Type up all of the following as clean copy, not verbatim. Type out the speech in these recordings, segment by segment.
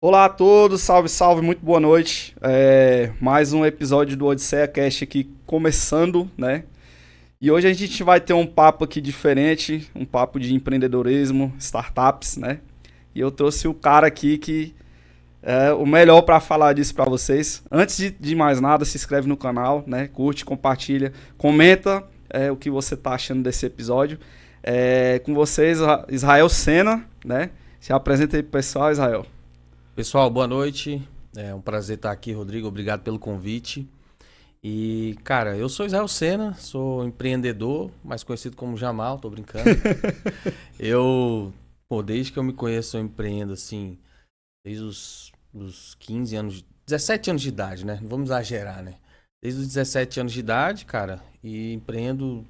Olá a todos, salve, salve, muito boa noite. Mais um episódio do Odisseia Cast aqui começando, né? E hoje a gente vai ter um papo aqui diferente, um papo de empreendedorismo, startups, né? E eu trouxe o cara aqui que é o melhor para falar disso para vocês. Antes de mais nada, se inscreve no canal, né? Curte, compartilha, comenta o que você tá achando desse episódio. Com vocês, Israel Sena, né? Se apresenta aí pro pessoal, Israel. Pessoal, boa noite. É um prazer estar aqui, Rodrigo. Obrigado pelo convite. E, cara, eu sou Israel Sena, sou empreendedor, mais conhecido como Jamal, tô brincando. Desde que eu me conheço, eu empreendo, assim, desde os 15 anos, 17 anos de idade, né? Não vamos exagerar, né? Desde os 17 anos de idade, cara, e empreendo.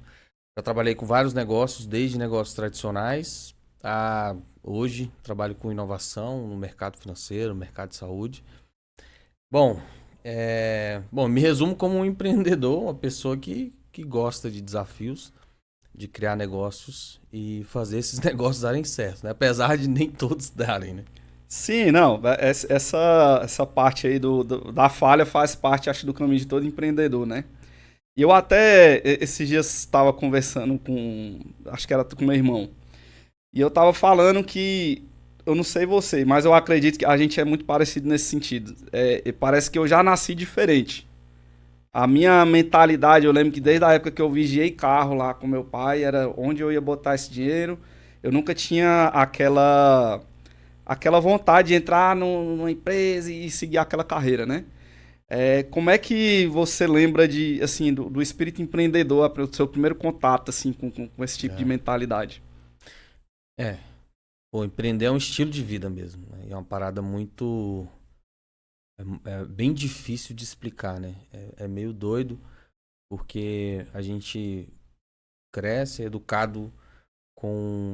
Já trabalhei com vários negócios, desde negócios tradicionais a hoje trabalho com inovação no mercado financeiro, no mercado de saúde. Bom, me resumo como um empreendedor, uma pessoa que gosta de desafios, de criar negócios e fazer esses negócios darem certo, né? Apesar de nem todos darem, né? Sim, não, essa parte aí da falha faz parte, acho, do caminho de todo empreendedor, né? E eu até, esses dias, estava conversando acho que era com meu irmão, e eu tava falando que, eu não sei você, mas eu acredito que a gente é muito parecido nesse sentido. E parece que eu já nasci diferente. A minha mentalidade, eu lembro que desde a época que eu vigiei carro lá com meu pai, era onde eu ia botar esse dinheiro. Eu nunca tinha aquela vontade de entrar numa empresa e seguir aquela carreira, né? Como é que você lembra de, assim, do espírito empreendedor, o seu primeiro contato, assim, com esse tipo de É. mentalidade? É, empreender é um estilo de vida mesmo, né? E é uma parada muito, é bem difícil de explicar, né? É meio doido porque a gente cresce, é educado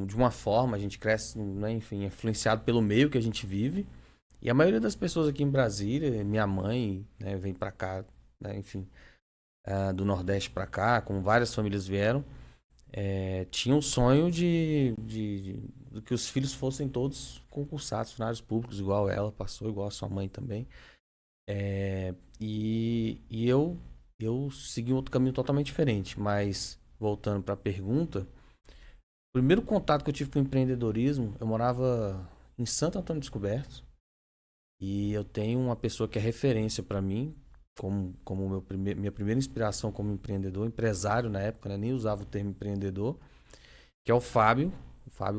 de uma forma, a gente cresce, né, enfim, influenciado pelo meio que a gente vive. E a maioria das pessoas aqui em Brasília, minha mãe, né, vem pra cá, né, enfim, do Nordeste pra cá, como várias famílias vieram, tinha um sonho de que os filhos fossem todos concursados, funcionários públicos, igual ela passou, igual a sua mãe também. E eu segui um outro caminho totalmente diferente. Mas, voltando pra pergunta, o primeiro contato que eu tive com o empreendedorismo, eu morava em Santo Antônio Descoberto. E eu tenho uma pessoa que é referência para mim, como minha primeira inspiração como empreendedor, empresário na época, né? Nem usava o termo empreendedor, que é o Fábio,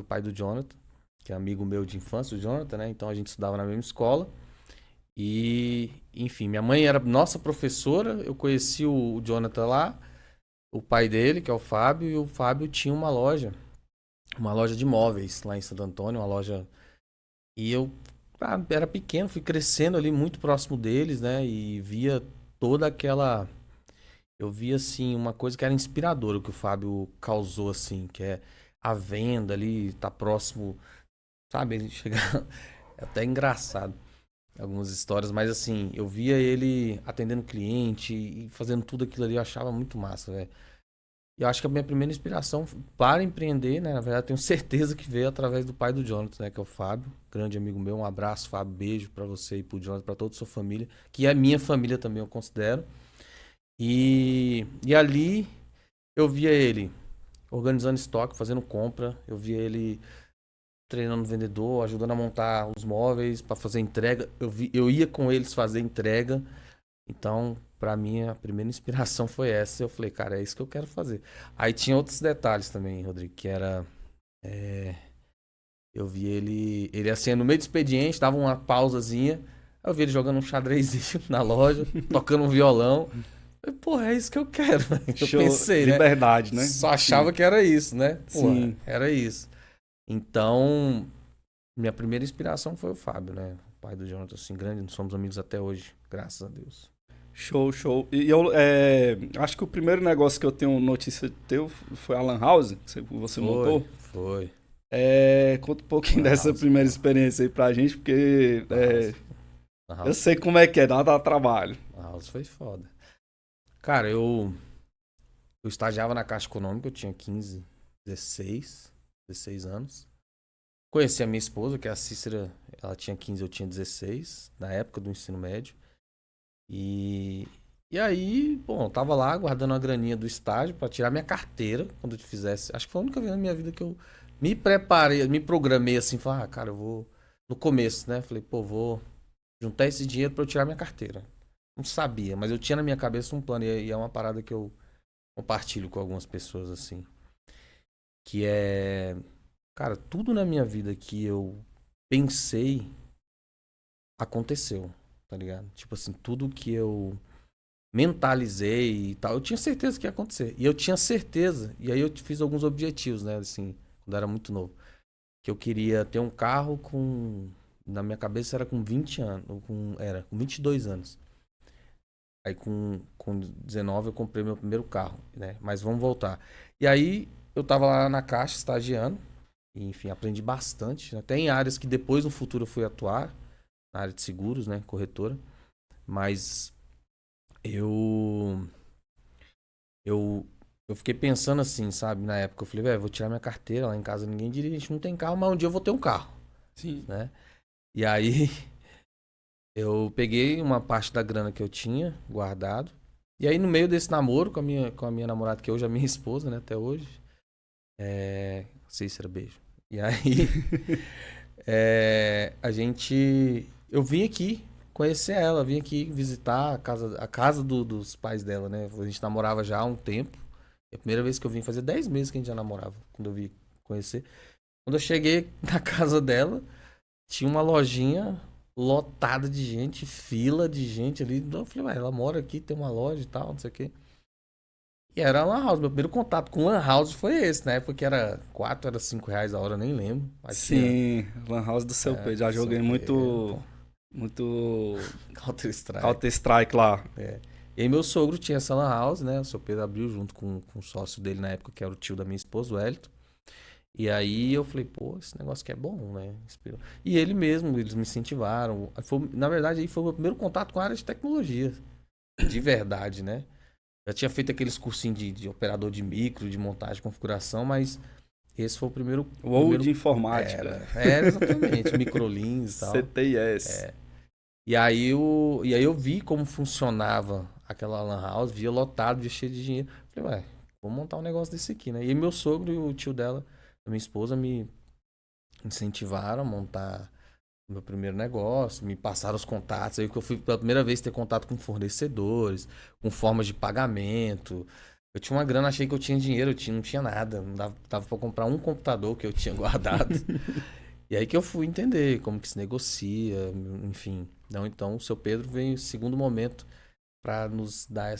pai do Jonathan, que é amigo meu de infância, o Jonathan, né? Então a gente estudava na mesma escola. E, enfim, minha mãe era nossa professora, eu conheci o Jonathan lá, o pai dele, que é o Fábio, e o Fábio tinha uma loja de móveis lá em Santo Antônio, uma loja. E eu era pequeno, fui crescendo ali muito próximo deles, né? E via toda aquela. Eu via, assim, uma coisa que era inspiradora, o que o Fábio causou, assim, que é a venda ali, tá próximo, sabe? Ele chegar. É até engraçado algumas histórias, mas assim, eu via ele atendendo cliente e fazendo tudo aquilo ali, eu achava muito massa, velho. E eu acho que a minha primeira inspiração para empreender, né? Na verdade, tenho certeza que veio através do pai do Jonathan, né? Que é o Fábio, grande amigo meu. Um abraço, Fábio. Beijo para você e pro Jonathan, para toda a sua família, que é minha família também, eu considero. E ali eu via ele organizando estoque, fazendo compra. Eu via ele treinando vendedor, ajudando a montar os móveis para fazer entrega. Eu ia com eles fazer entrega. Então, pra mim, a primeira inspiração foi essa. Eu falei, cara, é isso que eu quero fazer. Aí tinha outros detalhes também, Rodrigo, que era. é, eu vi ele assim, no meio do expediente, dava uma pausazinha. Aí eu vi ele jogando um xadrezinho na loja, tocando um violão. Eu falei, porra, é isso que eu quero, velho. Eu Show, pensei, né? liberdade, né? Só Sim, achava que era isso, né? Porra, sim. era isso. Então, minha primeira inspiração foi o Fábio, né? O pai do Jonathan, assim, grande. Somos amigos até hoje, graças a Deus. Show, show. E eu acho que o primeiro negócio que eu tenho notícia teu foi a Lan House, que você Foi, montou. foi. Conta um pouquinho Lan dessa House, primeira pô. experiência aí pra gente, porque Lan House. Lan eu House, sei como é que é, dá trabalho. Lan House foi foda. Cara, eu estagiava na Caixa Econômica, eu tinha 16 anos. Conheci a minha esposa, que é a Cícera. Ela tinha 15, eu tinha 16, na época do ensino médio. E aí, bom, eu tava lá guardando a graninha do estágio pra tirar minha carteira quando eu fizesse. Acho que foi a única vez na minha vida que eu me preparei, me programei assim, falar, cara, eu vou. No começo, né? Falei, pô, vou juntar esse dinheiro pra eu tirar minha carteira. Não sabia, mas eu tinha na minha cabeça um plano, e é uma parada que eu compartilho com algumas pessoas assim. Que é. Cara, tudo na minha vida que eu pensei aconteceu, tá ligado? Tipo assim, tudo que eu mentalizei e tal, eu tinha certeza que ia acontecer. E eu tinha certeza, e aí eu fiz alguns objetivos, né, assim, quando eu era muito novo, que eu queria ter um carro com, na minha cabeça era com 20 anos, com 22 anos. Aí com 19 eu comprei meu primeiro carro, né? Mas vamos voltar. E aí eu tava lá na Caixa estagiando, e, enfim, aprendi bastante, né? Até em áreas que depois no futuro eu fui atuar, na área de seguros, né, corretora, mas eu eu eu fiquei pensando assim, sabe, na época eu falei, velho, vou tirar minha carteira, lá em casa ninguém dirige, a gente não tem carro, mas um dia eu vou ter um carro, Sim. né? E aí eu peguei uma parte da grana que eu tinha guardado. E aí no meio desse namoro com a minha namorada, que hoje é minha esposa, né, até hoje, Cícera, beijo. E aí a gente eu vim aqui conhecer ela, vim aqui visitar a casa dos pais dela, né? A gente namorava já há um tempo. É a primeira vez que eu vim, fazia 10 meses que a gente já namorava, quando eu vim conhecer. Quando eu cheguei na casa dela, tinha uma lojinha lotada de gente, fila de gente ali. Eu falei, ué, ela mora aqui, tem uma loja e tal, não sei o quê. E era a Lan House. Meu primeiro contato com Lan House foi esse, na época que era 4, era 5 reais a hora, nem lembro. Mas tinha. Sim, Lan House do seu Pedro. Já Seu joguei Pedro, muito, pô. muito Counter-Strike. Counter-Strike lá. É. E aí meu sogro tinha essa Lan House, né? O seu Pedro abriu junto com o sócio dele na época, que era o tio da minha esposa, o Hélito. E aí eu falei, pô, esse negócio aqui é bom, né? E ele mesmo, eles me incentivaram. Na verdade, aí foi o meu primeiro contato com a área de tecnologia. De verdade, né? Já tinha feito aqueles cursinhos de operador de micro, de montagem e configuração, mas esse foi o primeiro. Ou de informática. Era exatamente, microlins e tal. CTIS. E aí eu vi como funcionava aquela lan house, via lotado, via cheio de dinheiro. Falei, ué, vou montar um negócio desse aqui, né? E aí meu sogro e o tio dela, a minha esposa, me incentivaram a montar o meu primeiro negócio, me passaram os contatos. Aí que eu fui pela primeira vez ter contato com fornecedores, com formas de pagamento. Eu tinha uma grana, achei que eu tinha dinheiro, não tinha nada. Não dava pra comprar um computador que eu tinha guardado. E aí que eu fui entender como que se negocia, enfim. Não, então o seu Pedro veio segundo momento para nos dar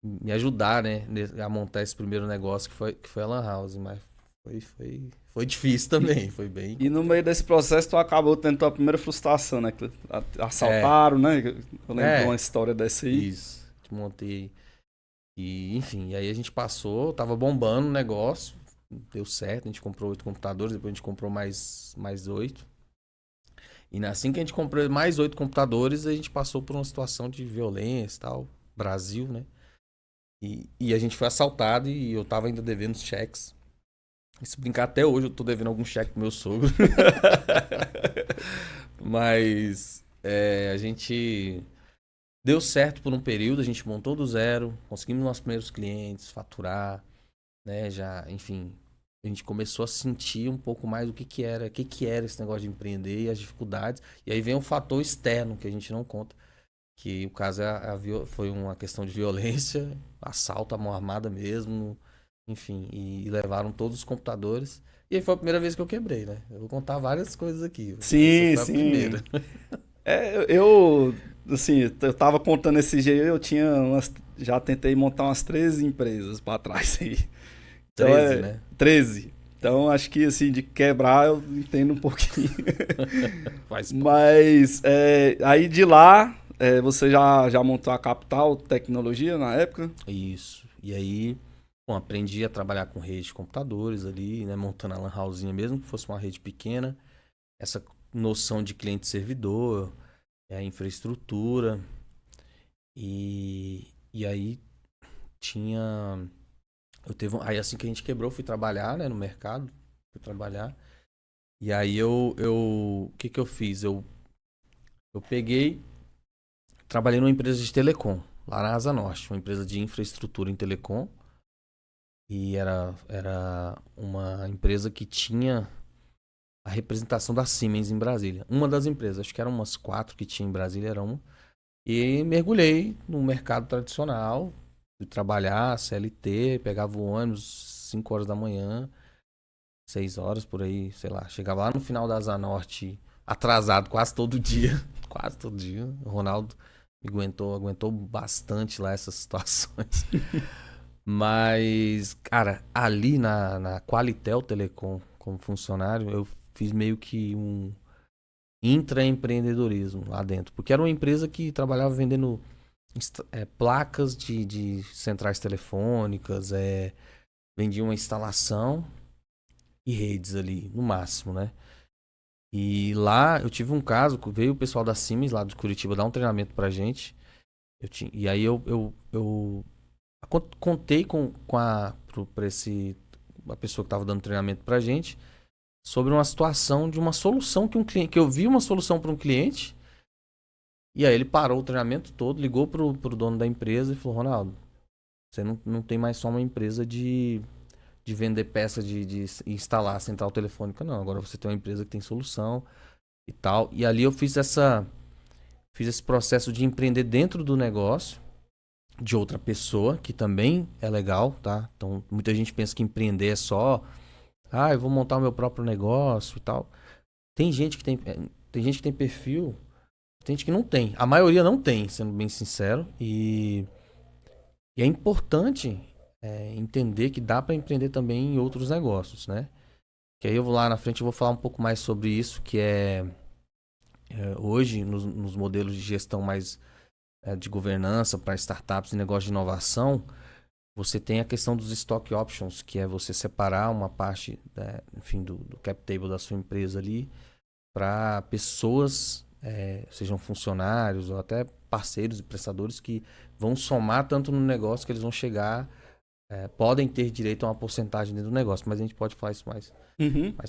me ajudar, né, a montar esse primeiro negócio que foi a Lan House, mas foi difícil também, foi bem E no meio desse processo tu acabou tendo tua primeira frustração, né? Que é, assaltaram, né? Eu lembro de uma é, história dessa aí. isso, montei e enfim, e aí a gente passou, tava bombando o negócio, deu certo, a gente comprou 8 computadores, depois a gente comprou mais 8. E assim que a gente comprou mais 8 computadores, a gente passou por uma situação de violência e tal. Brasil, né? E a gente foi assaltado e eu tava ainda devendo os cheques. E se brincar até hoje, eu tô devendo algum cheque pro meu sogro. Mas a gente deu certo por um período, a gente montou do zero, conseguimos nossos primeiros clientes, faturar, né? Já, enfim, a gente começou a sentir um pouco mais o que era esse negócio de empreender e as dificuldades. E aí vem um fator externo que a gente não conta, que o caso foi uma questão de violência, assalto à mão armada mesmo, enfim, e levaram todos os computadores. E aí foi a primeira vez que eu quebrei, né? Eu vou contar várias coisas aqui. Essa Sim, foi a sim. primeira. Assim, eu tava contando esse dia, já tentei montar umas 13 empresas pra trás aí. Então 13, né? 13. Então acho que assim, de quebrar eu entendo um pouquinho. Faz parte. Mas aí de lá, você já montou a Capital Tecnologia na época? Isso. E aí, bom, aprendi a trabalhar com rede de computadores ali, né? Montando a lan housezinha mesmo, que fosse uma rede pequena. Essa noção de cliente-servidor, a infraestrutura. E aí tinha. Aí assim que a gente quebrou, fui trabalhar, né, no mercado. Fui trabalhar. E aí o que que eu fiz? Eu peguei, trabalhei numa empresa de telecom, lá na Asa Norte, uma empresa de infraestrutura em telecom. E era uma empresa que tinha a representação da Siemens em Brasília. Uma das empresas, acho que eram umas 4 que tinha em Brasília, era uma. E mergulhei no mercado tradicional, fui trabalhar, CLT, pegava o ônibus 5 horas da manhã, 6 horas por aí, sei lá. Chegava lá no final da Asa Norte, atrasado quase todo dia. Quase todo dia. O Ronaldo me aguentou bastante lá essas situações. Mas, cara, ali na Qualitel Telecom, como funcionário, eu fiz meio que um intraempreendedorismo lá dentro. Porque era uma empresa que trabalhava vendendo placas de centrais telefônicas, vendia uma instalação e redes ali, no máximo, né? E lá eu tive um caso, veio o pessoal da Siemens lá de Curitiba dar um treinamento pra gente. E aí eu contei a pessoa que estava dando treinamento pra gente sobre uma situação de uma solução que eu vi uma solução para um cliente. E aí ele parou o treinamento todo, ligou pro dono da empresa e falou: Ronaldo, você não tem mais só uma empresa de vender peça de instalar a central telefônica, não. Agora você tem uma empresa que tem solução e tal. E ali eu fiz esse processo de empreender dentro do negócio de outra pessoa, que também é legal, tá? Então, muita gente pensa que empreender é só, eu vou montar o meu próprio negócio e tal. Tem gente que tem perfil, tem gente que não tem. A maioria não tem, sendo bem sincero. E é importante entender que dá para empreender também em outros negócios, né? Que aí eu vou lá na frente, eu vou falar um pouco mais sobre isso, que hoje, nos modelos de gestão mais de governança para startups e negócio de inovação, você tem a questão dos stock options, que é você separar uma parte, enfim, do cap table da sua empresa ali para pessoas, sejam funcionários ou até parceiros e prestadores que vão somar tanto no negócio que eles vão chegar, podem ter direito a uma porcentagem dentro do negócio, mas a gente pode falar isso mais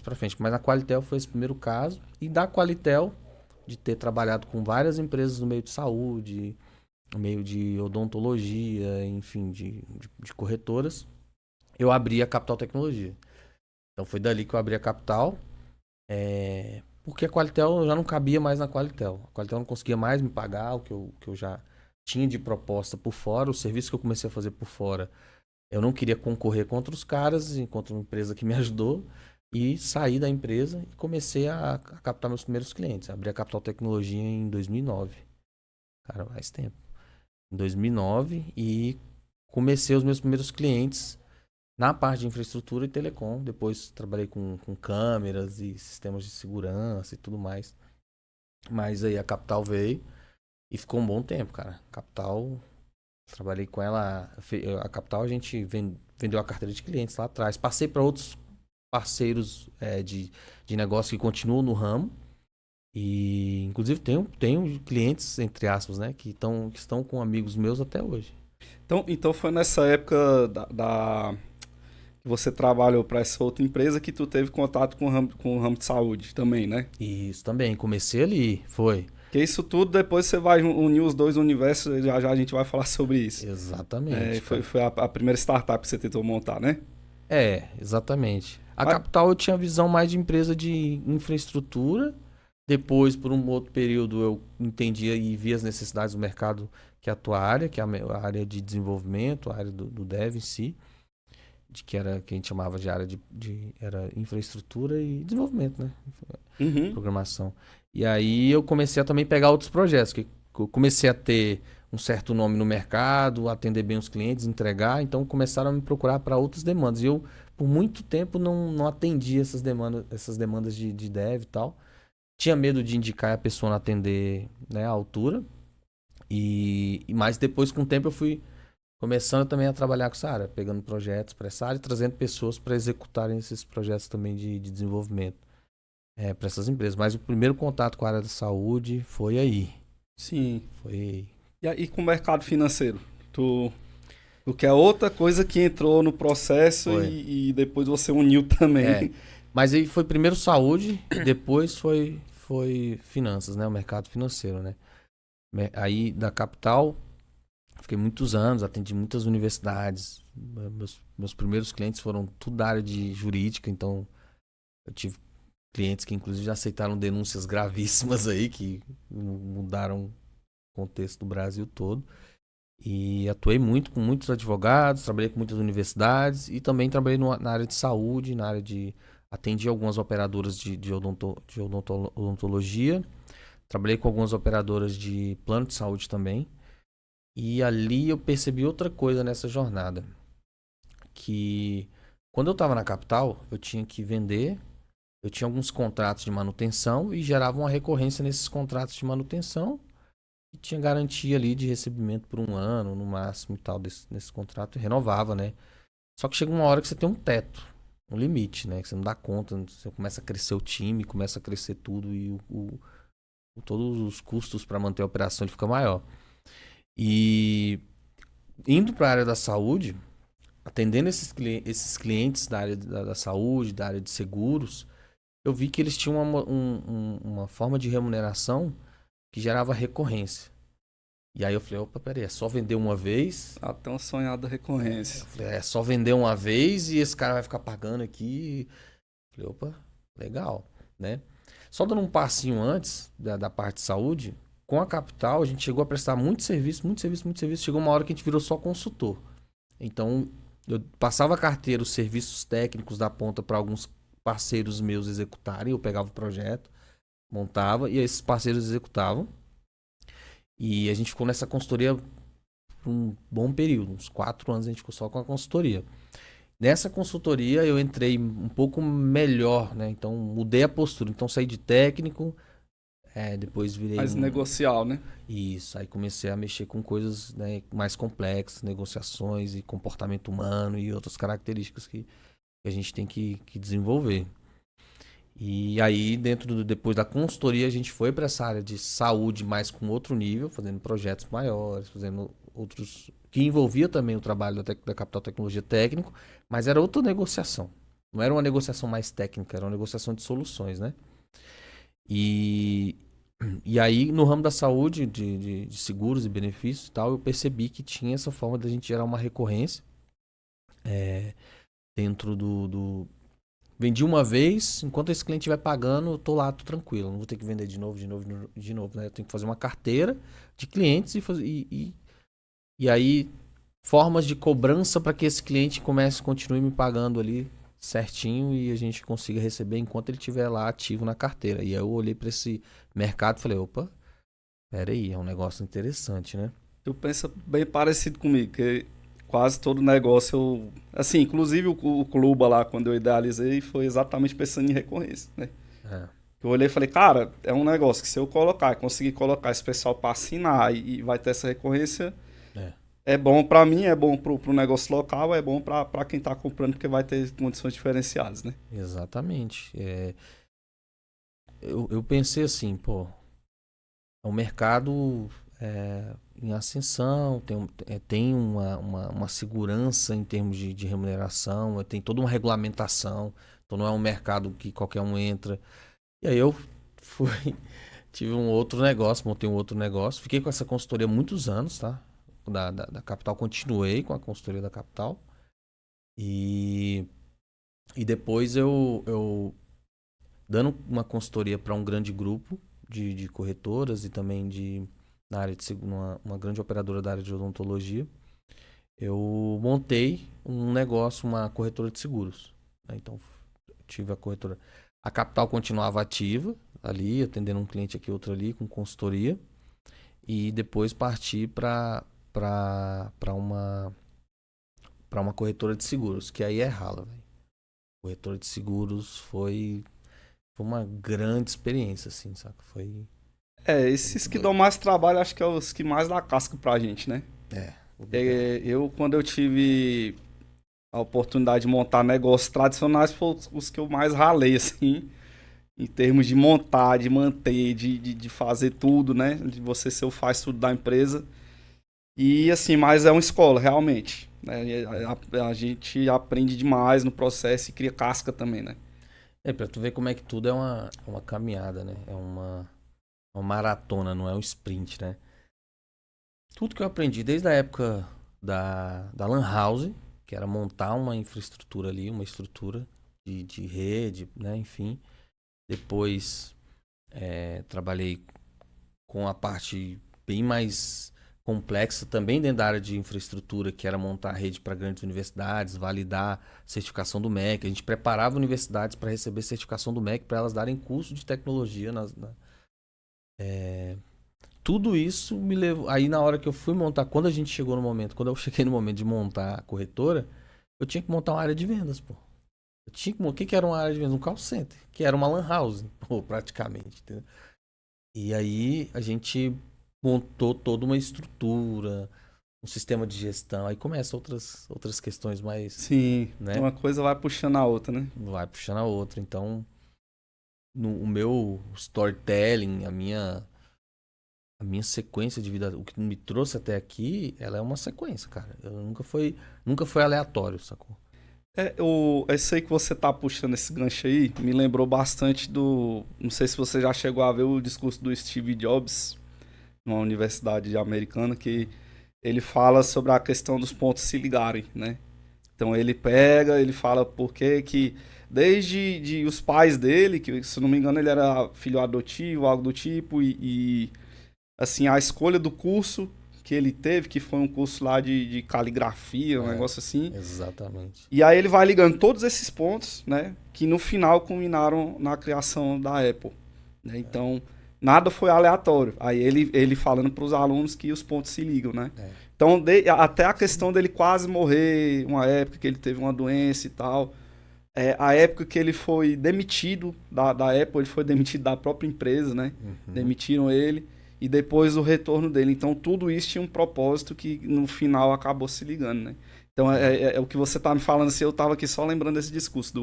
para frente. Mas na Qualitel foi esse primeiro caso, e da Qualitel, de ter trabalhado com várias empresas no meio de saúde, no meio de odontologia, enfim, de corretoras, eu abri a Capital Tecnologia. Então foi dali que eu abri a Capital, porque a Qualitel já não cabia mais na Qualitel. A Qualitel não conseguia mais me pagar o que eu já tinha de proposta por fora, o serviço que eu comecei a fazer por fora. Eu não queria concorrer contra os caras, contra uma empresa que me ajudou, e saí da empresa e comecei a captar meus primeiros clientes. Abri a Capital Tecnologia em 2009. Cara, mais tempo. Em 2009, e comecei os meus primeiros clientes na parte de infraestrutura e telecom. Depois trabalhei com câmeras e sistemas de segurança e tudo mais. Mas aí a Capital veio e ficou um bom tempo, cara. Capital, trabalhei com ela. A Capital a gente vendeu a carteira de clientes lá atrás. Passei para outros parceiros de negócio que continuam no ramo. E, inclusive, tenho clientes, entre aspas, né, que estão com amigos meus até hoje. Então foi nessa época que você trabalhou para essa outra empresa que tu teve contato com o ramo de saúde também, né? Isso também, comecei ali, foi. Que isso tudo, depois você vai unir os dois universos, já a gente vai falar sobre isso. Exatamente. Foi a primeira startup que você tentou montar, né? Exatamente. A Capital eu tinha visão mais de empresa de infraestrutura. Depois, por um outro período, eu entendia e via as necessidades do mercado, que é a tua área, que é a área de desenvolvimento, a área do dev em si, que a gente chamava de área era infraestrutura e desenvolvimento, né? Programação. E aí eu comecei a também pegar outros projetos, que eu comecei a ter um certo nome no mercado, atender bem os clientes, entregar, então começaram a me procurar para outras demandas. E eu, por muito tempo, não atendia essas demandas de dev e tal. Tinha medo de indicar a pessoa não atender, né, a altura. Mas depois, com o tempo, eu fui começando também a trabalhar com essa área, pegando projetos para essa área e trazendo pessoas para executarem esses projetos também de desenvolvimento para essas empresas. Mas o primeiro contato com a área da saúde foi aí. Sim. Foi aí. E aí com o mercado financeiro? Tu que é outra coisa que entrou no processo e depois você uniu também. Mas aí foi primeiro saúde, depois foi finanças, né? O mercado financeiro, né? Aí da capital, fiquei muitos anos, atendi muitas universidades. Meus primeiros clientes foram tudo da área de jurídica, então eu tive clientes que inclusive já aceitaram denúncias gravíssimas aí, que mudaram o contexto do Brasil todo. E atuei muito com muitos advogados, trabalhei com muitas universidades e também trabalhei na área de saúde, na área de... Atendi algumas operadoras de odontologia, trabalhei com algumas operadoras de plano de saúde também. E ali eu percebi outra coisa nessa jornada, que quando eu estava na capital, eu tinha que vender, eu tinha alguns contratos de manutenção e gerava uma recorrência nesses contratos de manutenção e tinha garantia ali de recebimento por 1 ano, no máximo e tal, nesse contrato, e renovava, né? Só que chega uma hora que você tem um teto, um limite, né? Que você não dá conta, você começa a crescer o time, começa a crescer tudo e todos os custos para manter a operação ele fica maior. E indo para a área da saúde, atendendo esses clientes da área da saúde, da área de seguros, eu vi que eles tinham uma forma de remuneração que gerava recorrência. E aí eu falei, opa, peraí, é só vender uma vez? Até uma sonhada recorrência. Eu falei, é só vender uma vez e esse cara vai ficar pagando aqui. Eu falei, opa, legal, né? Só dando um passinho antes da parte de saúde, com a capital a gente chegou a prestar muito serviço. Chegou uma hora que a gente virou só consultor. Então, eu passava a carteira, os serviços técnicos da ponta para alguns parceiros meus executarem. Eu pegava o projeto, montava e esses parceiros executavam. E a gente ficou nessa consultoria por um bom período, uns 4 anos a gente ficou só com a consultoria. Nessa consultoria eu entrei um pouco melhor, né? Então mudei a postura. Então saí de técnico, depois virei Mais negocial, né? Isso, aí comecei a mexer com coisas, né, mais complexas, negociações e comportamento humano e outras características que a gente tem que desenvolver. E aí, depois da consultoria, a gente foi para essa área de saúde, mais com outro nível, fazendo projetos maiores, fazendo outros... que envolvia também o trabalho da Capital Tecnologia Técnico, mas era outra negociação. Não era uma negociação mais técnica, era uma negociação de soluções, né? E aí, no ramo da saúde, de seguros e benefícios e tal, eu percebi que tinha essa forma da gente gerar uma recorrência dentro Vendi uma vez, enquanto esse cliente estiver pagando, eu tô lá, tô tranquilo. Não vou ter que vender de novo, né? Eu tenho que fazer uma carteira de clientes e aí formas de cobrança para que esse cliente continue me pagando ali certinho e a gente consiga receber enquanto ele estiver lá ativo na carteira. E aí eu olhei para esse mercado e falei, opa, peraí, é um negócio interessante, né? Tu pensa bem parecido comigo, que quase todo negócio assim, inclusive o Clube lá, quando eu idealizei, foi exatamente pensando em recorrência, né? Eu olhei e falei, cara, é um negócio que se eu conseguir colocar esse pessoal para assinar e vai ter essa recorrência, é bom para mim, é bom pro negócio local, é bom para quem tá comprando, porque vai ter condições diferenciadas, né? Exatamente. Eu pensei assim, pô, é um mercado em ascensão, tem uma segurança em termos de remuneração, tem toda uma regulamentação, então não é um mercado que qualquer um entra. E aí eu tive montei um outro negócio, fiquei com essa consultoria muitos anos, tá? Da Capital, continuei com a consultoria da Capital. E depois eu dando uma consultoria para um grande grupo de corretoras e também na área de uma grande operadora da área de odontologia, eu montei um negócio, uma corretora de seguros, né? Então, tive a corretora. A Capital continuava ativa ali, atendendo um cliente aqui, outro ali, com consultoria. E depois parti para uma corretora de seguros, que aí é rala, velho. Corretora de seguros foi uma grande experiência, assim, saca? Esses que dão mais trabalho, acho que é os que mais dá casca pra gente, né? Quando eu tive a oportunidade de montar negócios tradicionais, foram os que eu mais ralei, assim, em termos de montar, de manter, de fazer tudo, né? De você ser o faz tudo da empresa. E, assim, mas é uma escola, realmente, né? A gente aprende demais no processo e cria casca também, né? Pra tu ver como é que tudo é uma caminhada, né? É uma maratona, não é um sprint, né? Tudo que eu aprendi desde a época da Lan House, que era montar uma infraestrutura ali, uma estrutura de rede, né? Enfim. Depois trabalhei com a parte bem mais complexa, também dentro da área de infraestrutura, que era montar rede para grandes universidades, validar certificação do MEC. A gente preparava universidades para receber certificação do MEC, para elas darem curso de tecnologia. Tudo isso me levou. Aí, na hora que eu fui montar, quando eu cheguei no momento de montar a corretora, eu tinha que montar uma área de vendas, pô. O que era uma área de vendas? Um call center, que era uma lan house, pô, praticamente, entendeu? E aí a gente montou toda uma estrutura, um sistema de gestão. Aí começa outras questões mais, Sim, né? uma coisa vai puxando a outra, né? Vai puxando a outra. Então, o meu storytelling, a minha sequência de vida, o que me trouxe até aqui, ela é uma sequência, cara. Nunca foi aleatório, sacou? Esse aí que você tá puxando esse gancho aí me lembrou bastante do. Não sei se você já chegou a ver o discurso do Steve Jobs numa universidade americana, que ele fala sobre a questão dos pontos se ligarem, né? Então ele fala por que desde os pais dele, que se não me engano ele era filho adotivo, algo do tipo, assim, a escolha do curso que ele teve, que foi um curso lá de caligrafia, um negócio assim. Exatamente. E aí ele vai ligando todos esses pontos, né? Que no final culminaram na criação da Apple. Né? Então, nada foi aleatório. Aí ele falando para os alunos que os pontos se ligam, né? Então, até a questão dele quase morrer, uma época que ele teve uma doença e tal. A época que ele foi demitido da Apple, ele foi demitido da própria empresa, né? Demitiram ele. E depois o retorno dele. Então, tudo isso tinha um propósito que no final acabou se ligando, né? Então, é o que você tá me falando assim, eu tava aqui só lembrando desse discurso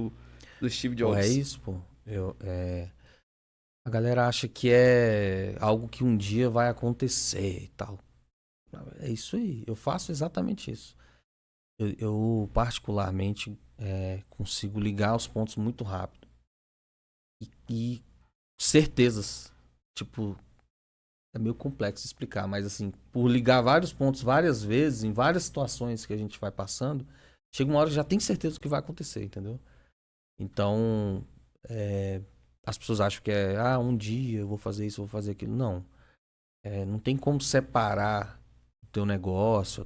do Steve Jobs. Pô, é isso, pô. A galera acha que é algo que um dia vai acontecer e tal. É isso aí. Eu faço exatamente isso. Eu particularmente, consigo ligar os pontos muito rápido. E certezas. Tipo, é meio complexo explicar, mas assim, por ligar vários pontos várias vezes, em várias situações que a gente vai passando, chega uma hora que já tem certeza do que vai acontecer, entendeu? Então, as pessoas acham que um dia eu vou fazer isso, eu vou fazer aquilo. Não. Não tem como separar o teu negócio,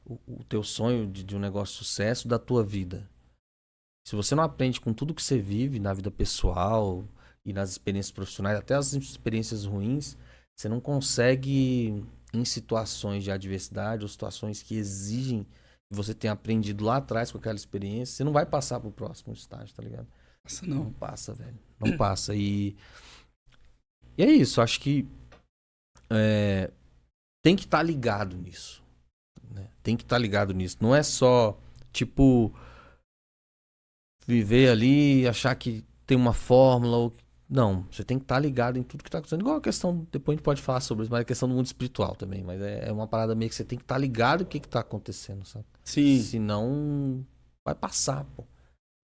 o teu sonho de um negócio de sucesso da tua vida. Se você não aprende com tudo que você vive na vida pessoal e nas experiências profissionais, até as experiências ruins, você não consegue, em situações de adversidade ou situações que exigem que você tenha aprendido lá atrás com aquela experiência, você não vai passar pro próximo estágio, tá ligado? Passa não. Não passa, velho. Não passa. E é isso, acho que tem que estar ligado nisso. Né? Tem que estar ligado nisso. Não é só, tipo, viver ali e achar que tem uma fórmula ou... Não, você tem que estar ligado em tudo que está acontecendo. Igual a questão, depois a gente pode falar sobre isso, mas a questão do mundo espiritual também. Mas é uma parada meio que você tem que estar ligado o que está acontecendo, sabe? Sim. Senão vai passar, pô.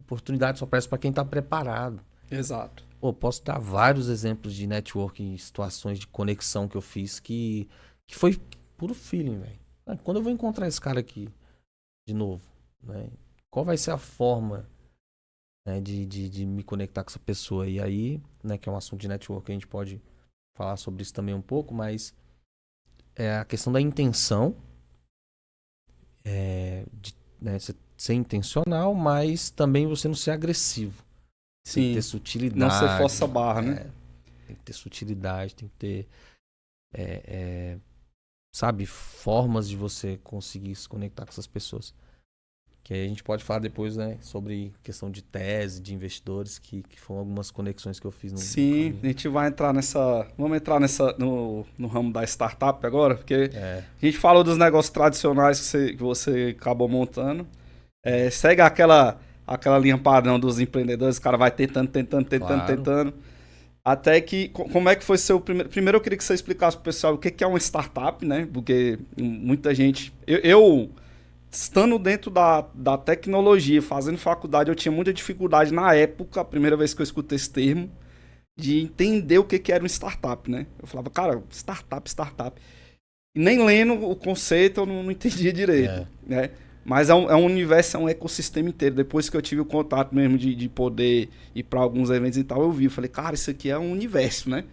Oportunidade só aparece para quem está preparado. Exato. Pô, posso dar vários exemplos de networking, situações de conexão que eu fiz que foi puro feeling, velho. Quando eu vou encontrar esse cara aqui de novo, né? Qual vai ser a forma, né, de me conectar com essa pessoa? E aí, né, que é um assunto de network, a gente pode falar sobre isso também um pouco, mas é a questão da intenção, né, você ser intencional, mas também você não ser agressivo. Sim. Tem que ter sutilidade. Não ser força barra, né? Tem que ter sutilidade, tem que ter, sabe, formas de você conseguir se conectar com essas pessoas. Que aí a gente pode falar depois, né, sobre questão de tese, de investidores, que foram algumas conexões que eu fiz no Sim, caminho. a gente vai entrar vamos entrar no ramo da startup agora, porque a gente falou dos negócios tradicionais que você acabou montando. Segue aquela linha padrão dos empreendedores, o cara vai tentando. Claro. Até que, como é que foi seu primeiro... Primeiro eu queria que você explicasse pro pessoal o que é uma startup, né? Porque muita gente... Eu estando dentro da tecnologia, fazendo faculdade, eu tinha muita dificuldade na época, a primeira vez que eu escutei esse termo, de entender o que, que era um startup, né? Eu falava, cara, startup. E nem lendo o conceito eu não entendia direito, né? Mas é um universo, é um ecossistema inteiro. Depois que eu tive o contato mesmo de poder ir para alguns eventos e tal, eu vi. Eu falei, cara, isso aqui é um universo, né?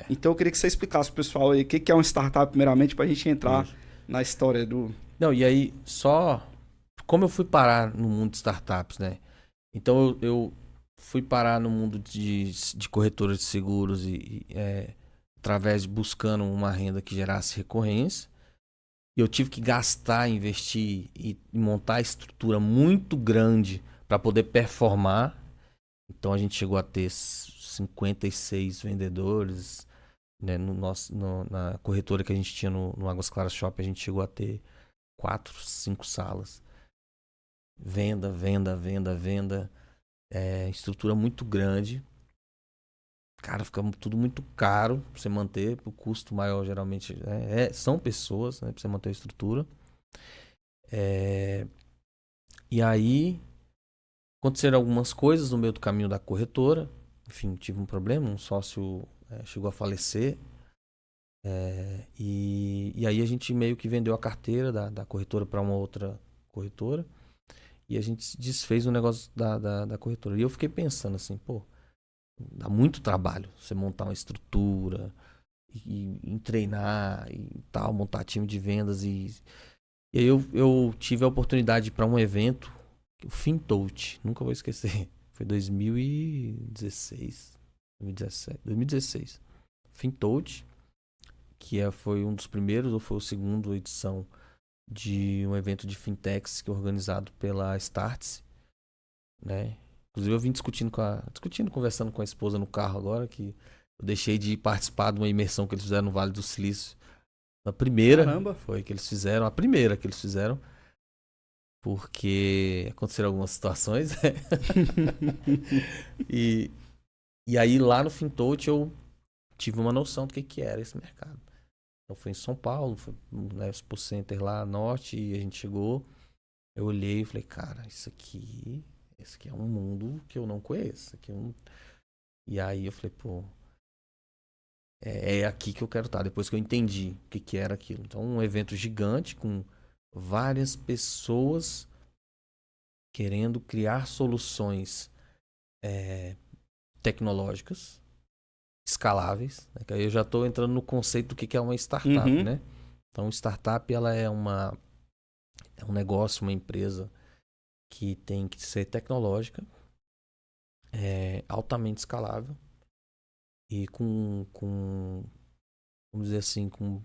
Então eu queria que você explicasse pro pessoal aí o que, que é um startup, primeiramente, pra gente entrar Isso. na história do... Não, e aí, só como eu fui parar no mundo de startups, né? Então eu fui parar no mundo de corretoras de seguros através de buscando uma renda que gerasse recorrência. E eu tive que gastar, investir e montar a estrutura muito grande para poder performar. Então a gente chegou a ter 56 vendedores, né? Na corretora que a gente tinha no Águas Claras Shop, a gente chegou a ter 4, 5 salas. Venda. Estrutura muito grande. Cara, fica tudo muito caro pra você manter. O custo maior geralmente são pessoas, né? Pra você manter a estrutura. E aí aconteceram algumas coisas no meio do caminho da corretora. Enfim, tive um problema, um sócio chegou a falecer. E aí a gente meio que vendeu a carteira da corretora para uma outra corretora. E a gente desfez o negócio da corretora. E eu fiquei pensando assim, pô, dá muito trabalho você montar uma estrutura e treinar e tal, montar time de vendas. E aí eu tive a oportunidade para um evento, o Fintout, nunca vou esquecer. Foi 2016, 2017, 2016. Fintout, foi um dos primeiros, ou foi o segundo edição de um evento de fintechs que é organizado pela Startse, né? Inclusive eu vim conversando com a esposa no carro agora, que eu deixei de participar de uma imersão que eles fizeram no Vale do Silício. A primeira foi que eles fizeram, a primeira que eles fizeram, porque aconteceram algumas situações. e aí lá no Fintout eu tive uma noção do que era esse mercado. Então foi em São Paulo, foi no Expo Center lá, norte, e a gente chegou. Eu olhei e falei, cara, esse aqui é um mundo que eu não conheço. E aí eu falei, pô, é aqui que eu quero estar, depois que eu entendi o que era aquilo. Então, um evento gigante com várias pessoas querendo criar soluções tecnológicas, escaláveis. Né? Que aí eu já estou entrando no conceito do que é uma startup, né? Então, startup ela é um negócio, uma empresa que tem que ser tecnológica, altamente escalável e vamos dizer assim, com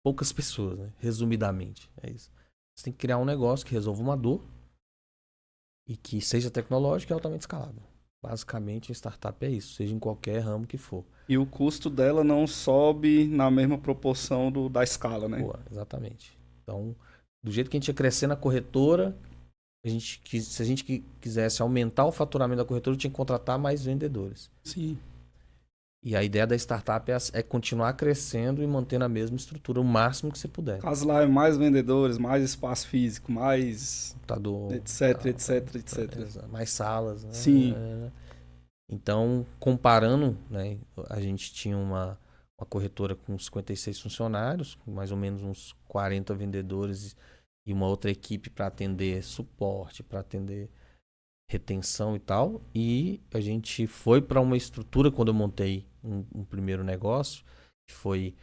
poucas pessoas, né? Resumidamente, é isso. Você tem que criar um negócio que resolva uma dor e que seja tecnológico e altamente escalável. Basicamente, a startup é isso, seja em qualquer ramo que for. E o custo dela não sobe na mesma proporção da escala, né? Boa, exatamente. Então, do jeito que a gente ia crescer na corretora, se a gente quisesse aumentar o faturamento da corretora, tinha que contratar mais vendedores. Sim. E a ideia da startup é continuar crescendo e mantendo a mesma estrutura o máximo que você puder. Caso lá é mais vendedores, mais espaço físico, mais Computador, etc. mais salas, né? Sim. Então, comparando, né, a gente tinha uma corretora com 56 funcionários, com mais ou menos uns 40 vendedores e uma outra equipe para atender suporte, para atender retenção e tal. E a gente foi para uma estrutura quando eu montei um primeiro negócio, que foi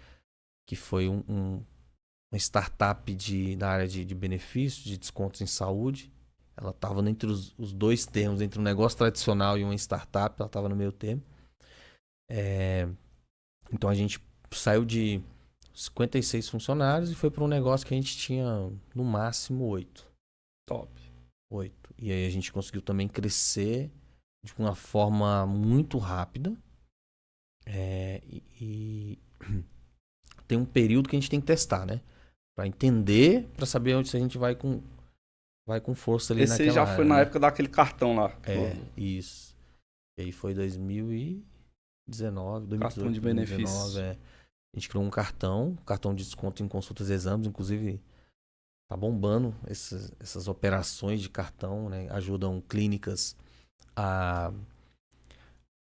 uma startup na área de benefícios, de descontos em saúde. Ela estava entre os dois termos, entre um negócio tradicional e uma startup, ela estava no meio termo. Então a gente saiu de 56 funcionários e foi para um negócio que a gente tinha no máximo 8. Top. 8. E aí a gente conseguiu também crescer de uma forma muito rápida. E tem um período que a gente tem que testar, né? Para entender, para saber onde a gente vai com força ali Esse naquela já área, foi na né? época daquele cartão lá. Isso. E aí foi 2019, 2018, Cartão de benefícios. 2019, A gente criou um cartão de desconto em consultas e exames, inclusive tá bombando essas operações de cartão, né? Ajudam clínicas a,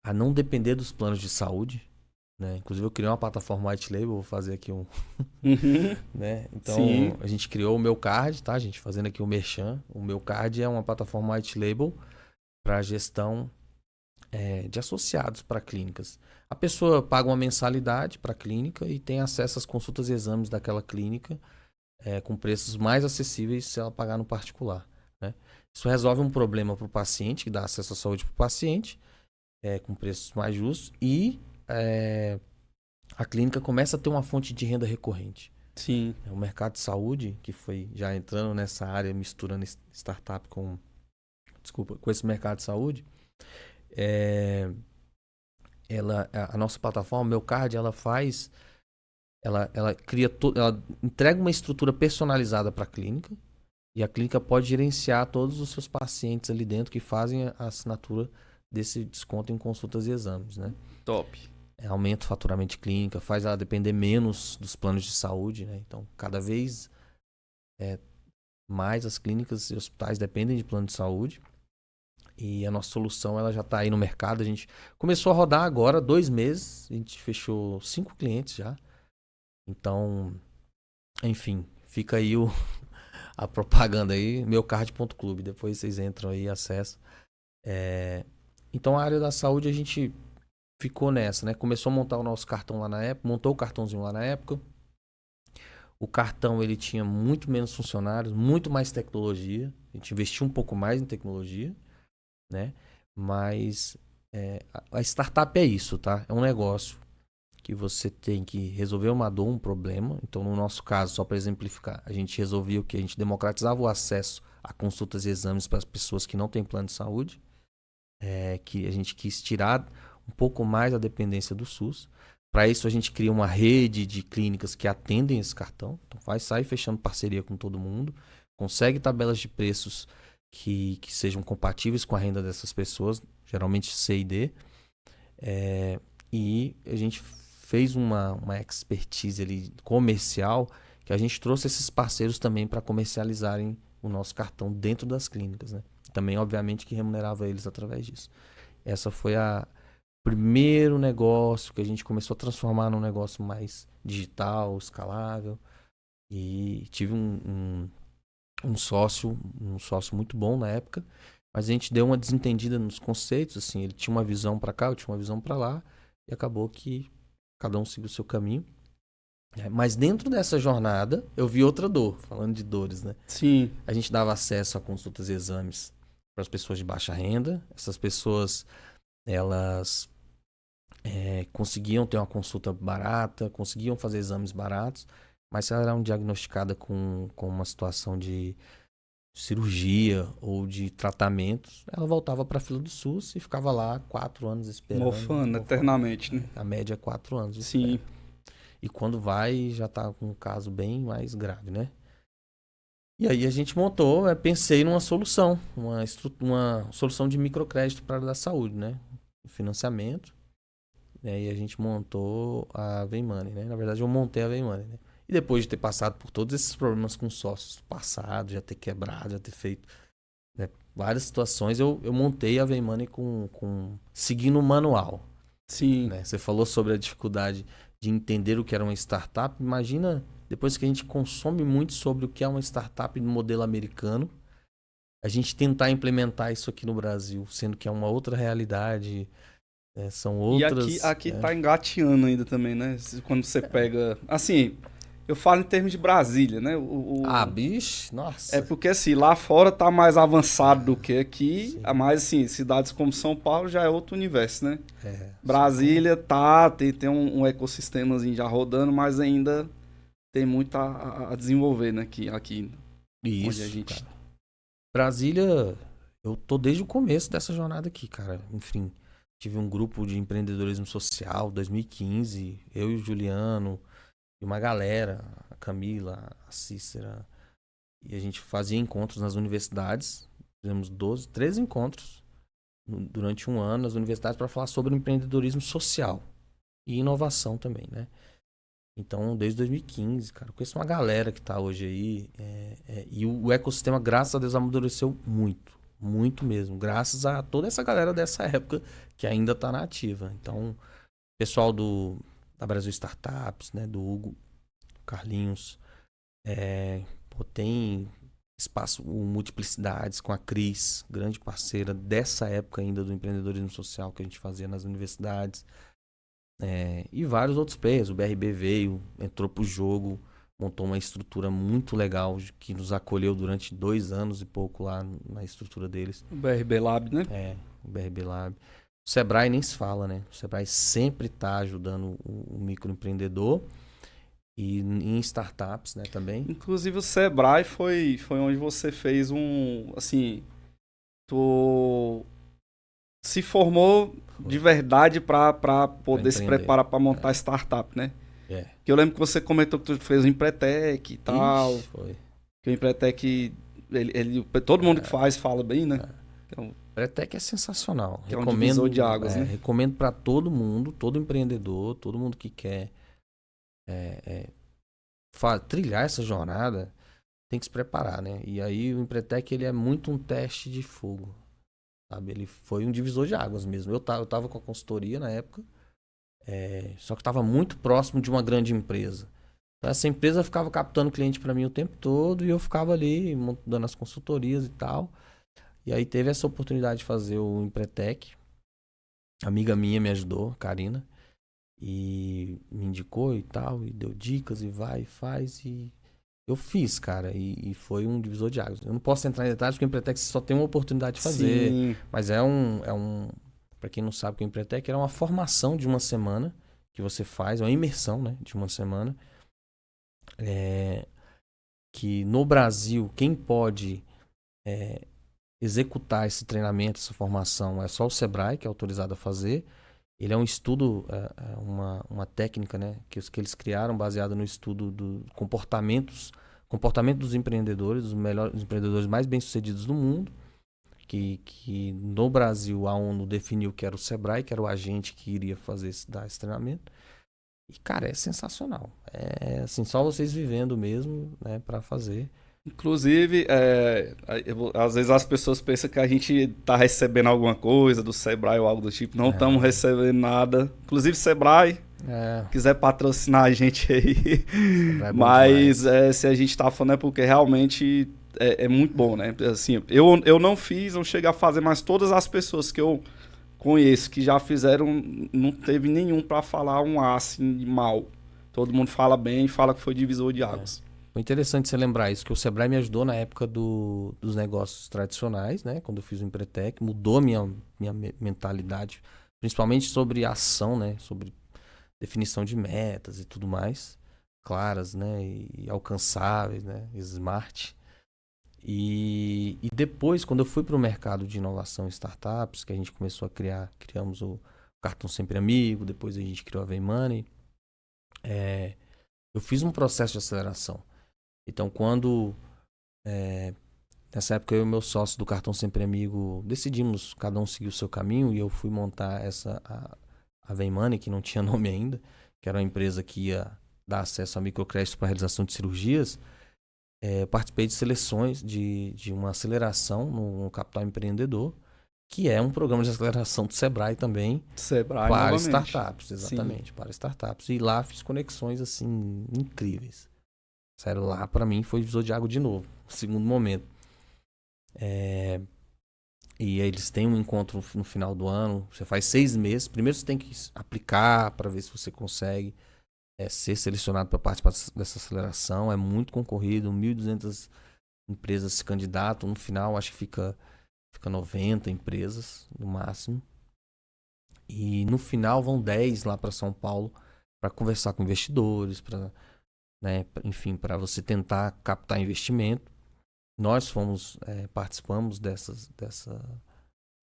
a não depender dos planos de saúde, né? Inclusive eu criei uma plataforma white label, vou fazer aqui um, Uhum. né? Sim. Então a gente criou o Meu Card, tá, gente? Fazendo aqui o merchan. O Meu Card é uma plataforma white label para gestão de associados para clínicas. A pessoa paga uma mensalidade para a clínica e tem acesso às consultas e exames daquela clínica com preços mais acessíveis se ela pagar no particular, né? Isso resolve um problema para o paciente, que dá acesso à saúde para o paciente, com preços mais justos, e a clínica começa a ter uma fonte de renda recorrente. Sim. O mercado de saúde, que foi já entrando nessa área, misturando startup com esse mercado de saúde, a nossa plataforma, o Meu Card, ela cria ela entrega uma estrutura personalizada para a clínica e a clínica pode gerenciar todos os seus pacientes ali dentro que fazem a assinatura desse desconto em consultas e exames, né? Top. Aumenta o faturamento de clínica, faz ela depender menos dos planos de saúde, né? Então, cada vez mais as clínicas e hospitais dependem de plano de saúde. E a nossa solução ela já está aí no mercado. A gente começou a rodar agora, 2 meses. A gente fechou 5 clientes já. Então, enfim, fica aí a propaganda aí, meucard.clube. Depois vocês entram aí e acessam. Então, a área da saúde a gente ficou nessa, né? Começou a montar o nosso cartão lá na época, montou o cartãozinho lá na época. O cartão ele tinha muito menos funcionários, muito mais tecnologia. A gente investiu um pouco mais em tecnologia, né? Mas a startup é isso, tá? É um negócio que você tem que resolver uma dor, um problema. Então, no nosso caso, só para exemplificar, a gente resolvia o que? A gente democratizava o acesso a consultas e exames para as pessoas que não têm plano de saúde, que a gente quis tirar um pouco mais a dependência do SUS. Para isso, a gente cria uma rede de clínicas que atendem esse cartão. Então, sair fechando parceria com todo mundo, consegue tabelas de preços que sejam compatíveis com a renda dessas pessoas, geralmente C e D. E a gente fez uma expertise ali comercial que a gente trouxe esses parceiros também para comercializarem o nosso cartão dentro das clínicas, né? Também, obviamente, que remunerava eles através disso. Essa foi o primeiro negócio que a gente começou a transformar num negócio mais digital, escalável. E tive um sócio muito bom na época, mas a gente deu uma desentendida nos conceitos, assim, ele tinha uma visão para cá, eu tinha uma visão para lá, e acabou que cada um seguiu o seu caminho. Mas dentro dessa jornada, eu vi outra dor, falando de dores, né? Sim. A gente dava acesso a consultas e exames para as pessoas de baixa renda. Essas pessoas, elas conseguiam ter uma consulta barata, conseguiam fazer exames baratos, mas se elas eram diagnosticadas com uma situação de cirurgia ou de tratamentos, ela voltava para a fila do SUS e ficava lá 4 anos esperando. Mofando eternamente, né? A média é 4 anos de Sim. espera. E quando vai, já está com um caso bem mais grave, né? E aí a gente montou, pensei numa solução, uma solução de microcrédito para a área da saúde, né? Financiamento. E aí a gente montou a Vaymoney, né? Na verdade, eu montei a Vaymoney, né? E depois de ter passado por todos esses problemas com sócios passados, já ter quebrado, já ter feito, né, várias situações, eu montei a Vaymoney seguindo o manual. Sim. Né? Você falou sobre a dificuldade de entender o que era uma startup. Imagina, depois que a gente consome muito sobre o que é uma startup no modelo americano, a gente tentar implementar isso aqui no Brasil, sendo que é uma outra realidade, são outras... E aqui tá engateando ainda também, né? Quando você pega... Assim, eu falo em termos de Brasília, né? bicho, nossa. É porque, assim, lá fora tá mais avançado do que aqui. Sim. Mas, assim, cidades como São Paulo já é outro universo, né? É, Brasília tem um ecossistemazinho já rodando, mas ainda tem muito a desenvolver, né? Aqui isso, onde a gente... cara. Brasília, eu tô desde o começo dessa jornada aqui, cara. Enfim, tive um grupo de empreendedorismo social, 2015, eu e o Juliano, e uma galera, a Camila, a Cícera, e a gente fazia encontros nas universidades, fizemos 13 encontros durante um ano nas universidades para falar sobre empreendedorismo social e inovação também, né? Então, desde 2015, cara, eu conheço uma galera que tá hoje aí. E o ecossistema, graças a Deus, amadureceu muito. Muito mesmo. Graças a toda essa galera dessa época que ainda tá na ativa. Então, pessoal da Brasil Startups, né? Do Hugo, Carlinhos. Pô, tem espaço, o Multiplicidades com a Cris, grande parceira dessa época ainda do empreendedorismo social que a gente fazia nas universidades. E vários outros players. O BRB veio, entrou pro jogo, montou uma estrutura muito legal que nos acolheu durante 2 anos e pouco lá na estrutura deles. O BRB Lab, né? O BRB Lab. O Sebrae nem se fala, né? O Sebrae sempre tá ajudando o microempreendedor e em startups, né, também. Inclusive o Sebrae foi onde você fez assim, tu se formou de verdade para poder se preparar para montar startup, né? Que eu lembro que você comentou que tu fez o Empretec e tal. Ixi, foi. Que o Empretec, todo mundo que faz fala bem, né? O Empretec é sensacional. Que é um divisor de águas, né? Recomendo para todo mundo, todo empreendedor, todo mundo que quer trilhar essa jornada, tem que se preparar, né? E aí o Empretec, ele é muito um teste de fogo, sabe? Ele foi um divisor de águas mesmo. Eu tava com a consultoria na época, só que estava muito próximo de uma grande empresa. Então essa empresa ficava captando cliente para mim o tempo todo e eu ficava ali dando as consultorias e tal. E aí teve essa oportunidade de fazer o Empretec. A amiga minha me ajudou, Karina, e me indicou e tal, e deu dicas e vai e faz, e eu fiz, cara, e foi um divisor de águas. Eu não posso entrar em detalhes porque o Empretec só tem uma oportunidade de fazer. Sim. Mas para quem não sabe o que é o Empretec, era uma formação de uma semana que você faz, uma imersão, né, de uma semana. Que no Brasil, quem pode executar esse treinamento, essa formação, é só o Sebrae, que é autorizado a fazer. Ele é um estudo, uma técnica, né, que eles criaram baseada no estudo do comportamento dos empreendedores, os empreendedores mais bem-sucedidos do mundo, que no Brasil a ONU definiu que era o Sebrae, que era o agente que iria dar esse treinamento. E, cara, é sensacional. É assim, só vocês vivendo mesmo, né, para fazer. Inclusive, às vezes as pessoas pensam que a gente tá recebendo alguma coisa do Sebrae ou algo do tipo. Não estamos recebendo nada. Inclusive, Sebrae, quiser patrocinar a gente aí. Mas se a gente tá falando é porque realmente é muito bom, né? Assim, eu não fiz, não cheguei a fazer, mas todas as pessoas que eu conheço que já fizeram, não teve nenhum para falar um A assim de mal. Todo mundo fala bem e fala que foi divisor de águas. Foi interessante você lembrar isso, que o Sebrae me ajudou na época dos negócios tradicionais, né? Quando eu fiz o Empretec, mudou minha mentalidade, principalmente sobre ação, né? Sobre definição de metas e tudo mais, claras, né? E alcançáveis, né? Smart. E depois, quando eu fui para o mercado de inovação e startups, que a gente começou a criamos o Cartão Sempre Amigo, depois a gente criou a Vem Money, eu fiz um processo de aceleração. Então, quando nessa época eu e meu sócio do Cartão Sempre Amigo decidimos cada um seguir o seu caminho, e eu fui montar a Vem Money, que não tinha nome ainda, que era uma empresa que ia dar acesso a microcrédito para realização de cirurgias. Participei de seleções de uma aceleração no Capital Empreendedor, que é um programa de aceleração do Sebrae também, Sebrae, para novamente. startups, exatamente, para startups. E lá fiz conexões assim incríveis. Sério, lá para mim foi divisor de água de novo, segundo momento. E eles têm um encontro no final do ano, você faz 6 meses. Primeiro você tem que aplicar para ver se você consegue ser selecionado para participar dessa aceleração. É muito concorrido, 1.200 empresas se candidatam. No final acho que fica 90 empresas no máximo. E no final vão 10 lá para São Paulo para conversar com investidores, para enfim, para você tentar captar investimento. Nós participamos dessa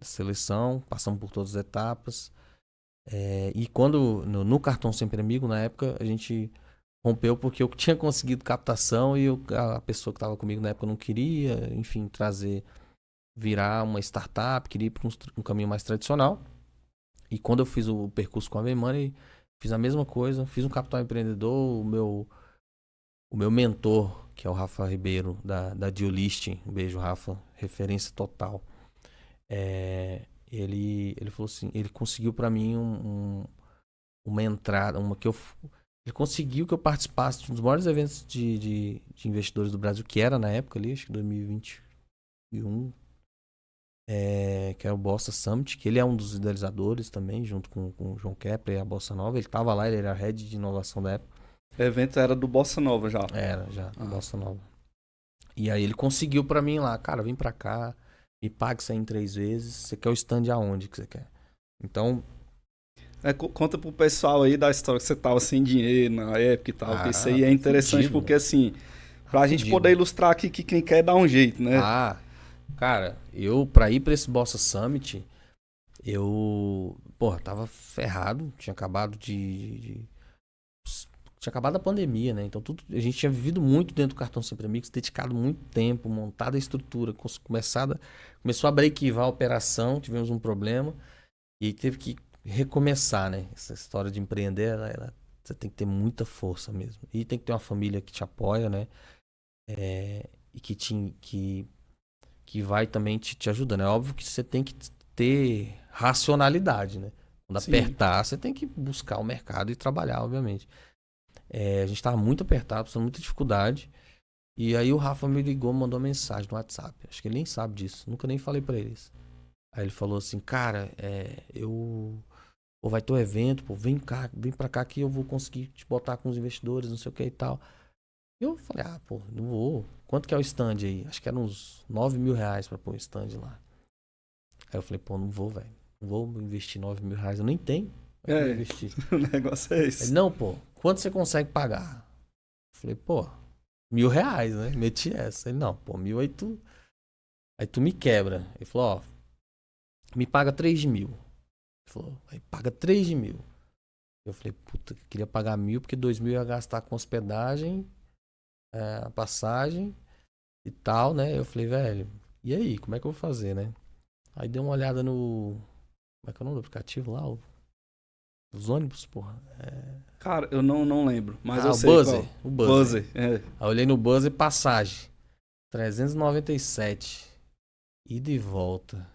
seleção, passamos por todas as etapas. E quando no Cartão Sempre Amigo, na época, a gente rompeu porque eu tinha conseguido captação e a pessoa que estava comigo na época não queria, enfim, virar uma startup, queria ir para um caminho mais tradicional. E quando eu fiz o percurso com a Vem Money, Fiz a mesma coisa, fiz um Capital Empreendedor, o meu mentor, que é o Rafa Ribeiro, da Diolist, um beijo, Rafa, referência total. Ele falou assim, ele conseguiu para mim uma entrada, ele conseguiu que eu participasse de um dos maiores eventos de investidores do Brasil, que era na época ali, acho que 2021, que é o Bossa Summit, que ele é um dos idealizadores também, junto com o João Kepler e a Bossa Nova. Ele estava lá, ele era head de inovação da época. O evento era do Bossa Nova já. Era, já, Bossa Nova. E aí ele conseguiu pra mim lá, cara, vem pra cá, me paga isso aí em 3 vezes, você quer o stand aonde que você quer? Então... Conta pro pessoal aí da história que você tava sem dinheiro na época e tal, porque isso aí é interessante fudido, porque assim, pra gente poder ilustrar aqui que quem quer dá um jeito, né? Cara, pra ir pra esse Bossa Summit, tava ferrado, tinha acabado tinha acabado a pandemia, né? Então a gente tinha vivido muito dentro do Cartão Sempre Amigos, dedicado muito tempo, montado a estrutura, começou a breakivar a operação, tivemos um problema e teve que recomeçar, né? Essa história de empreender, você tem que ter muita força mesmo. E tem que ter uma família que te apoia, né? E que vai também te ajudando. É óbvio que você tem que ter racionalidade, né? Quando Sim. apertar, você tem que buscar o mercado e trabalhar, obviamente. A gente tava muito apertado, passando muita dificuldade. E aí o Rafa me ligou, mandou uma mensagem no WhatsApp. Acho que ele nem sabe disso, nunca nem falei pra eles. Aí ele falou assim, cara, vai ter um evento, pô, vem pra cá que eu vou conseguir te botar com os investidores, não sei o que e tal. Eu falei, não vou. Quanto que é o stand aí? Acho que era uns 9 mil reais pra pôr o stand lá. Aí eu falei, não vou, velho. Não vou investir 9 mil reais, eu nem tenho. Eu vou investir. O negócio é esse. Ele, não, quanto você consegue pagar? Eu falei, R$1.000, né? Meti essa. Ele, não, 1.000 aí tu me quebra. Ele falou, me paga 3 mil. Ele falou, aí paga 3 mil. Eu falei, puta, eu queria pagar 1.000 porque 2 mil eu ia gastar com hospedagem, a passagem e tal, né? Eu falei, velho, e aí, como é que eu vou fazer, né? Aí dei uma olhada no... Como é que é o nome do aplicativo lá? Os ônibus, porra. Cara, eu não lembro, mas eu o sei Buzzer. qual. O Buzzer. Aí eu olhei no Buzzer, passagem. 397. Ida e volta.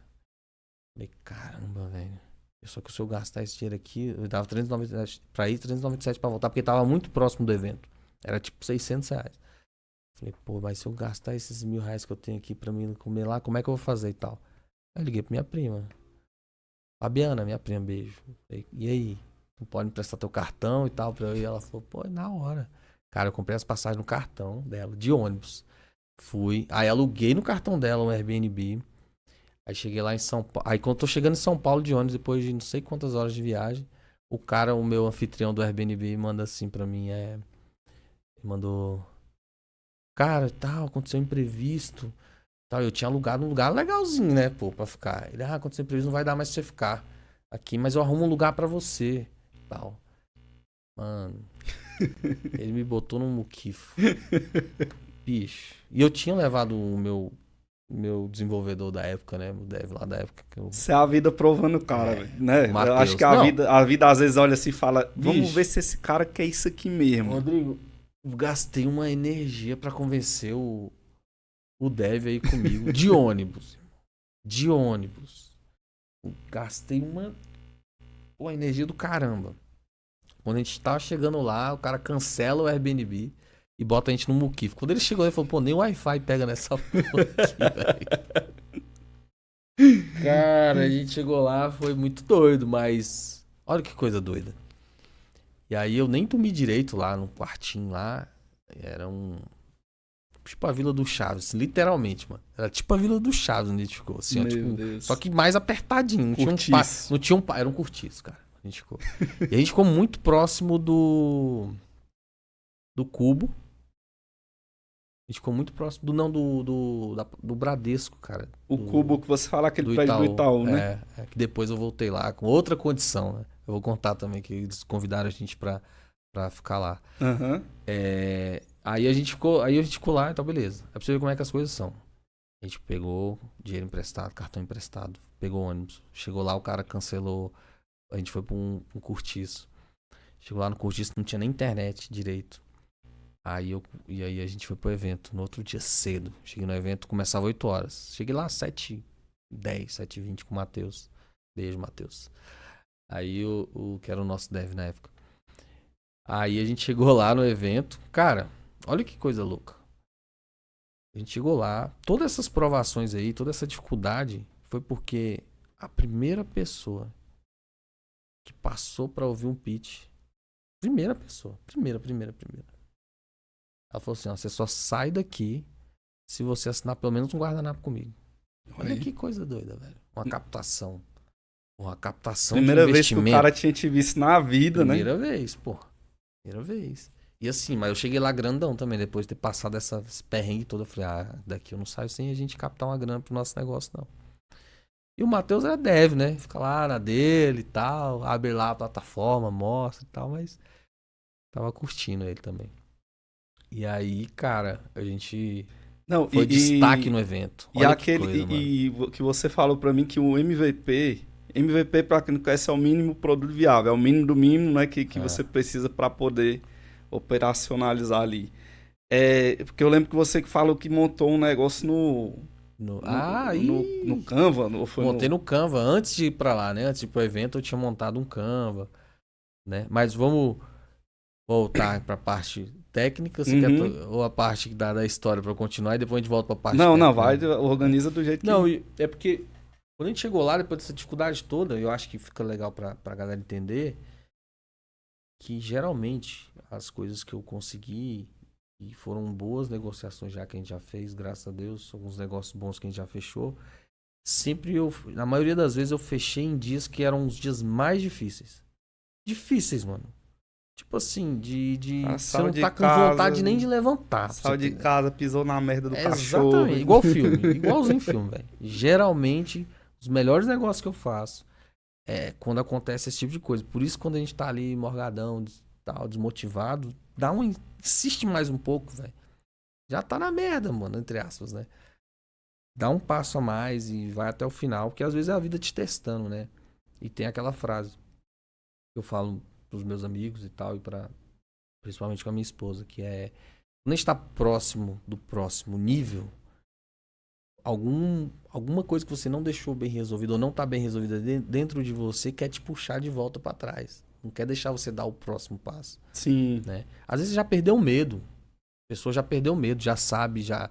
Falei, caramba, velho. Só que se eu gastar esse dinheiro aqui, eu dava 397 pra ir, 397 pra voltar, porque tava muito próximo do evento. Era tipo R$600. Falei, mas se eu gastar esses R$1.000 que eu tenho aqui pra mim comer lá, como é que eu vou fazer e tal? Aí eu liguei pra minha prima. Fabiana, minha prima, beijo. Falei, e aí? Não pode me prestar teu cartão e tal pra eu ir? Ela falou, é na hora. Cara, eu comprei as passagens no cartão dela, de ônibus. Fui, aí aluguei no cartão dela um Airbnb. Aí cheguei lá em São Paulo. Aí quando eu tô chegando em São Paulo de ônibus, depois de não sei quantas horas de viagem, o meu anfitrião do Airbnb, manda assim pra mim, mandou, cara, tal, aconteceu um imprevisto, tal. Eu tinha alugado um lugar legalzinho, né, pra ficar. Ele, aconteceu um imprevisto, não vai dar mais pra você ficar aqui, mas eu arrumo um lugar pra você, tal. Mano, ele me botou num muquifo. Bicho. E eu tinha levado o meu desenvolvedor da época, né? O dev lá da época. Isso é a vida provando o cara, né? Mateus. Eu acho que a vida às vezes olha assim e fala, vamos ver se esse cara quer isso aqui mesmo. Rodrigo, eu gastei uma energia pra convencer o dev aí comigo. De ônibus. Eu gastei uma energia do caramba. Quando a gente tava chegando lá, o cara cancela o Airbnb e bota a gente no muquifo. Quando ele chegou, ele falou, nem o Wi-Fi pega nessa porra aqui, velho. Cara, a gente chegou lá, foi muito doido, mas... Olha que coisa doida. E aí eu nem dormi direito lá, no quartinho lá. Era tipo a Vila do Chaves, literalmente, mano. Era tipo a Vila do Chaves onde a gente ficou. Assim, Deus. Só que mais apertadinho. Não tinha um era um cortiço, cara. A gente ficou. E a gente ficou muito próximo do Cubo. A gente ficou muito próximo do Bradesco, cara. O Cubo que você fala, aquele prédio do Itaú, né? Que depois eu voltei lá com outra condição, né? Eu vou contar também que eles convidaram a gente pra ficar lá. Uhum. Aí a gente ficou lá e tal, beleza. É pra você ver como é que as coisas são. A gente pegou dinheiro emprestado, cartão emprestado, pegou ônibus. Chegou lá, o cara cancelou. A gente foi pra um cortiço. Chegou lá no Cortiço, não tinha nem internet direito. E aí a gente foi pro evento, no outro dia cedo. Cheguei no evento, começava 8 horas. Cheguei lá às 7h10, 7h20 com o Matheus. Beijo, Matheus. Aí o que era o nosso dev na época. Aí a gente chegou lá no evento. Cara, olha que coisa louca. A gente chegou lá, todas essas provações aí, toda essa dificuldade foi porque a primeira pessoa que passou pra ouvir um pitch, primeira pessoa, primeira. Ela falou assim, ó, você só sai daqui se você assinar pelo menos um guardanapo comigo. Olha que coisa doida, velho. Uma captação Primeira de vez que o cara tinha te visto na vida, primeira né? vez, pô. Primeira vez. E assim, mas eu cheguei lá grandão também, depois de ter passado essa perrengue toda. Eu falei, daqui eu não saio sem a gente captar uma grana pro nosso negócio, não. E o Matheus é dev, né? Fica lá na dele e tal, abre lá a plataforma, mostra e tal, mas tava curtindo ele também. E aí, cara, a gente Não, foi destaque no evento. E Olha aquele que coisa, mano. que você falou pra mim que o MVP para quem não conhece é o mínimo produto viável, é o mínimo do mínimo, né, que você precisa para poder operacionalizar ali. Porque eu lembro que você que falou que montou um negócio no Canva, Montei no Canva antes de ir pra lá, né? Antes de ir pro evento eu tinha montado um Canva, né? Mas vamos voltar pra parte técnica, você quer ou a parte da história pra eu continuar e depois a gente volta pra parte técnica? Não, vai, organiza do jeito que... Não, é porque quando a gente chegou lá, depois dessa dificuldade toda, eu acho que fica legal pra galera entender que geralmente as coisas que eu consegui e foram boas negociações já que a gente já fez, graças a Deus, alguns negócios bons que a gente já fechou. Na maioria das vezes eu fechei em dias que eram os dias mais difíceis. Difíceis, mano. Tipo assim, você não tá com vontade nem de levantar. Saiu de casa, pisou na merda do cachorro. Exatamente, igual filme, igualzinho filme, velho. Geralmente, os melhores negócios que eu faço é quando acontece esse tipo de coisa. Por isso, quando a gente tá ali morgadão, tal, desmotivado, insiste mais um pouco, velho. Já tá na merda, mano, entre aspas, né? Dá um passo a mais e vai até o final, porque às vezes é a vida te testando, né? E tem aquela frase que eu falo pros meus amigos e tal, principalmente com a minha esposa, que é quando a gente tá próximo do próximo nível, alguma coisa que você não deixou bem resolvida ou não tá bem resolvida dentro de você quer te puxar de volta pra trás. Não quer deixar você dar o próximo passo. Sim. Né? Às vezes você já perdeu o medo. A pessoa já perdeu o medo, já sabe, já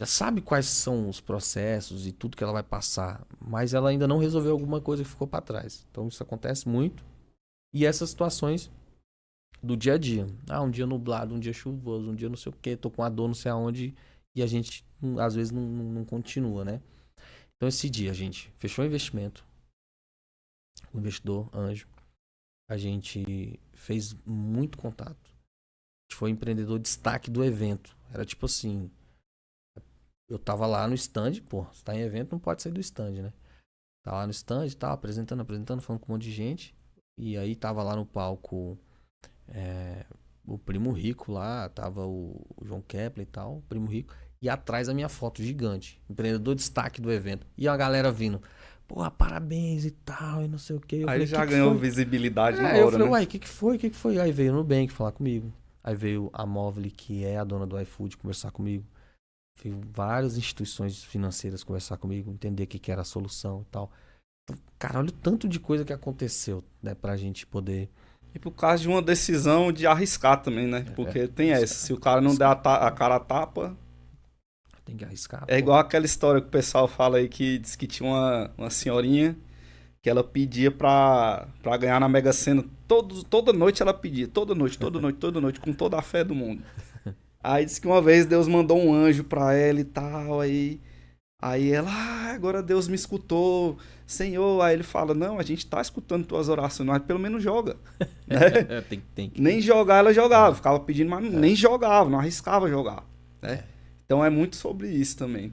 sabe quais são os processos e tudo que ela vai passar, mas ela ainda não resolveu alguma coisa que ficou para trás. Então isso acontece muito. E essas situações do dia a dia. Um dia nublado, um dia chuvoso, um dia não sei o quê, tô com a dor não sei aonde e a gente às vezes não continua, né? Então esse dia a gente fechou o investimento. O investidor, anjo. A gente fez muito contato. A gente foi empreendedor destaque do evento. Era tipo assim, eu tava lá no stand, pô, se tá em evento não pode sair do stand, né? Tava lá no stand, tava apresentando, falando com um monte de gente. E aí tava lá no palco o Primo Rico lá, tava o João Kepler e tal, o Primo Rico. E atrás a minha foto gigante, empreendedor destaque do evento. E a galera vindo, porra, parabéns e tal, e não sei o quê. Aí já ganhou visibilidade na hora, eu falei, né? uai, o que foi? Aí veio o Nubank falar comigo. Aí veio a Movile, que é a dona do iFood, conversar comigo. Veio várias instituições financeiras conversar comigo, entender o que era a solução e tal. Então, cara, olha o tanto de coisa que aconteceu, né, pra gente poder... E por causa de uma decisão de arriscar também, né? Porque tem essa, se o cara não der a cara a tapa... Tem que arriscar. É igual aquela história que o pessoal fala aí que diz que tinha uma senhorinha que ela pedia pra ganhar na Mega Sena. Toda noite ela pedia, toda noite, com toda a fé do mundo. Aí disse que uma vez Deus mandou um anjo pra ela e tal, aí ela, agora Deus me escutou, Senhor. Aí ele fala, não, a gente tá escutando tuas orações, mas pelo menos joga. Né? tem que... Nem jogar ela jogava, ficava pedindo, mas nem jogava, não arriscava jogar. Né? Então é muito sobre isso também.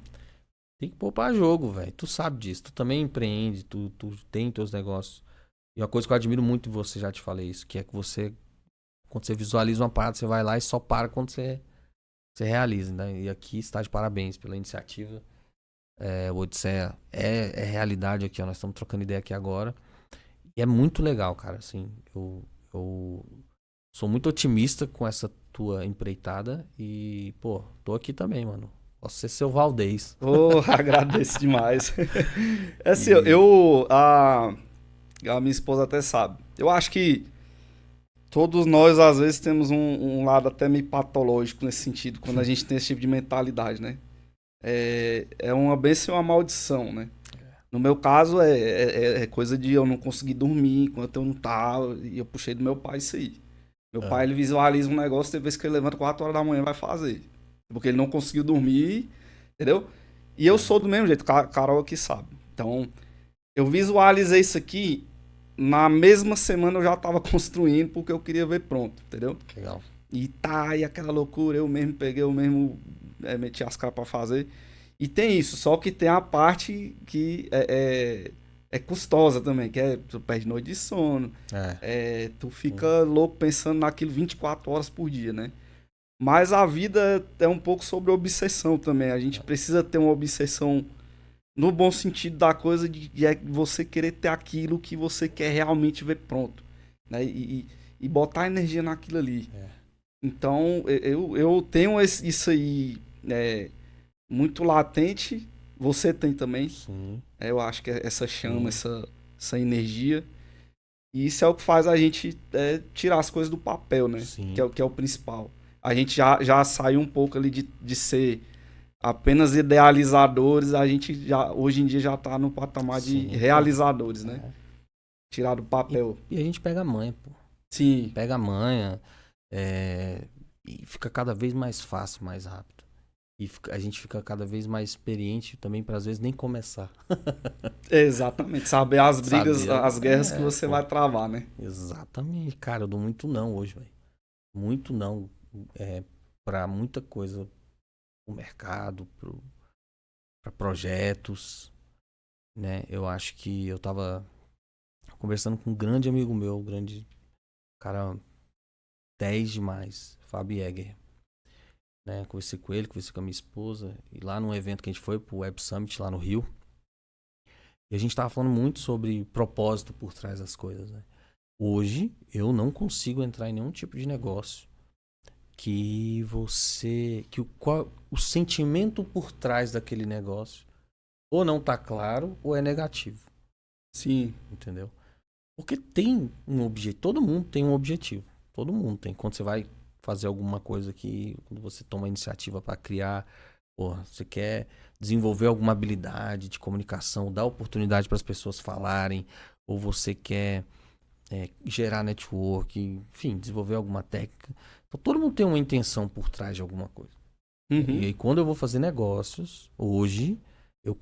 Tem que poupar jogo, velho. Tu sabe disso. Tu também empreende, tu tem teus negócios. E uma coisa que eu admiro muito em você, já te falei isso, que é que você, quando você visualiza uma parada, você vai lá e só para quando você realiza, né? E aqui está de parabéns pela iniciativa. O Odisseia é realidade aqui, ó. Nós estamos trocando ideia aqui agora. E é muito legal, cara, assim, eu sou muito otimista com essa tua empreitada e, pô, tô aqui também, mano. Posso ser seu Valdez. Oh, agradeço demais. É assim, E a minha esposa até sabe. Eu acho que todos nós, às vezes, temos um lado até meio patológico nesse sentido, quando a gente tem esse tipo de mentalidade, né? É uma bênção e uma maldição, né? No meu caso, é coisa de eu não conseguir dormir enquanto eu não tava, e eu puxei do meu pai isso aí. Meu pai, Ah, ele visualiza um negócio, tem vezes que ele levanta 4 horas da manhã e vai fazer. Porque ele não conseguiu dormir, entendeu? E eu sou do mesmo jeito, Carol aqui sabe. Então, eu visualizei isso aqui, na mesma semana eu já tava construindo, porque eu queria ver pronto, entendeu? legal. E tá, e aquela loucura, eu mesmo peguei, eu mesmo meti as caras pra fazer. E tem isso, só que tem a parte que é custosa também, que é tu perde noite de sono, tu fica louco pensando naquilo 24 horas por dia, né? Mas a vida é um pouco sobre obsessão também. A gente precisa ter uma obsessão no bom sentido da coisa de você querer ter aquilo que você quer realmente ver pronto, né? E botar energia naquilo ali. É. Então, eu tenho isso aí muito latente. Você tem também. Sim. Eu acho que é essa chama, Sim. essa energia. E isso é o que faz a gente tirar as coisas do papel, né? Sim. Que é o principal. A gente já saiu um pouco ali de ser apenas idealizadores. A gente já, hoje em dia já tá no patamar de Sim, pô. realizadores, né? É. Tirar do papel. E a gente pega a manha, pô. Sim, Pega a manha, e fica cada vez mais fácil, mais rápido. E a gente fica cada vez mais experiente também para às vezes nem começar. exatamente. Saber as brigas, Saber. as guerras que você Pô. vai travar, né? Exatamente. Cara, eu dou muito não hoje, velho. Muito não. Pra muita coisa. Pro mercado, pra projetos, né? Eu acho que eu tava conversando com um grande amigo meu, grande cara 10 demais, Fábio Jäger. Né? Conversei com ele, conversei com a minha esposa. E lá num evento que a gente foi, pro Web Summit lá no Rio. E a gente tava falando muito sobre propósito por trás das coisas, né? Hoje, eu não consigo entrar em nenhum tipo de negócio que o sentimento por trás daquele negócio ou não tá claro ou é negativo, Sim. entendeu? Porque tem um objetivo, todo mundo tem um objetivo, todo mundo tem. Quando você vai fazer alguma coisa que, quando você toma a iniciativa para criar, porra, você quer desenvolver alguma habilidade de comunicação, dar oportunidade para as pessoas falarem, ou você quer gerar network, enfim, desenvolver alguma técnica. Então todo mundo tem uma intenção por trás de alguma coisa. Uhum. E aí quando eu vou fazer negócios, hoje, eu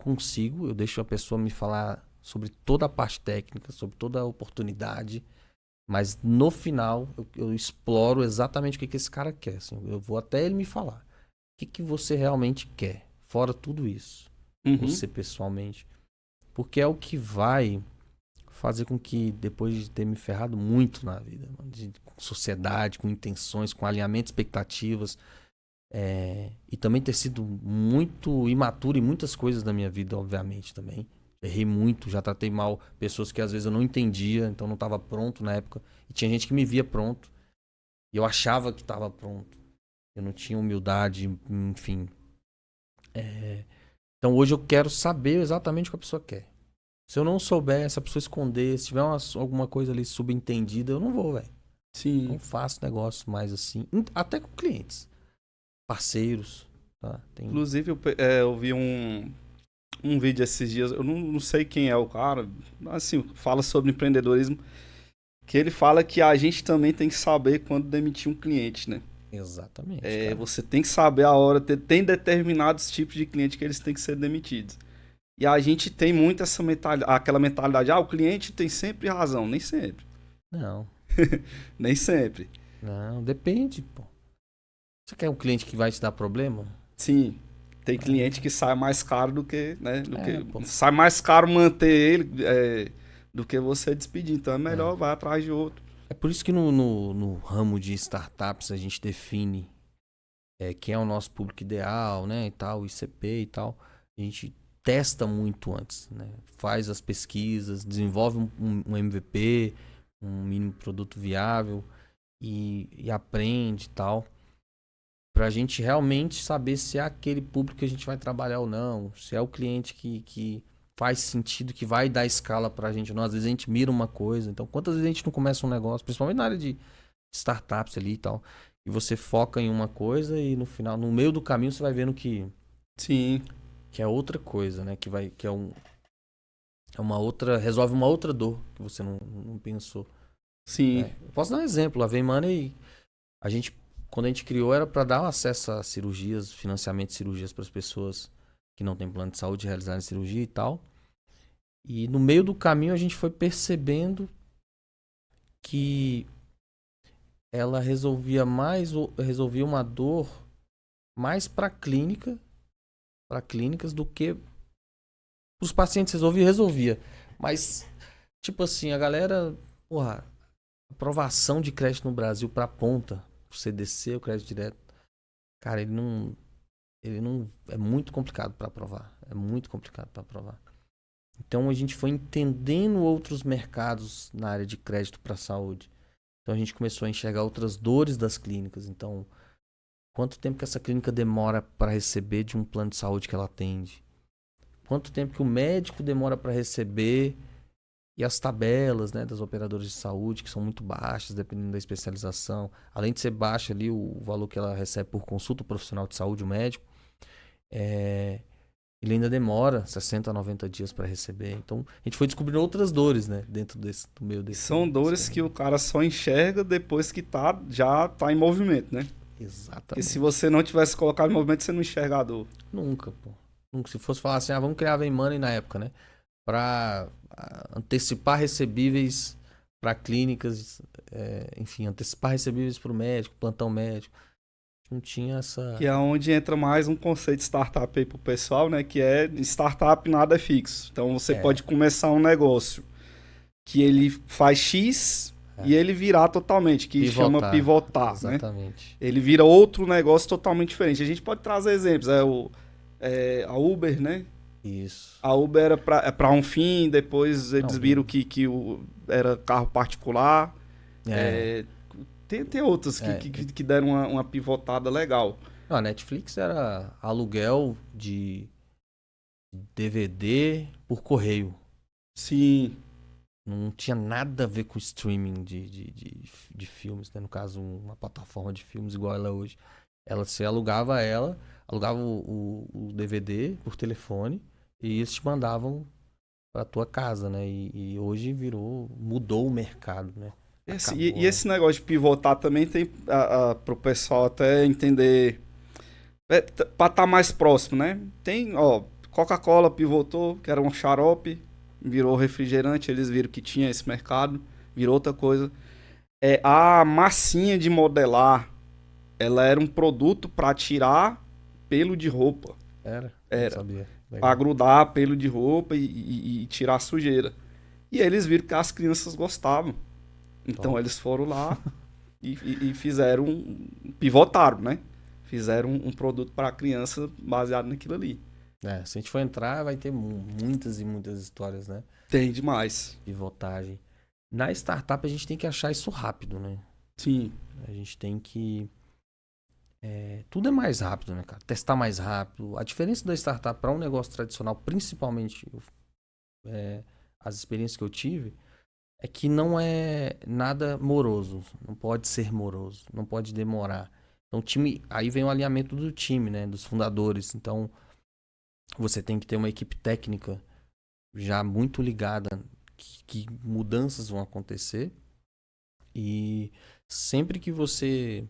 deixo a pessoa me falar sobre toda a parte técnica, sobre toda a oportunidade, mas no final eu exploro exatamente o que esse cara quer. Assim, eu vou até ele me falar. O que você realmente quer? Fora tudo isso. Uhum. Você pessoalmente. Porque é o que vai fazer com que, depois de ter me ferrado muito na vida, com sociedade, com intenções, com alinhamento de expectativas, e também ter sido muito imaturo em muitas coisas da minha vida, obviamente, também. Errei muito, já tratei mal pessoas que às vezes eu não entendia, então não estava pronto na época. E tinha gente que me via pronto. E eu achava que estava pronto. Eu não tinha humildade, enfim. Então hoje eu quero saber exatamente o que a pessoa quer. Se eu não souber, se a pessoa esconder, se tiver alguma coisa ali subentendida, eu não vou, velho. Não Sim. faço negócio mais assim. Até com clientes. Parceiros. Tá? Inclusive, eu vi um vídeo esses dias, eu não sei quem é o cara, assim, fala sobre empreendedorismo, que ele fala que a gente também tem que saber quando demitir um cliente, né? Exatamente. Cara. Você tem que saber a hora, tem determinados tipos de cliente que eles têm que ser demitidos. E a gente tem muito aquela mentalidade, o cliente tem sempre razão, nem sempre. Não. Nem sempre. Não, depende, pô. Você quer um cliente que vai te dar problema? Sim. Tem cliente que sai mais caro do que, né? Pô. Sai mais caro manter ele do que você despedir. Então é melhor vai atrás de outro. É por isso que no ramo de startups a gente define quem é o nosso público ideal, né? E tal, ICP e tal. A gente testa muito antes, né? Faz as pesquisas, desenvolve um MVP, um mínimo produto viável e aprende e tal. Pra gente realmente saber se é aquele público que a gente vai trabalhar ou não, se é o cliente que faz sentido, que vai dar escala pra gente ou não. Às vezes a gente mira uma coisa. Então, quantas vezes a gente não começa um negócio, principalmente na área de startups ali e tal, e você foca em uma coisa e no final, no meio do caminho, você vai vendo que Sim. é outra coisa, né? É uma outra, resolve uma outra dor que você não pensou. Sim. Né? Eu posso dar um exemplo. A V-Money, quando a gente criou, era para dar acesso a cirurgias, financiamento de cirurgias para as pessoas que não têm plano de saúde realizarem cirurgia e tal. E no meio do caminho a gente foi percebendo que ela resolvia uma dor mais para clínicas do que os pacientes resolvia. Mas, tipo assim, a galera, porra, aprovação de crédito no Brasil para ponta, o CDC, o crédito direto, cara, ele não é muito complicado para aprovar. É muito complicado para aprovar. Então a gente foi entendendo outros mercados na área de crédito para saúde. Então a gente começou a enxergar outras dores das clínicas. Então, quanto tempo que essa clínica demora para receber de um plano de saúde que ela atende? Quanto tempo que o médico demora para receber? E as tabelas, né, das operadoras de saúde, que são muito baixas, dependendo da especialização. Além de ser baixa ali o valor que ela recebe por consulta profissional de saúde, o médico, ele ainda demora 60 a 90 dias para receber. Então, a gente foi descobrindo outras dores, né, dentro do meio desse. São dores que o cara só enxerga depois que já tá em movimento, né? Exatamente. Porque se você não tivesse colocado em movimento, você não enxerga a dor. Nunca, pô. Nunca. Se fosse falar assim, vamos criar a V-Money na época, né? Para antecipar recebíveis para clínicas, enfim, antecipar recebíveis para o médico, plantão médico. Não tinha essa... Que é onde entra mais um conceito de startup aí pro pessoal, né? Que é startup nada é fixo. Então você pode começar um negócio que ele faz X e ele virar totalmente, que chama pivotar, exatamente. Né? Ele vira outro negócio totalmente diferente. A gente pode trazer exemplos, a Uber, né? Isso. A Uber era para um fim, depois eles viram que era carro particular. Tem outras que deram uma pivotada legal. A Netflix era aluguel de DVD por correio. Sim. Não tinha nada a ver com streaming de filmes, né? No caso, uma plataforma de filmes igual ela é hoje. Você alugava o DVD por telefone e eles te mandavam para tua casa, né? E hoje mudou o mercado, né? E esse negócio de pivotar também tem para o pessoal até entender, para estar mais próximo, né? Tem, Coca-Cola pivotou, que era um xarope, virou refrigerante, eles viram que tinha esse mercado, virou outra coisa. A massinha de modelar, ela era um produto para tirar pelo de roupa. Era. Sabia. Para grudar pelo de roupa e tirar sujeira. E eles viram que as crianças gostavam. Então eles foram lá e fizeram pivotaram, né? Fizeram um produto para a criança baseado naquilo ali. Se a gente for entrar, vai ter muitas e muitas histórias, né? Tem demais. Pivotagem. Na startup a gente tem que achar isso rápido, né? Sim. A gente tem que... tudo é mais rápido, né, cara? Testar mais rápido. A diferença da startup para um negócio tradicional, principalmente as experiências que eu tive, é que não é nada moroso. Não pode ser moroso. Não pode demorar. Então, aí vem o alinhamento do time, né? Dos fundadores. Então, você tem que ter uma equipe técnica já muito ligada que mudanças vão acontecer. E sempre que vocês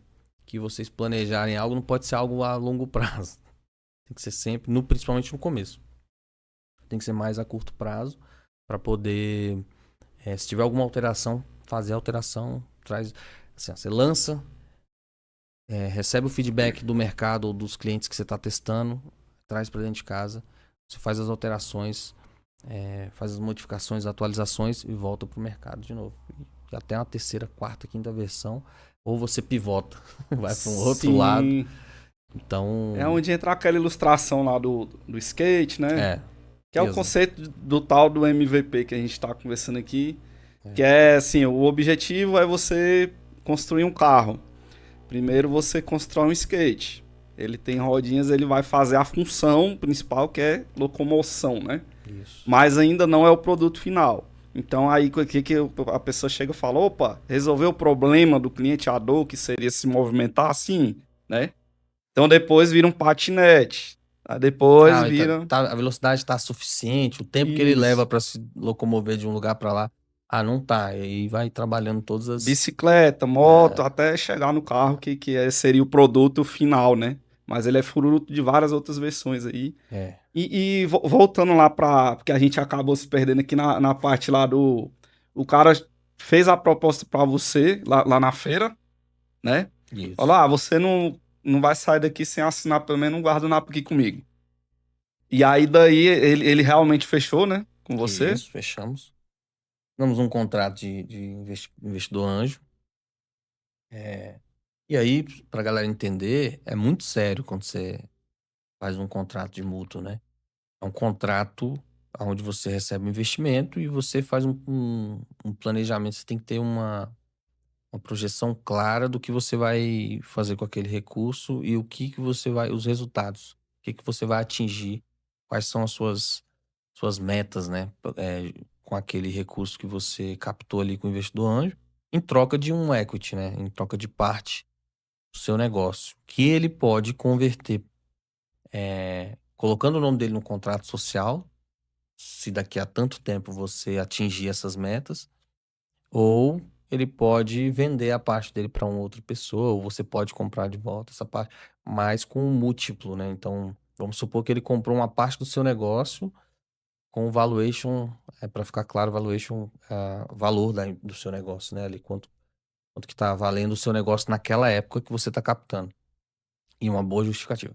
planejarem algo, não pode ser algo a longo prazo. Tem que ser sempre, principalmente no começo. Tem que ser mais a curto prazo para poder... se tiver alguma alteração, fazer a alteração, traz, assim, você lança, recebe o feedback do mercado ou dos clientes que você está testando, traz para dentro de casa, você faz as alterações, faz as modificações, atualizações e volta para o mercado de novo. E até uma terceira, quarta, quinta versão, ou você pivota, vai para um outro lado. Então... É onde entra aquela ilustração lá do skate, né? Que é o conceito do tal do MVP que a gente está conversando aqui. Que é assim, o objetivo é você construir um carro. Primeiro você constrói um skate. Ele tem rodinhas, ele vai fazer a função principal que é locomoção, né? Isso. Mas ainda não é o produto final. Então aí que a pessoa chega e fala, opa, resolveu o problema do cliente, a dor que seria se movimentar assim, né? Então depois vira um patinete. Aí depois vira... A velocidade está suficiente, o tempo que ele Isso. leva para se locomover de um lugar para lá. Ah, não tá. Aí vai trabalhando todas as... Bicicleta, moto, até chegar no carro seria o produto final, né? Mas ele é fruto de várias outras versões aí. E voltando lá para... Porque a gente acabou se perdendo aqui na parte lá do... O cara fez a proposta para você lá na feira, né? Isso. Falou, você não vai sair daqui sem assinar pelo menos um guardanapo aqui comigo. E aí daí ele realmente fechou, né? Com você. Isso, fechamos. Damos um contrato de investidor anjo. E aí, pra galera entender, é muito sério quando você faz um contrato de mútuo, né? É um contrato onde você recebe um investimento e você faz um planejamento. Você tem que ter uma projeção clara do que você vai fazer com aquele recurso e o que você vai, os resultados, o que você vai atingir, quais são as suas metas, né? Com aquele recurso que você captou ali com o investidor anjo, em troca de um equity, né? Em troca de parte do seu negócio, que ele pode converter, colocando o nome dele no contrato social, se daqui a tanto tempo você atingir essas metas, ou ele pode vender a parte dele para uma outra pessoa, ou você pode comprar de volta essa parte, mas com um múltiplo, né? Então, vamos supor que ele comprou uma parte do seu negócio com valuation, para ficar claro, valuation, valor do seu negócio, né? Ali, quanto que está valendo o seu negócio naquela época que você está captando. E uma boa justificativa.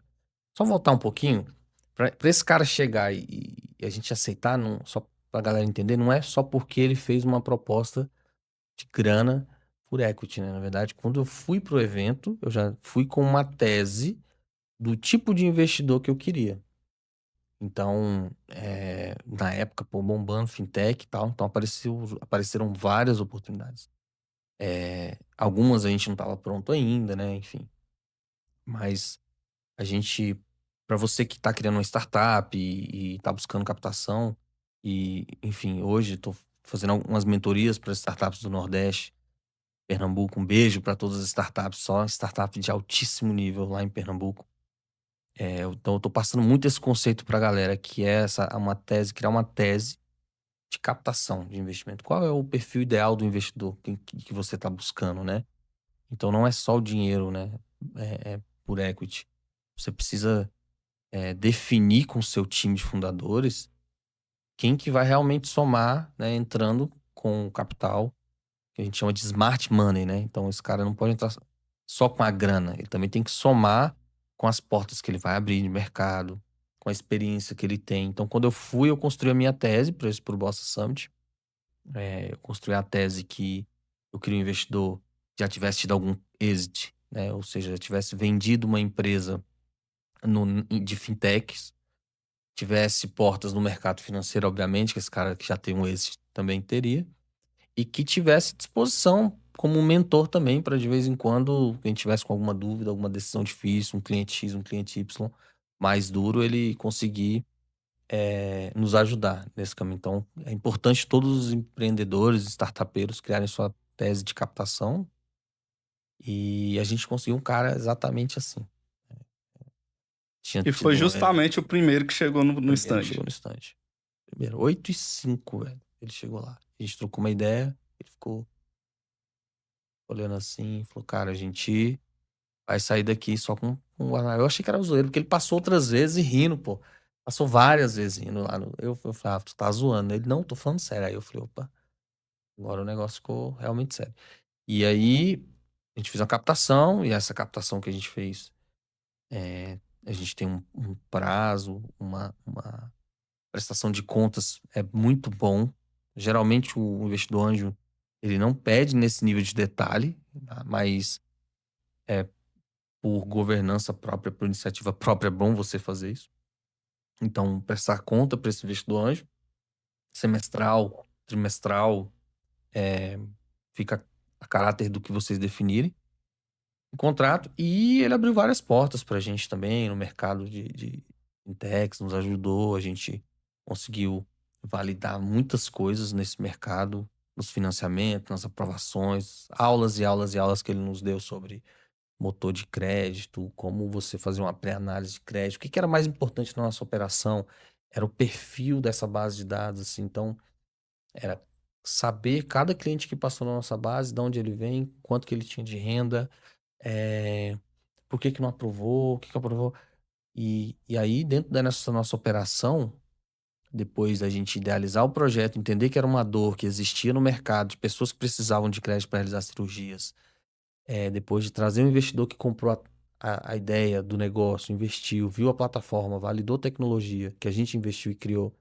Só voltar um pouquinho, para esse cara chegar e a gente aceitar, não, só para a galera entender, não é só porque ele fez uma proposta de grana por equity, né? Na verdade, quando eu fui pro evento, eu já fui com uma tese do tipo de investidor que eu queria. Então, na época, bombando fintech e tal, então apareceram várias oportunidades. Algumas a gente não estava pronto ainda, né? Enfim. Mas a gente, para você que está criando uma startup e está buscando captação, e, enfim, hoje estou fazendo algumas mentorias para startups do Nordeste, Pernambuco. Um beijo para todas as startups, só startup de altíssimo nível lá em Pernambuco. Então eu tô passando muito esse conceito pra galera, que é criar uma tese de captação de investimento. Qual é o perfil ideal do investidor que você tá buscando, né? Então não é só o dinheiro, né? Por equity. Você precisa definir com o seu time de fundadores quem que vai realmente somar, né? Entrando com o capital que a gente chama de smart money, né? Então esse cara não pode entrar só com a grana, ele também tem que somar com as portas que ele vai abrir de mercado, com a experiência que ele tem. Então quando eu fui, eu construí a minha tese para o Bossa Summit. Eu construí a tese que eu queria um investidor que já tivesse tido algum exit, né? Ou seja, já tivesse vendido uma empresa de fintechs, tivesse portas no mercado financeiro, obviamente, que esse cara que já tem um exit também teria, e que tivesse disposição como um mentor também, para de vez em quando, quem tivesse com alguma dúvida, alguma decisão difícil, um cliente X, um cliente Y mais duro, ele conseguir nos ajudar nesse caminho. Então, é importante todos os empreendedores, startupeiros criarem sua tese de captação, e a gente conseguiu um cara exatamente assim. E foi justamente o primeiro que chegou no stand. Chegou no stand. Primeiro, 8h05, velho. Ele chegou lá. A gente trocou uma ideia, ele ficou olhando assim, falou, cara, a gente vai sair daqui só com um guardanapo. Eu achei que era zoeiro, porque ele passou outras vezes e rindo, pô. Passou várias vezes rindo lá. Eu falei, tu tá zoando. Ele, não, tô falando sério. Aí eu falei, opa, agora o negócio ficou realmente sério. E aí, a gente fez uma captação, e essa captação que a gente fez, a gente tem um prazo, uma prestação de contas é muito bom. Geralmente o investidor anjo, ele não pede nesse nível de detalhe, tá? Mas por governança própria, por iniciativa própria, é bom você fazer isso. Então, prestar conta para esse investidor anjo, semestral, trimestral, fica a caráter do que vocês definirem o contrato. E ele abriu várias portas para a gente também no mercado de fintechs, nos ajudou, a gente conseguiu validar muitas coisas nesse mercado, nos financiamentos, nas aprovações, aulas e aulas e aulas que ele nos deu sobre motor de crédito, como você fazer uma pré-análise de crédito, o que que era mais importante na nossa operação era o perfil dessa base de dados, assim. Então, era saber cada cliente que passou na nossa base, de onde ele vem, quanto que ele tinha de renda, por que que não aprovou, o que que aprovou. E aí, dentro dessa nossa operação, depois da gente idealizar o projeto, entender que era uma dor que existia no mercado, de pessoas que precisavam de crédito para realizar cirurgias, depois de trazer um investidor que comprou a ideia do negócio, investiu, viu a plataforma, validou a tecnologia que a gente investiu e criou.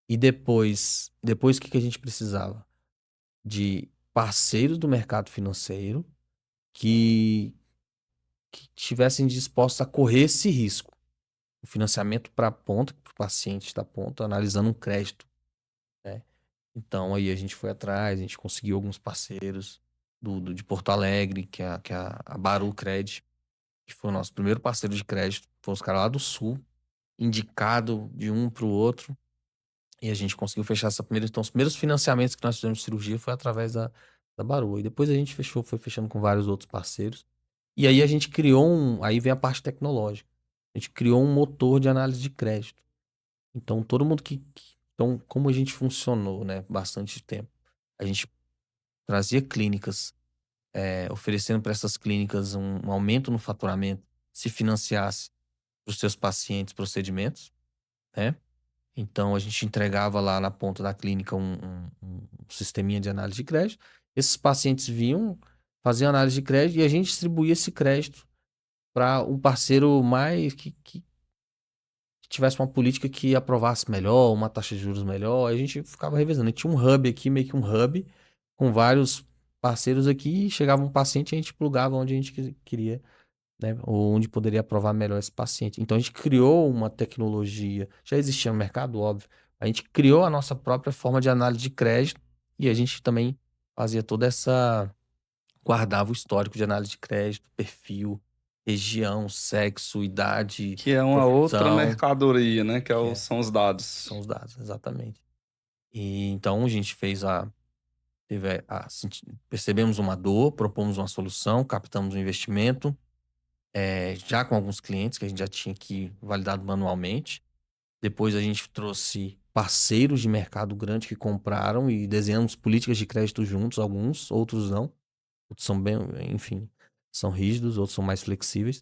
E depois o que que a gente precisava? De parceiros do mercado financeiro que, que tivessem dispostos a correr esse risco. O financiamento para a ponta, para o paciente da ponta, analisando um crédito, né? Então aí a gente foi atrás, a gente conseguiu alguns parceiros de Porto Alegre, que é a Baru Cred, que foi o nosso primeiro parceiro de crédito. Foi os caras lá do Sul, indicado de um para o outro. E a gente conseguiu fechar essa primeira. Então, os primeiros financiamentos que nós fizemos de cirurgia foi através da Baru. E depois a gente foi fechando com vários outros parceiros. E aí a gente criou Aí vem a parte tecnológica. A gente criou um motor de análise de crédito. Então, todo mundo Então, como a gente funcionou, né? Bastante tempo. A gente trazia clínicas, oferecendo para essas clínicas um aumento no faturamento se financiasse para os seus pacientes procedimentos, né? Então, a gente entregava lá na ponta da clínica um sisteminha de análise de crédito. Esses pacientes vinham, faziam análise de crédito e a gente distribuía esse crédito para um parceiro mais que tivesse uma política que aprovasse melhor, uma taxa de juros melhor. A gente ficava revezando. A gente tinha um hub aqui, meio que um hub, com vários parceiros aqui. E chegava um paciente e a gente plugava onde a gente queria, né? Ou onde poderia aprovar melhor esse paciente. Então a gente criou uma tecnologia, já existia no mercado, óbvio. A gente criou a nossa própria forma de análise de crédito e a gente também fazia toda essa. Guardava o histórico de análise de crédito, perfil, região, sexo, idade, Que é uma outra profissão, mercadoria, né? Que que são os dados. são os dados, exatamente. E então a gente fez percebemos uma dor, propomos uma solução, captamos um investimento, já com alguns clientes que a gente já tinha aqui validado manualmente. Depois a gente trouxe parceiros de mercado grande que compraram e desenhamos políticas de crédito juntos, alguns, outros não. Outros são bem, enfim, são rígidos, outros são mais flexíveis.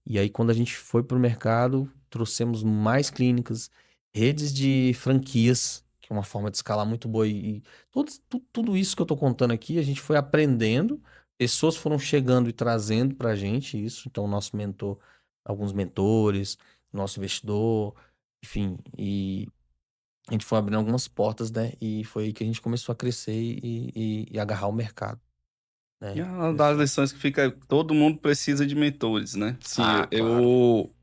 E aí, quando a gente foi para o mercado, trouxemos mais clínicas, redes de franquias, que é uma forma de escalar muito boa. E tudo isso que eu estou contando aqui, a gente foi aprendendo, pessoas foram chegando e trazendo para a gente isso. Então, o nosso mentor, alguns mentores, nosso investidor, enfim, e a gente foi abrindo algumas portas, né? E foi aí que a gente começou a crescer e agarrar o mercado, E né? uma das lições que fica é que todo mundo precisa de mentores, né? Sim, Claro.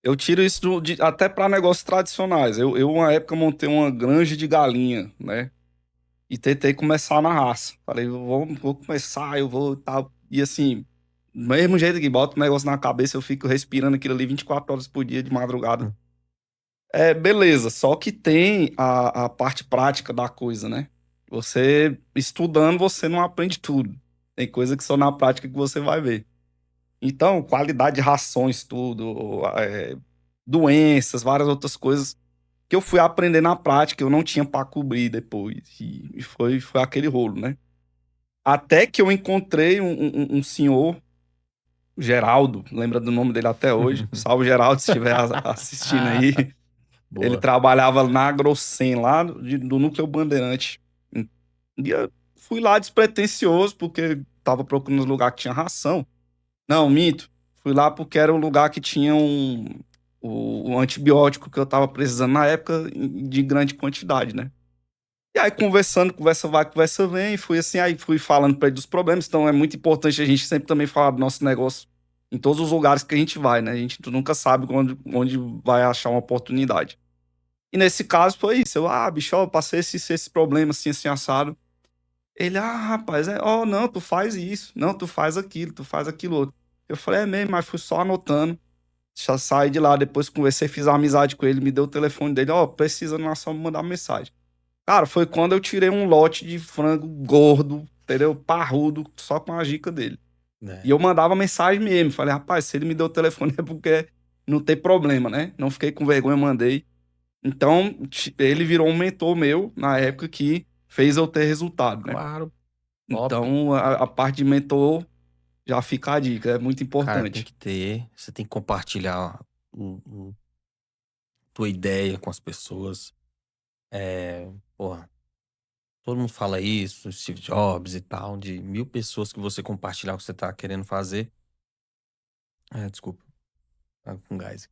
eu tiro isso até para negócios tradicionais. Uma época, montei uma granja de galinha, né? E tentei começar na raça. Falei, vou começar, eu vou e tal. E assim, do mesmo jeito que bota o negócio na cabeça, eu fico respirando aquilo ali 24 horas por dia de madrugada. Hum. Beleza, só que tem a parte prática da coisa, né? Você estudando, você não aprende tudo. Tem coisa que só na prática que você vai ver. Então, qualidade de rações, tudo, doenças, várias outras coisas que eu fui aprender na prática, eu não tinha para cobrir depois. E foi aquele rolo, né? Até que eu encontrei um senhor, Geraldo, lembra do nome dele até hoje. Salve, Geraldo, se estiver assistindo aí. Ele Boa. trabalhava na Agrossem, lá do Núcleo Bandeirante. E eu fui lá despretensioso, porque tava procurando um lugar que tinha ração. Não, minto. Fui lá porque era um lugar que tinha o antibiótico que eu tava precisando na época de grande quantidade, né? E aí, conversando, conversa vai, conversa vem, fui assim, aí fui falando pra ele dos problemas. Então, é muito importante a gente sempre também falar do nosso negócio em todos os lugares que a gente vai, né? A gente nunca sabe onde vai achar uma oportunidade. E nesse caso foi isso. Bicho, eu passei esse problema assim, assim, assado. Ele, rapaz, não, tu faz isso. Não, tu faz aquilo, tu faz aquilo outro. Eu falei, é mesmo, mas fui só anotando. Já saí de lá, depois conversei, fiz amizade com ele, me deu o telefone dele. Precisa não é só me mandar mensagem. Cara, foi quando eu tirei um lote de frango gordo, entendeu? Parrudo, só com a dica dele. E eu mandava mensagem mesmo. Falei, rapaz, se ele me deu o telefone é porque não tem problema, né? Não fiquei com vergonha, mandei. Então, ele virou um mentor meu na época que fez eu ter resultado, né? Claro, top. Então, a parte de mentor já fica a dica, é muito Cara, tem importante. que ter. Você tem que compartilhar tua ideia com as pessoas. Porra, todo mundo fala isso, Steve Jobs e tal, de 1000 pessoas que você compartilhar o que você tá querendo fazer. Desculpa, tá com gás.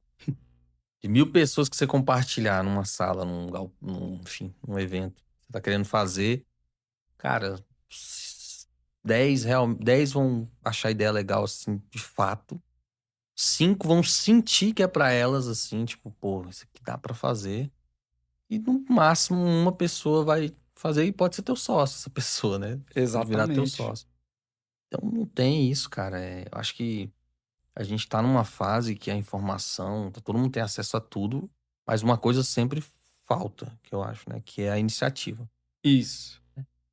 De 1000 pessoas que você compartilhar numa sala, enfim, num evento, você tá querendo fazer, cara, 10 vão achar a ideia legal, assim, de fato. 5 vão sentir que é pra elas, assim, tipo, pô, isso aqui dá pra fazer. E no máximo uma pessoa vai fazer e pode ser teu sócio, essa pessoa, né? Pode virar teu Exatamente. sócio. Então não tem isso, cara. Eu acho que a gente tá numa fase que a informação, todo mundo tem acesso a tudo, mas uma coisa sempre falta, que eu acho, né? Que é a iniciativa. Isso.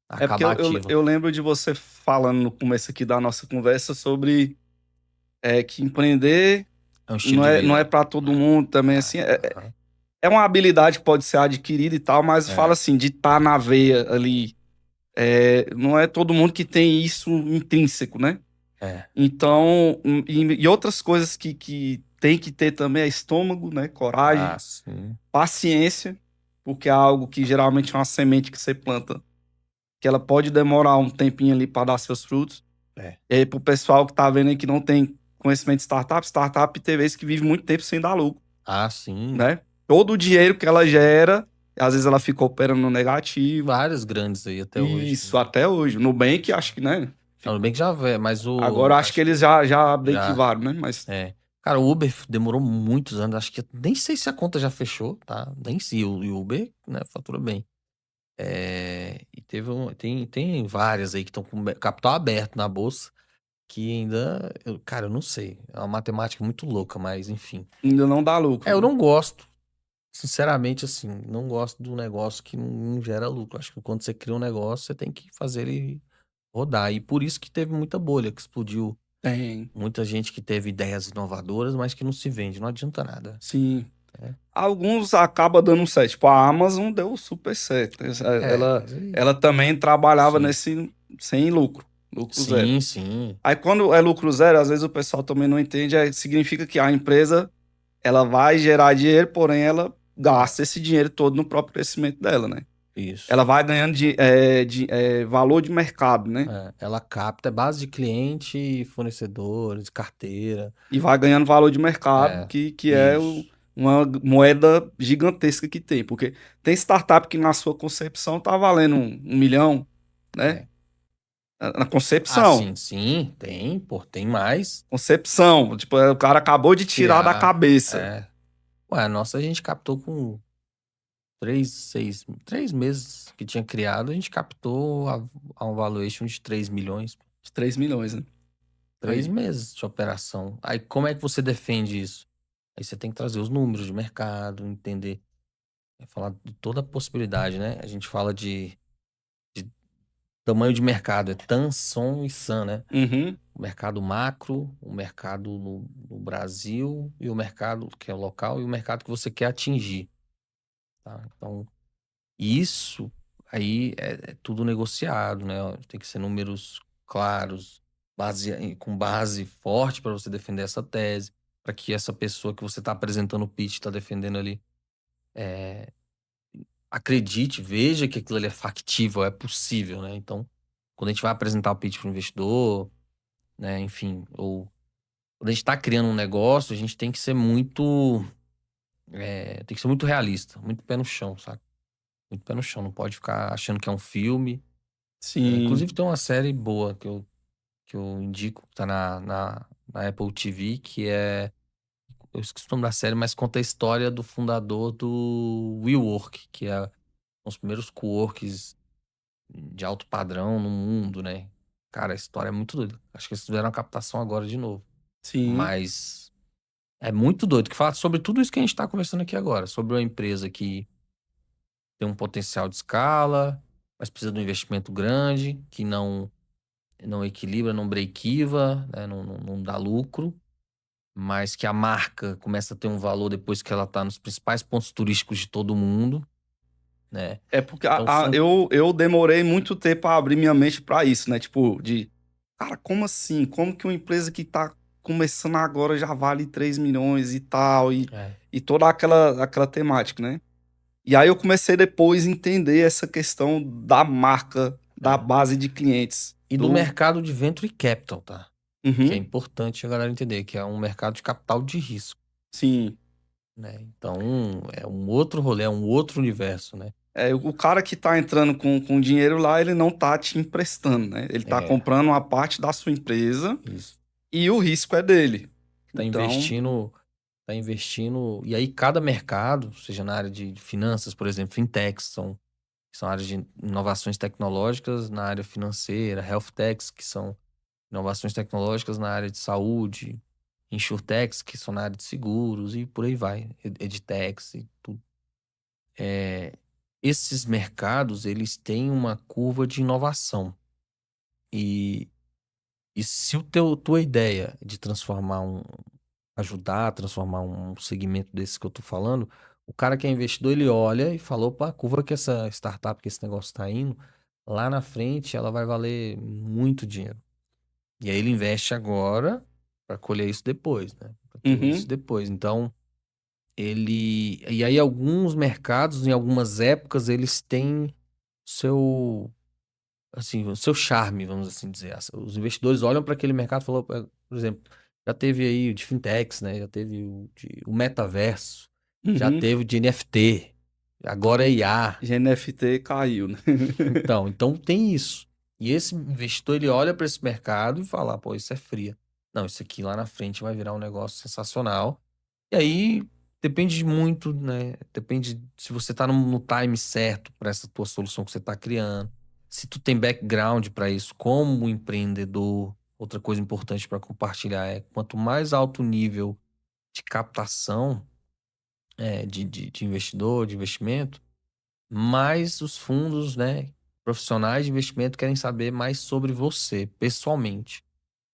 É porque Acabar ativa. eu lembro de você falando no começo aqui da nossa conversa sobre que empreender É um estilo de não é vida. para todo mundo também, assim. É uma habilidade que pode ser adquirida e tal, mas fala assim, de estar na veia ali. Não é todo mundo que tem isso intrínseco, né? Então, e outras coisas que tem que ter também é estômago, né? Coragem, Sim. paciência, porque é algo que geralmente é uma semente que você planta, que ela pode demorar um tempinho ali para dar seus frutos. E aí, pro pessoal que tá vendo aí que não tem conhecimento de startup tem vezes que vive muito tempo sem dar lucro, Sim. né? Todo o dinheiro que ela gera, às vezes ela fica operando no negativo. Várias grandes aí até hoje. Isso, até hoje. No Nubank, acho que, né? Tudo bem que já vê, mas Agora acho que eles já breakivaram, né? Mas Cara, o Uber demorou muitos anos, acho que nem sei se a conta já fechou, tá? Nem sei, o Uber, né, fatura bem. E tem várias aí que estão com capital aberto na bolsa, que ainda, cara, eu não sei, é uma matemática muito louca, mas enfim. ainda não dá lucro. Eu né? não gosto, sinceramente, assim, não gosto do negócio que não gera lucro. Acho que quando você cria um negócio, você tem que fazer ele rodar. E por isso que teve muita bolha, que explodiu. Tem. Muita gente que teve ideias inovadoras, mas que não se vende, não adianta nada. Sim. Alguns acabam dando certo. Tipo, a Amazon deu super certo. Ela também trabalhava sem lucro. Lucro zero. Sim. Aí quando é lucro zero, às vezes o pessoal também não entende, significa que a empresa ela vai gerar dinheiro, porém ela gasta esse dinheiro todo no próprio crescimento dela, né? Isso. Ela vai ganhando valor de mercado, né? Ela capta base de cliente, fornecedores, carteira. E vai ganhando valor de mercado, que é uma moeda gigantesca que tem. Porque tem startup que na sua concepção tá valendo 1 milhão, né? Na concepção. Sim, tem mais. Concepção. Tipo, o cara acabou de tirar da cabeça. Ué, a nossa a gente captou com 3 meses que tinha criado, a gente captou a um valuation de 3 milhões. De 3 milhões, né? 3 meses de operação. Aí como é que você defende isso? Aí você tem que trazer os números de mercado, entender, falar de toda a possibilidade, né? A gente fala de tamanho de mercado, é TAM, SOM e SAM, né? Uhum. O mercado macro, o mercado no Brasil e o mercado que é local e o mercado que você quer atingir, tá? Então, isso aí é tudo negociado, né? Tem que ser números claros, com base forte para você defender essa tese, para que essa pessoa que você está apresentando o pitch, está defendendo ali, acredite, veja que aquilo ali é factível, é possível, né? Então, quando a gente vai apresentar o pitch para o investidor, né, enfim, ou quando a gente está criando um negócio, a gente tem que ser muito realista, muito pé no chão, sabe? Muito pé no chão, não pode ficar achando que é um filme. Sim. Inclusive tem uma série boa que eu indico, que tá na Apple TV, que é... Eu esqueci o nome da série, mas conta a história do fundador do WeWork, que é os primeiros coworks de alto padrão no mundo, né? Cara, a história é muito doida. Acho que eles fizeram a captação agora de novo. Sim. Mas é muito doido, que fala sobre tudo isso que a gente tá conversando aqui agora. Sobre uma empresa que tem um potencial de escala, mas precisa de um investimento grande, que não equilibra, não break-even, né? Não dá lucro, mas que a marca começa a ter um valor depois que ela tá nos principais pontos turísticos de todo mundo, né? É porque Então são... eu demorei muito tempo a abrir minha mente pra isso, né? Tipo, cara, como assim? Como que uma empresa que tá começando agora já vale 3 milhões e tal, É. e toda aquela temática, né? E aí eu comecei depois a entender essa questão da marca, da É. base de clientes. E do mercado de venture capital, tá? Que é Uhum, importante a galera entender, que é um mercado de capital de risco, sim. né? Então, é um outro rolê, é um outro universo, né? É, o cara que tá entrando com dinheiro lá, ele não tá te emprestando, né? Ele tá É, comprando uma parte da sua empresa isso. e o risco é dele. Tá Então, investindo, tá investindo. E aí, cada mercado, seja na área de finanças, por exemplo, fintechs, são áreas de inovações tecnológicas na área financeira, health techs, que são inovações tecnológicas na área de saúde, insurtechs, que são na área de seguros, e por aí vai, edtechs e tudo. É, esses mercados, eles têm uma curva de inovação. E, e se tua ideia de ajudar a transformar um segmento desse que eu tô falando, o cara que é investidor, ele olha e fala, opa, a curva que essa startup, que esse negócio tá indo, lá na frente ela vai valer muito dinheiro. E aí ele investe agora para colher isso depois, né? Para ter isso uhum, depois. Então, e aí alguns mercados, em algumas épocas, eles têm seu, assim, o seu charme, vamos assim dizer. Os investidores olham para aquele mercado e falam, por exemplo, já teve aí o de fintechs, né? Já teve o metaverso, já uhum. teve o de NFT, agora é IA. NFT caiu, né? Então tem isso. E esse investidor, ele olha para esse mercado e fala, pô, isso é fria. Não, isso aqui lá na frente vai virar um negócio sensacional. E aí depende muito, né? Depende se você tá no time certo para essa tua solução que você tá criando. Se tu tem background para isso como empreendedor. Outra coisa importante para compartilhar é quanto mais alto o nível de captação de investidor, de investimento, mais os fundos, né, profissionais de investimento querem saber mais sobre você, pessoalmente.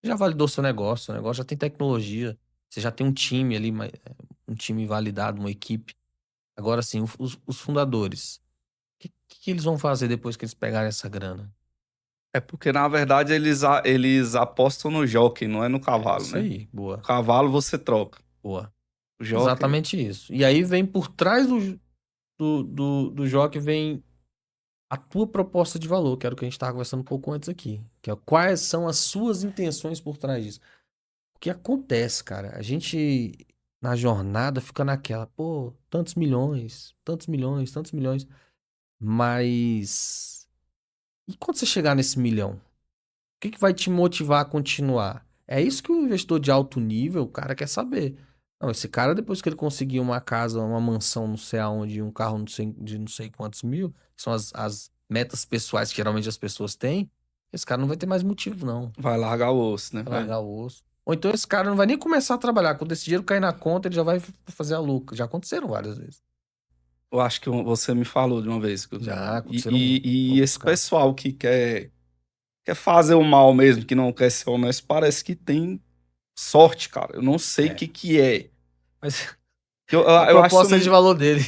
Já validou seu negócio já tem tecnologia, você já tem um time ali, um time validado, uma equipe. Agora sim, os fundadores, o que eles vão fazer depois que eles pegarem essa grana? É porque, na verdade, eles apostam no jockey, não é no É cavalo, isso né? aí, O boa, cavalo você troca. boa. O jockey. Exatamente isso. E aí vem por trás do jockey, vem a tua proposta de valor, que era o que a gente estava conversando um pouco antes aqui. Que é quais são as suas intenções por trás disso. O que acontece, cara? A gente, na jornada, fica naquela, pô, tantos milhões, tantos milhões, tantos milhões. Mas. E quando você chegar nesse milhão? O que vai te motivar a continuar? É isso que o investidor de alto nível, o cara quer saber. Não, esse cara, depois que ele conseguir uma casa, uma mansão, não sei aonde, um carro de não sei quantos mil, que são as metas pessoais que geralmente as pessoas têm, esse cara não vai ter mais motivo, não. Vai largar o osso, né? Vai largar o osso. Ou então esse cara não vai nem começar a trabalhar. Quando esse dinheiro cair na conta, ele já vai fazer a louca. Já aconteceram várias vezes. Eu acho que você me falou de uma vez. Já E, aconteceram e outros esse casos. pessoal que quer fazer o mal mesmo, que não quer ser honesto, parece que tem sorte, cara. Eu não sei o É. que é. Mas a Eu acho que se eu proposta de não, valor dele.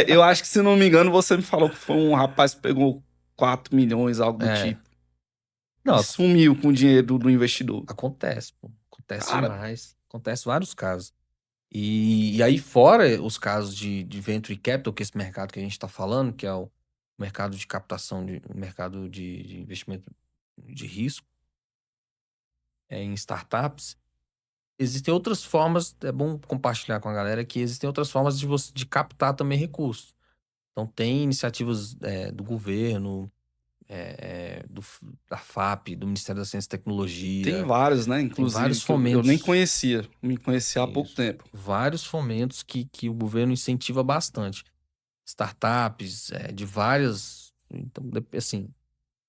eu acho que se não me engano, você me falou que foi um rapaz que pegou 4 milhões, algo do É. tipo, e Não, sumiu com o dinheiro do investidor. acontece, pô. Acontece Cara, demais. Acontece vários casos. E aí, fora os casos de venture capital, que é esse mercado que a gente está falando, que é o mercado de captação, o mercado de investimento de risco em startups, existem outras formas, é bom compartilhar com a galera que existem outras formas de você de captar também recursos. Então, tem iniciativas do governo, da FAP, do Ministério da Ciência e Tecnologia. Tem vários, né? Tem Inclusive, vários que eu fomentos. nem conhecia. Me conhecia há pouco Isso. tempo. Vários fomentos que o governo incentiva bastante. Startups, de várias. Então, assim,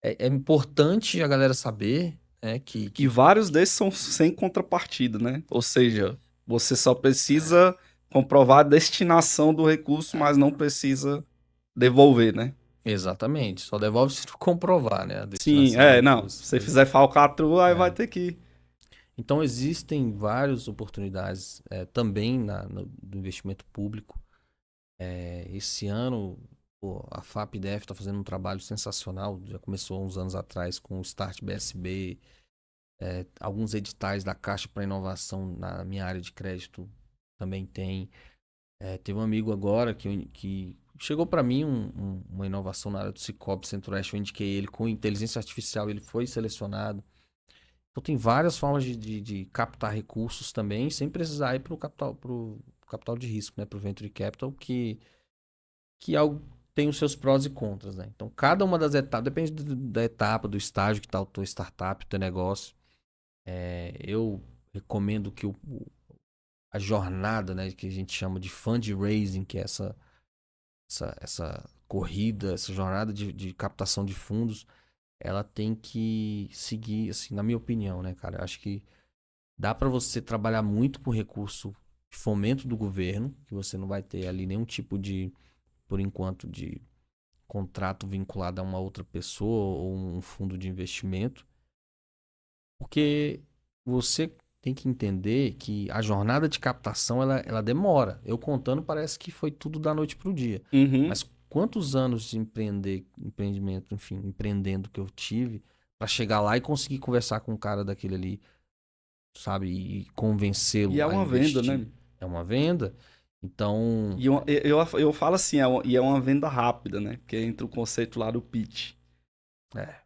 é importante a galera saber, né, E vários desses são sem contrapartida, né? Ou seja, você só precisa comprovar a destinação do recurso, mas não precisa devolver, né? Exatamente. Só devolve se tu comprovar, né, a Sim, destinação do não. recurso. Se você fizer falcatrua, aí vai É. ter que. Então, existem várias oportunidades também do investimento público. Esse ano, pô, a FAPDF está fazendo um trabalho sensacional. Já começou há uns anos atrás com o Start BSB, alguns editais da Caixa para Inovação na minha área de crédito também tem. Teve um amigo agora que chegou para mim uma inovação na área do Cicobi Centro-Oeste. Eu indiquei ele com inteligência artificial, ele foi selecionado. Então tem várias formas de captar recursos também, sem precisar ir para o capital de risco, né? Para o Venture Capital, que tem os seus prós e contras, né? Então cada uma das etapas, depende da etapa, do estágio que está a tua startup, o teu negócio. Eu recomendo que a jornada, né, que a gente chama de fundraising, que é essa corrida, essa jornada de captação de fundos, ela tem que seguir, assim, na minha opinião, né, cara? Eu acho que dá para você trabalhar muito com recurso de fomento do governo, que você não vai ter ali nenhum tipo por enquanto, de contrato vinculado a uma outra pessoa ou um fundo de investimento, porque você tem que entender que a jornada de captação ela demora. Eu contando parece que foi tudo da noite para o dia. Uhum. Mas quantos anos de empreendimento, enfim, empreendendo que eu tive para chegar lá e conseguir conversar com um cara daquele ali, sabe, e E convencê-lo é a uma venda, investir. né? É uma venda. Então, E eu falo assim, e é uma venda rápida, né? Porque entra o conceito lá do pitch. é.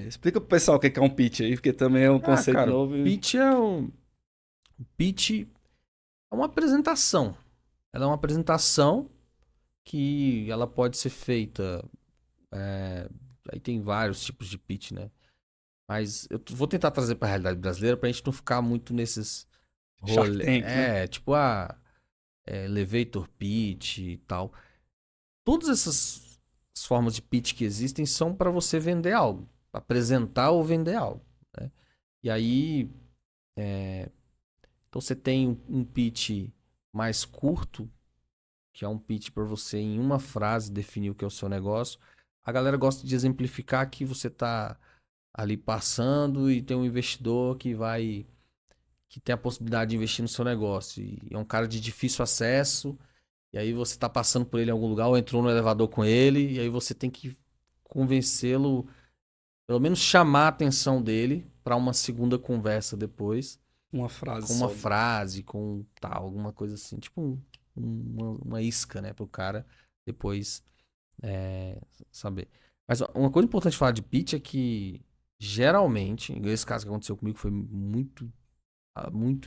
Explica pro pessoal o que é um pitch aí, porque também é um conceito Cara, novo. pitch é uma apresentação. Ela é uma apresentação que ela pode ser feita. Aí tem vários tipos de pitch, né? Mas eu vou tentar trazer para a realidade brasileira para a gente não ficar muito nesses Shark rolês. Tank, né? Tipo elevator pitch e tal. Todas essas formas de pitch que existem são para você vender algo, apresentar ou vender algo, né? E aí, então você tem um pitch mais curto, que é um pitch para você em uma frase definir o que é o seu negócio. A galera gosta de exemplificar que você está ali passando e tem um investidor que tem a possibilidade de investir no seu negócio. E é um cara de difícil acesso, e aí você está passando por ele em algum lugar, ou entrou no elevador com ele, e aí você tem que convencê-lo, pelo menos chamar a atenção dele para uma segunda conversa depois, Uma frase com uma só. frase, com tal, alguma coisa assim, tipo uma isca, né, pro cara depois saber. Mas uma coisa importante de falar de pitch é que geralmente, esse caso que aconteceu comigo foi muito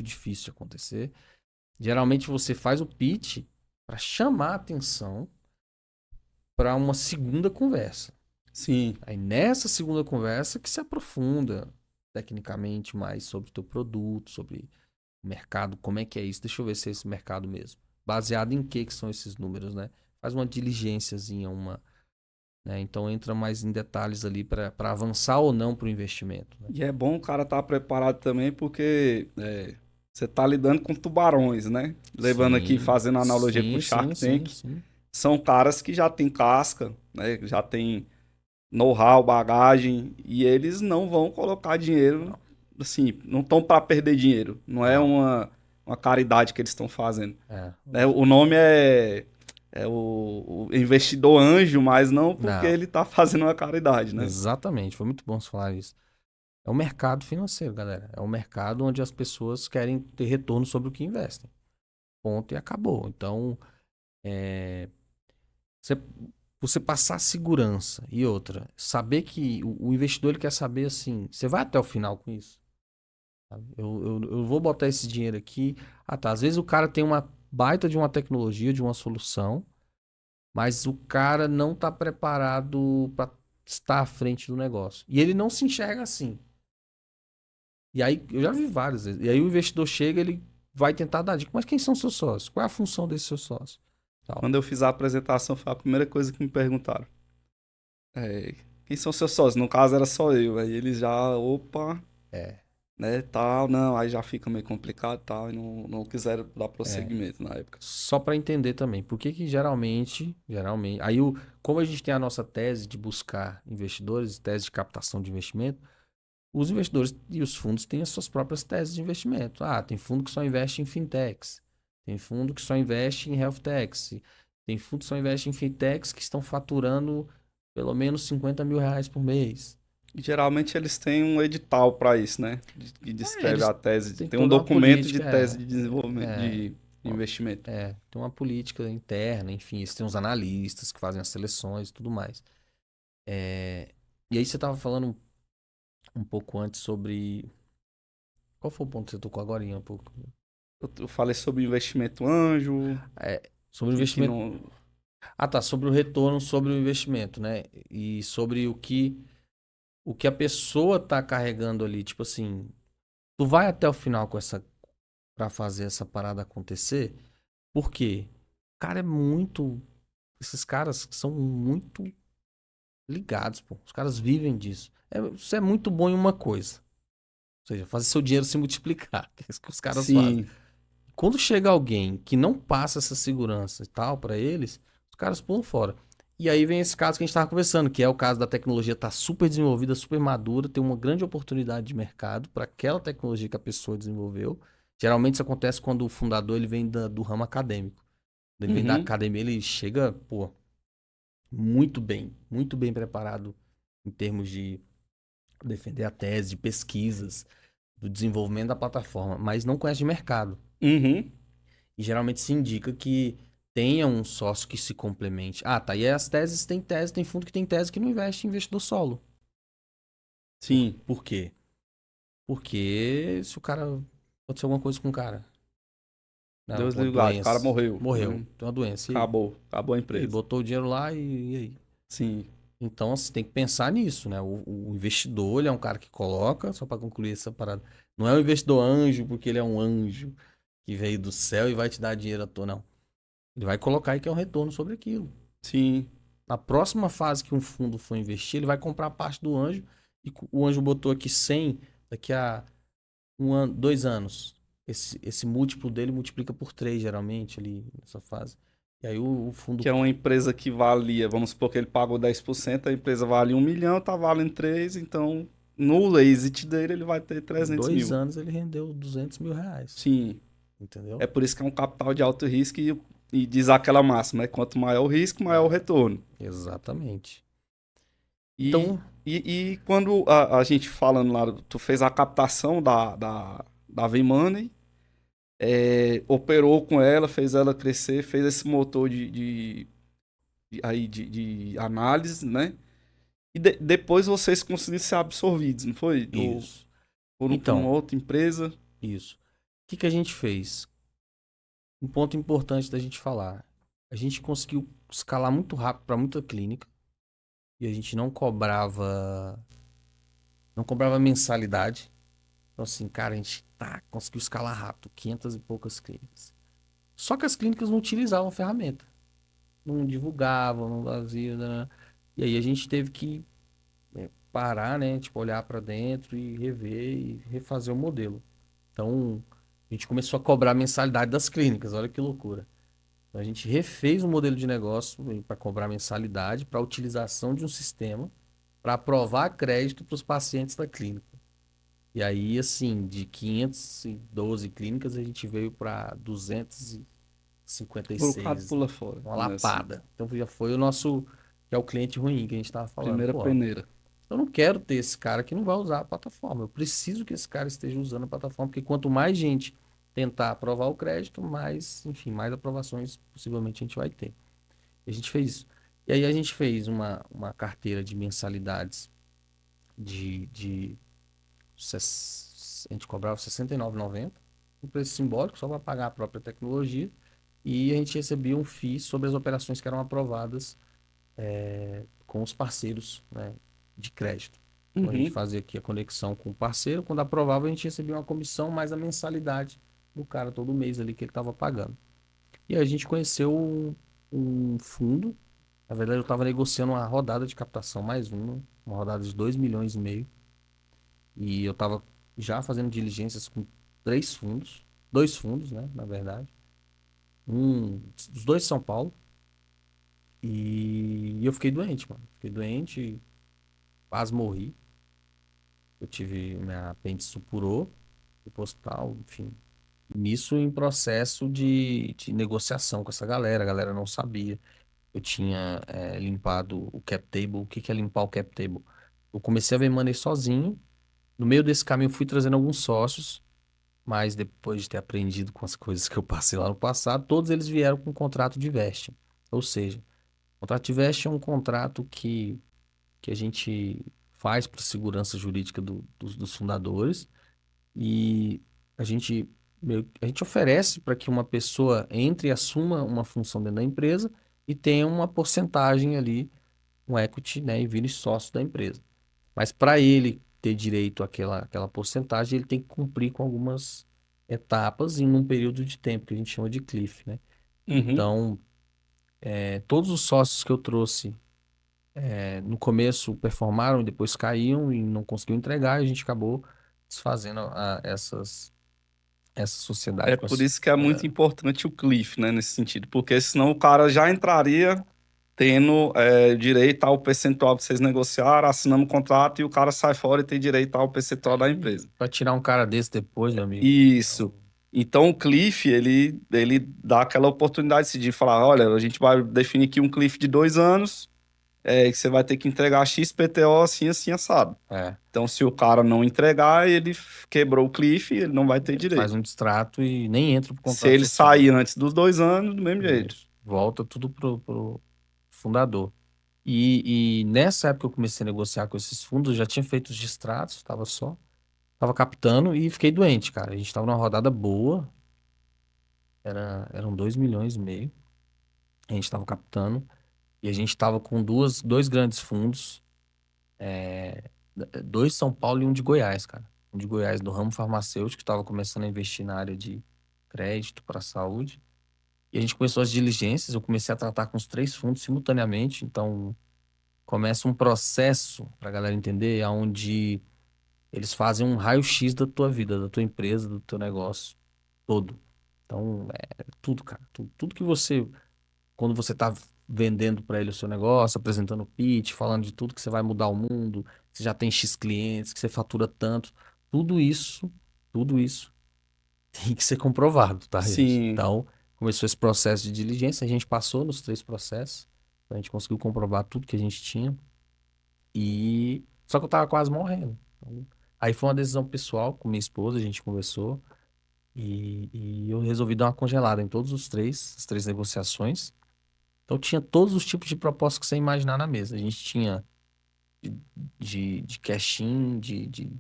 difícil de acontecer. Geralmente você faz o pitch para chamar a atenção para uma segunda conversa. Sim. Aí nessa segunda conversa que se aprofunda tecnicamente mais sobre o teu produto, sobre o mercado, como é que é isso. Deixa eu ver se é esse mercado mesmo. Baseado em que são esses números, né? Faz uma diligênciazinha, né? Então entra mais em detalhes ali para avançar ou não para o investimento, né? E é bom o cara estar preparado também, porque você tá lidando com tubarões, né? Levando aqui, Sim, fazendo analogia com o sim, sim, Shark sim, Tank. sim. São caras que já têm casca, né? Já tem know-how, bagagem, e eles não vão colocar dinheiro, assim, não estão para perder dinheiro. Não é Não. uma caridade que eles estão fazendo. É. O nome é o investidor anjo, mas não porque Não, ele tá fazendo uma caridade, né? exatamente. Foi muito bom você falar isso. É o mercado financeiro, galera. É um mercado onde as pessoas querem ter retorno sobre o que investem. Ponto e acabou. Então, você, você passar segurança e outra, saber que o investidor ele quer saber assim, você vai até o final com isso? Sabe? Eu vou botar esse dinheiro aqui. Ah, tá. Às vezes o cara tem uma baita de uma tecnologia, de uma solução, mas o cara não está preparado para estar à frente do negócio. E ele não se enxerga assim. E aí, eu já vi várias vezes. E aí o investidor chega, ele vai tentar dar dica. Mas quem são seus sócios? Qual é a função desses seus sócios? Tal. Quando eu fiz a apresentação, foi a primeira coisa que me perguntaram. É, quem são seus sócios? No caso era só eu. Aí eles já, opa, É, né, tal, não, aí já fica meio complicado, tal, e não quiseram dar é. prosseguimento na época. Só para entender também. Por que que geralmente... Aí, como a gente tem a nossa tese de buscar investidores, tese de captação de investimento, os investidores e os fundos têm as suas próprias teses de investimento. Ah, tem fundo que só investe em fintechs. Tem fundo que só investe em health techs. Tem fundo que só investe em fintechs que estão faturando pelo menos R$ 50.000 por mês. E geralmente eles têm um edital para isso, né? Que É, descreve eles a tese, têm tem um toda uma documento de política, tese de desenvolvimento, é, de investimento. tem uma política interna, enfim, eles têm uns analistas que fazem as seleções e tudo mais. É, e aí você estava falando um pouco antes sobre... Qual foi o ponto que você tocou agora um pouco? Eu falei sobre investimento anjo, Sobre o que investimento. não. Ah, tá. Sobre o retorno sobre o investimento, né? E sobre o que a pessoa tá carregando ali. Tipo assim, tu vai até o final com essa para fazer essa parada acontecer. Por quê? Cara, é muito. Esses caras são muito ligados, pô. Os caras vivem disso. Isso é muito bom em uma coisa. Ou seja, fazer seu dinheiro se multiplicar. Que é isso que os caras fazem. Sim. Quando chega alguém que não passa essa segurança e tal pra eles, os caras pulam fora. E aí vem esse caso que a gente tava conversando, que é o caso da tecnologia estar super desenvolvida, super madura, tem uma grande oportunidade de mercado para aquela tecnologia que a pessoa desenvolveu. Geralmente isso acontece quando o fundador ele vem do ramo acadêmico. Ele vem da Uhum. academia, ele chega, pô, muito bem preparado em termos de defender a tese, de pesquisas, do desenvolvimento da plataforma, mas não conhece de mercado. Uhum. E geralmente se indica que tenha um sócio que se complemente. Ah, tá. E aí as teses tem fundo que tem tese que não investe em investidor solo. Por, Sim. por quê? Porque se o cara. Aconteceu alguma coisa com o cara. Né? Deus Uma ligado, o cara doença. morreu, Morreu. né? Tem uma doença. E aí? Acabou a E aí? empresa. Botou o dinheiro lá e aí? Sim. Então você tem que pensar nisso, né? O investidor, ele é um cara que coloca, só para concluir essa parada. Não é um investidor anjo, porque ele é um anjo que veio do céu e vai te dar dinheiro à toa, não. Ele vai colocar e quer um retorno sobre aquilo. Sim. Na próxima fase que um fundo for investir, ele vai comprar parte do anjo e o anjo botou aqui 100, daqui a 1 ano, 2 anos. Esse múltiplo dele multiplica por 3 geralmente, ali nessa fase. E aí o fundo. Que é uma empresa que valia, vamos supor que ele pagou 10%, a empresa valia 1 milhão, tá valendo 3, então no exit dele ele vai ter Em 300 dois mil. anos ele rendeu R$ 200.000. Sim. Entendeu? É por isso que é um capital de alto risco e diz aquela máxima, né? Quanto maior o risco, maior o retorno. Exatamente. E, Então, e quando a gente falando lá, tu fez a captação da V-Money, operou com ela, fez ela crescer, fez esse motor de análise, né? E depois vocês conseguiram ser absorvidos, não foi? Ou isso. foram para uma Então, outra empresa? isso. O que que a gente fez? Um ponto importante da gente falar. A gente conseguiu escalar muito rápido para muita clínica. E a gente não cobrava mensalidade. Então assim, cara, a gente conseguiu escalar rápido, 500 e poucas clínicas. Só que as clínicas não utilizavam a ferramenta, não divulgavam, não faziam, né? E aí a gente teve que parar, né, tipo olhar para dentro e rever e refazer o modelo. Então, a gente começou a cobrar a mensalidade das clínicas, olha que loucura. Então, a gente refez o modelo de negócio para cobrar mensalidade para a utilização de um sistema para aprovar crédito para os pacientes da clínica. E aí, assim, de 512 clínicas, a gente veio para O bocado 256. pula fora. Uma Nessa lapada. Então já foi o nosso, que é o cliente ruim que a gente estava falando. primeira Pô, peneira. eu não quero ter esse cara que não vai usar a plataforma. Eu preciso que esse cara esteja usando a plataforma, porque quanto mais gente tentar aprovar o crédito, mais, enfim, mais aprovações possivelmente a gente vai ter. E a gente fez isso. E aí a gente fez uma carteira de mensalidades de a gente cobrava R$ 69,90, um preço simbólico, só para pagar a própria tecnologia, e a gente recebia um FII sobre as operações que eram aprovadas com os parceiros, né, de crédito. Então a gente Uhum. fazia aqui a conexão com o parceiro, quando aprovava a gente recebia uma comissão mais a mensalidade do cara todo mês ali que ele estava pagando. E a gente conheceu um fundo, na verdade eu estava negociando uma rodada de captação, mais uma rodada de 2,5 milhões, e eu estava já fazendo diligências com 3 fundos, 2 fundos, né, na verdade. Os dois de São Paulo. E eu fiquei doente, mano. Fiquei doente, quase morri. Eu tive, minha apêndice supurou, fui pro hospital, enfim. Nisso em processo de negociação com essa galera, a galera não sabia. Eu tinha limpado o cap table. O que que é limpar o cap table? Eu comecei a ver money sozinho. No meio desse caminho eu fui trazendo alguns sócios, mas depois de ter aprendido com as coisas que eu passei lá no passado, todos eles vieram com um contrato de vesting. Ou seja, o contrato de vesting é um contrato que a gente faz para segurança jurídica dos fundadores e a gente, a gente oferece para que uma pessoa entre e assuma uma função dentro da empresa e tenha uma porcentagem ali, um equity, né, e vire sócio da empresa. Mas para ele ter direito àquela porcentagem, ele tem que cumprir com algumas etapas em um período de tempo que a gente chama de cliff, né? Uhum. Então, todos os sócios que eu trouxe no começo performaram e depois caíam e não conseguiu entregar, e a gente acabou desfazendo essa É sociedade com por as. isso que é muito importante o Cliff, né, nesse sentido, porque senão o cara já entraria tendo direito ao percentual que vocês negociaram, assinando o contrato e o cara sai fora e tem direito ao percentual da empresa. Para tirar um cara desse depois, meu amigo. Isso. Então o Cliff, ele dá aquela oportunidade de falar, olha, a gente vai definir aqui um Cliff de 2 anos, que você vai ter que entregar XPTO assim, assim, assado. É, Então se o cara não entregar, ele quebrou o Cliff e ele não vai ter ele faz direito. um distrato e nem entra pro Se contrato ele social. sair antes dos 2 anos, do mesmo jeito. Isso. Volta tudo pro fundador. E nessa época que eu comecei a negociar com esses fundos, eu já tinha feito os distratos, tava captando e fiquei doente, cara. A gente tava numa rodada boa, eram 2,5 milhões. A gente tava captando e a gente tava com dois grandes fundos, dois de São Paulo e um de Goiás, cara. Um de Goiás do ramo farmacêutico, que estava começando a investir na área de crédito para a saúde. E a gente começou as diligências, eu comecei a tratar com os 3 fundos simultaneamente, então começa um processo, para a galera entender, onde eles fazem um raio-x da tua vida, da tua empresa, do teu negócio todo. Então, tudo, cara. Tudo que você, quando você está vendendo para ele o seu negócio, apresentando o pitch, falando de tudo que você vai mudar o mundo, que você já tem X clientes, que você fatura tanto, tudo isso, tudo isso tem que ser comprovado, tá, gente? Sim. Então, começou esse processo de diligência, a gente passou nos 3 processos, a gente conseguiu comprovar tudo que a gente tinha e só que eu tava quase morrendo. Então, aí foi uma decisão pessoal com minha esposa, a gente conversou e eu resolvi dar uma congelada em todos as três negociações. Então tinha todos os tipos de propostas que você imaginar na mesa. A gente tinha de, de cash-in, de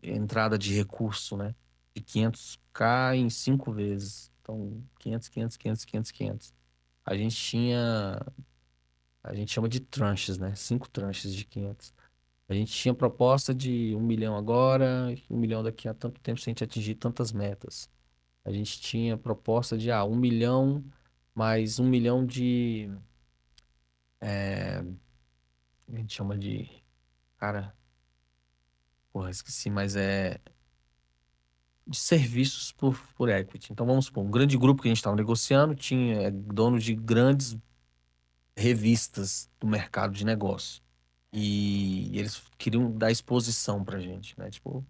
entrada de recurso, né? De 500k em 5 vezes. Então, 500, 500, 500, 500, 500. A gente tinha, a gente chama de tranches, né? 5 tranches de 500. A gente tinha proposta de 1 milhão agora, 1 milhão daqui a tanto tempo se a gente atingir tantas metas. A gente tinha proposta de 1 milhão mais 1 milhão a gente chama de. Cara, porra, esqueci, mas de serviços por equity. Então vamos supor, um grande grupo que a gente estava negociando tinha dono de grandes revistas do mercado de negócio. E eles queriam dar exposição pra gente, né? Tipo,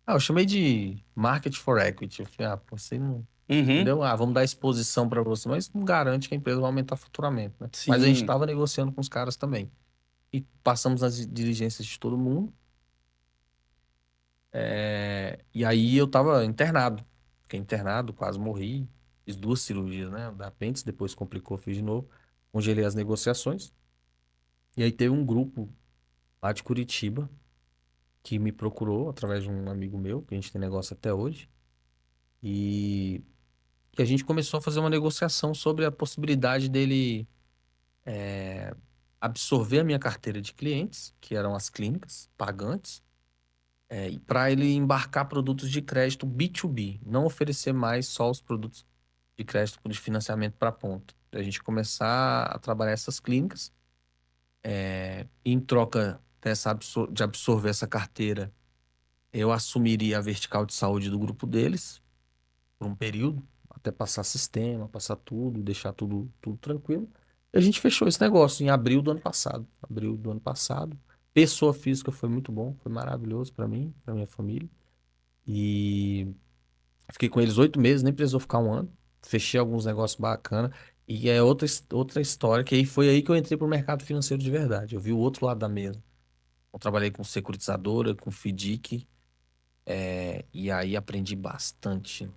eu chamei de market for equity. Eu falei, pô, você não. Uhum. Entendeu? Vamos dar exposição para você, mas não garante que a empresa vai aumentar faturamento, né? Mas a gente Sim. estava negociando com os caras também. E passamos as diligências de todo mundo. E aí eu tava internado. Fiquei internado, quase morri. Fiz 2 cirurgias, né? Da apêndice, depois complicou, fiz de novo. Congelei as negociações. E aí teve um grupo lá de Curitiba que me procurou através de um amigo meu, que a gente tem negócio até hoje. E que a gente começou a fazer uma negociação sobre a possibilidade dele absorver a minha carteira de clientes, que eram as clínicas pagantes, e para ele embarcar produtos de crédito B2B, não oferecer mais só os produtos de crédito de financiamento para ponta. A gente começar a trabalhar essas clínicas, em troca de absorver essa carteira, eu assumiria a vertical de saúde do grupo deles por um período, até passar sistema, passar tudo, deixar tudo tranquilo. E a gente fechou esse negócio em abril do ano passado. Abril do ano passado. Pessoa física foi muito bom, foi maravilhoso para mim, para minha família. E fiquei com eles 8 meses, nem precisou ficar um ano. Fechei alguns negócios bacanas. E é outra história, que aí foi aí que eu entrei pro mercado financeiro de verdade. Eu vi o outro lado da mesa. Eu trabalhei com securitizadora, com FIDIC, e aí aprendi bastante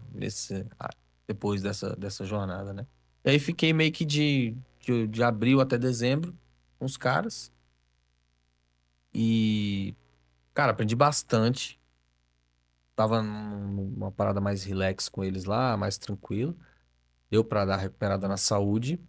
depois dessa jornada, né? E aí fiquei meio que de abril até dezembro com os caras. E, cara, aprendi bastante. Tava numa parada mais relax com eles lá, mais tranquilo. Deu pra dar recuperada na saúde,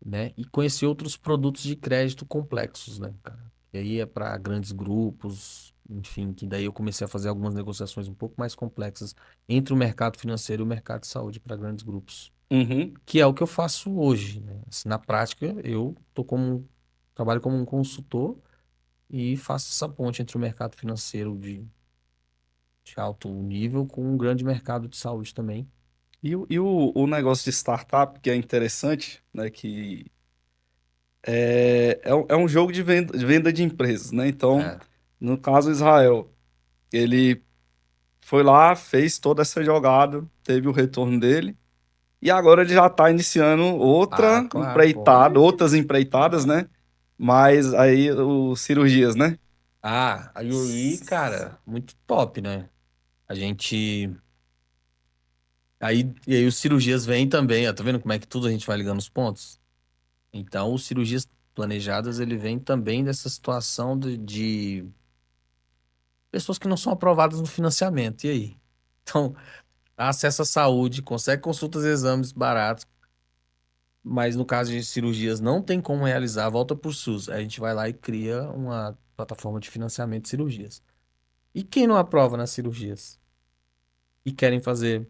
né? E conheci outros produtos de crédito complexos, né, cara? E aí é para grandes grupos, enfim, que daí eu comecei a fazer algumas negociações um pouco mais complexas entre o mercado financeiro e o mercado de saúde para grandes grupos, Uhum. que é o que eu faço hoje, né? Assim, na prática, eu trabalho como um consultor e faço essa ponte entre o mercado financeiro de alto nível com um grande mercado de saúde também. E o negócio de startup, que é interessante, né? Que é um jogo de venda de empresas, né? Então, É. no caso, Israel, ele foi lá, fez toda essa jogada, teve o retorno dele, e agora ele já está iniciando Ah, outra claro, pô. empreitada, outras empreitadas, né? Mas aí, os cirurgias, né? Ah, a Yuri, cara, muito top, né? A gente. E aí os cirurgias vêm também, ó. Tá vendo como é que tudo a gente vai ligando os pontos? Então, os cirurgias planejadas, ele vem também dessa situação de pessoas que não são aprovadas no financiamento. E aí? Então, acesso à saúde, consegue consultas e exames baratos, mas no caso de cirurgias não tem como realizar, volta por SUS. Aí a gente vai lá e cria uma plataforma de financiamento de cirurgias. E quem não aprova nas cirurgias? E querem fazer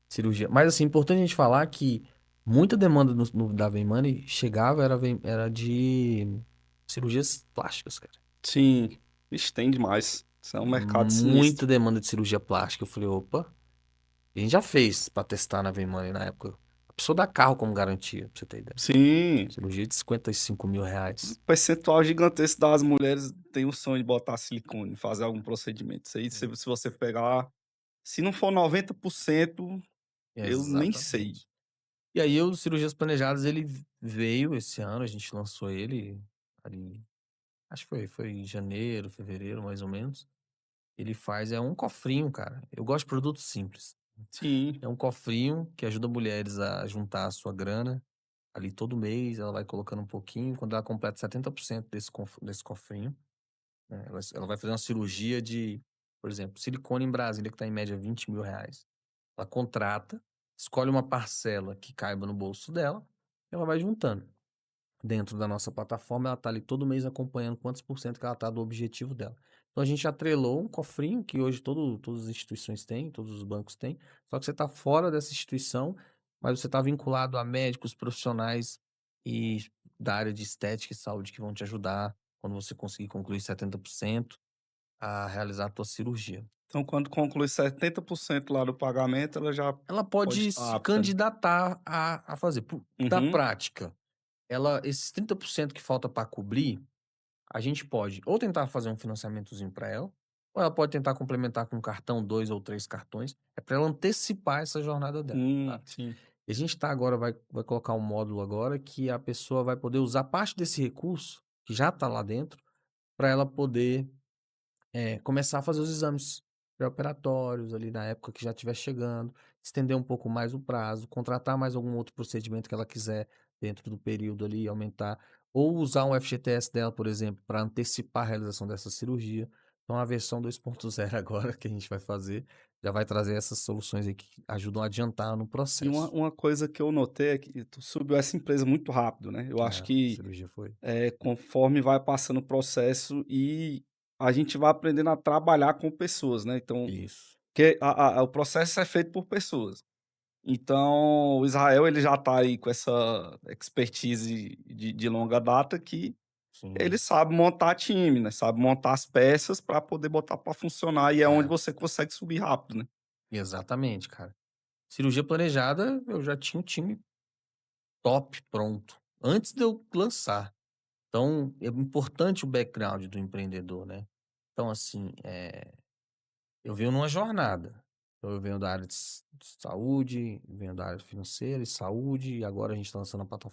cirurgia. Mas assim, importante a gente falar que muita demanda da Money chegava, era de cirurgias plásticas, cara. Sim, vixe, tem demais. Isso é um mercado Muita sinistro. demanda de cirurgia plástica. Eu falei, opa, a gente já fez pra testar na Money na época. A pessoa dá carro como garantia, pra você ter ideia. Sim, Cirurgia de R$ 55.000. percentual gigantesco das mulheres tem o sonho de botar silicone, fazer algum procedimento. Isso aí, se você pegar, se não for 90%, eu nem sei. Exatamente. E aí, o Cirurgias Planejadas, ele veio esse ano, a gente lançou ele ali, acho que foi em janeiro, fevereiro, mais ou menos. Ele faz um cofrinho, cara. Eu gosto de produtos simples. Sim, É um cofrinho que ajuda mulheres a juntar a sua grana. Ali todo mês ela vai colocando um pouquinho. Quando ela completa 70% desse cofrinho, né, ela vai fazer uma cirurgia de, por exemplo, silicone em Brasília, que está em média R$ 20.000. Ela contrata, escolhe uma parcela que caiba no bolso dela, e ela vai juntando. Dentro da nossa plataforma, ela está ali todo mês acompanhando quantos por cento que ela está do objetivo dela. Então a gente atrelou um cofrinho que hoje todas as instituições têm, todos os bancos têm, só que você está fora dessa instituição, mas você está vinculado a médicos, profissionais e da área de estética e saúde que vão te ajudar quando você conseguir concluir 70% a realizar a tua cirurgia. então quando conclui 70% lá do pagamento, ela já Ela pode pode estar se apta, né? candidatar a fazer. Da Uhum. prática, esses 30% que falta para cobrir, a gente pode ou tentar fazer um financiamentozinho para ela, ou ela pode tentar complementar com um cartão, 2 ou 3 cartões. É para ela antecipar essa jornada dela, tá? Sim. E a gente tá agora, vai colocar um módulo agora que a pessoa vai poder usar parte desse recurso, que já está lá dentro, para ela poder começar a fazer os exames pré-operatórios ali na época que já estiver chegando, estender um pouco mais o prazo, contratar mais algum outro procedimento que ela quiser dentro do período ali, aumentar, ou usar um FGTS dela, por exemplo, para antecipar a realização dessa cirurgia. Então, a versão 2.0 agora que a gente vai fazer já vai trazer essas soluções aí que ajudam a adiantar no E processo. uma coisa que eu notei é que tu subiu essa empresa muito rápido, né? Eu acho É, a que cirurgia foi. conforme vai passando o processo e a gente vai aprendendo a trabalhar com pessoas, né? Então, Isso. que o processo é feito por pessoas. Então, o Israel ele já está aí com essa expertise de longa data que ele Sim. sabe montar time, né? Sabe montar as peças para poder botar para funcionar e é onde É, você consegue subir rápido, né? exatamente, cara. Cirurgia planejada, eu já tinha um time top pronto, antes de eu lançar. Então, é importante o background do empreendedor, né. Então, assim, eu venho numa jornada. Então eu venho da área de saúde, venho da área financeira e saúde, e agora a gente está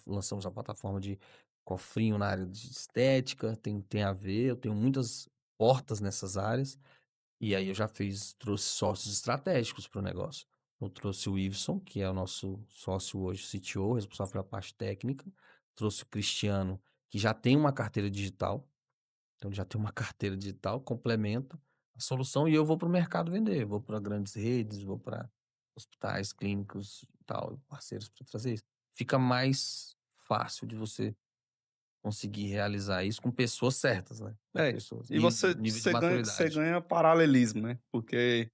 lançamos a plataforma de cofrinho na área de estética, tem a ver, eu tenho muitas portas nessas áreas, e aí eu já trouxe sócios estratégicos para o negócio. Eu trouxe o Iveson, que é o nosso sócio hoje, CTO, responsável pela parte técnica, trouxe o Cristiano, que já tem uma carteira digital, então já tem uma carteira digital, complementa a solução e eu vou para o mercado vender. Vou para grandes redes, vou para hospitais, clínicos e tal, parceiros para trazer isso. Fica mais fácil de você conseguir realizar isso com pessoas certas, né? Com É, pessoas. e Nível de você maturidade. ganha paralelismo, né? Porque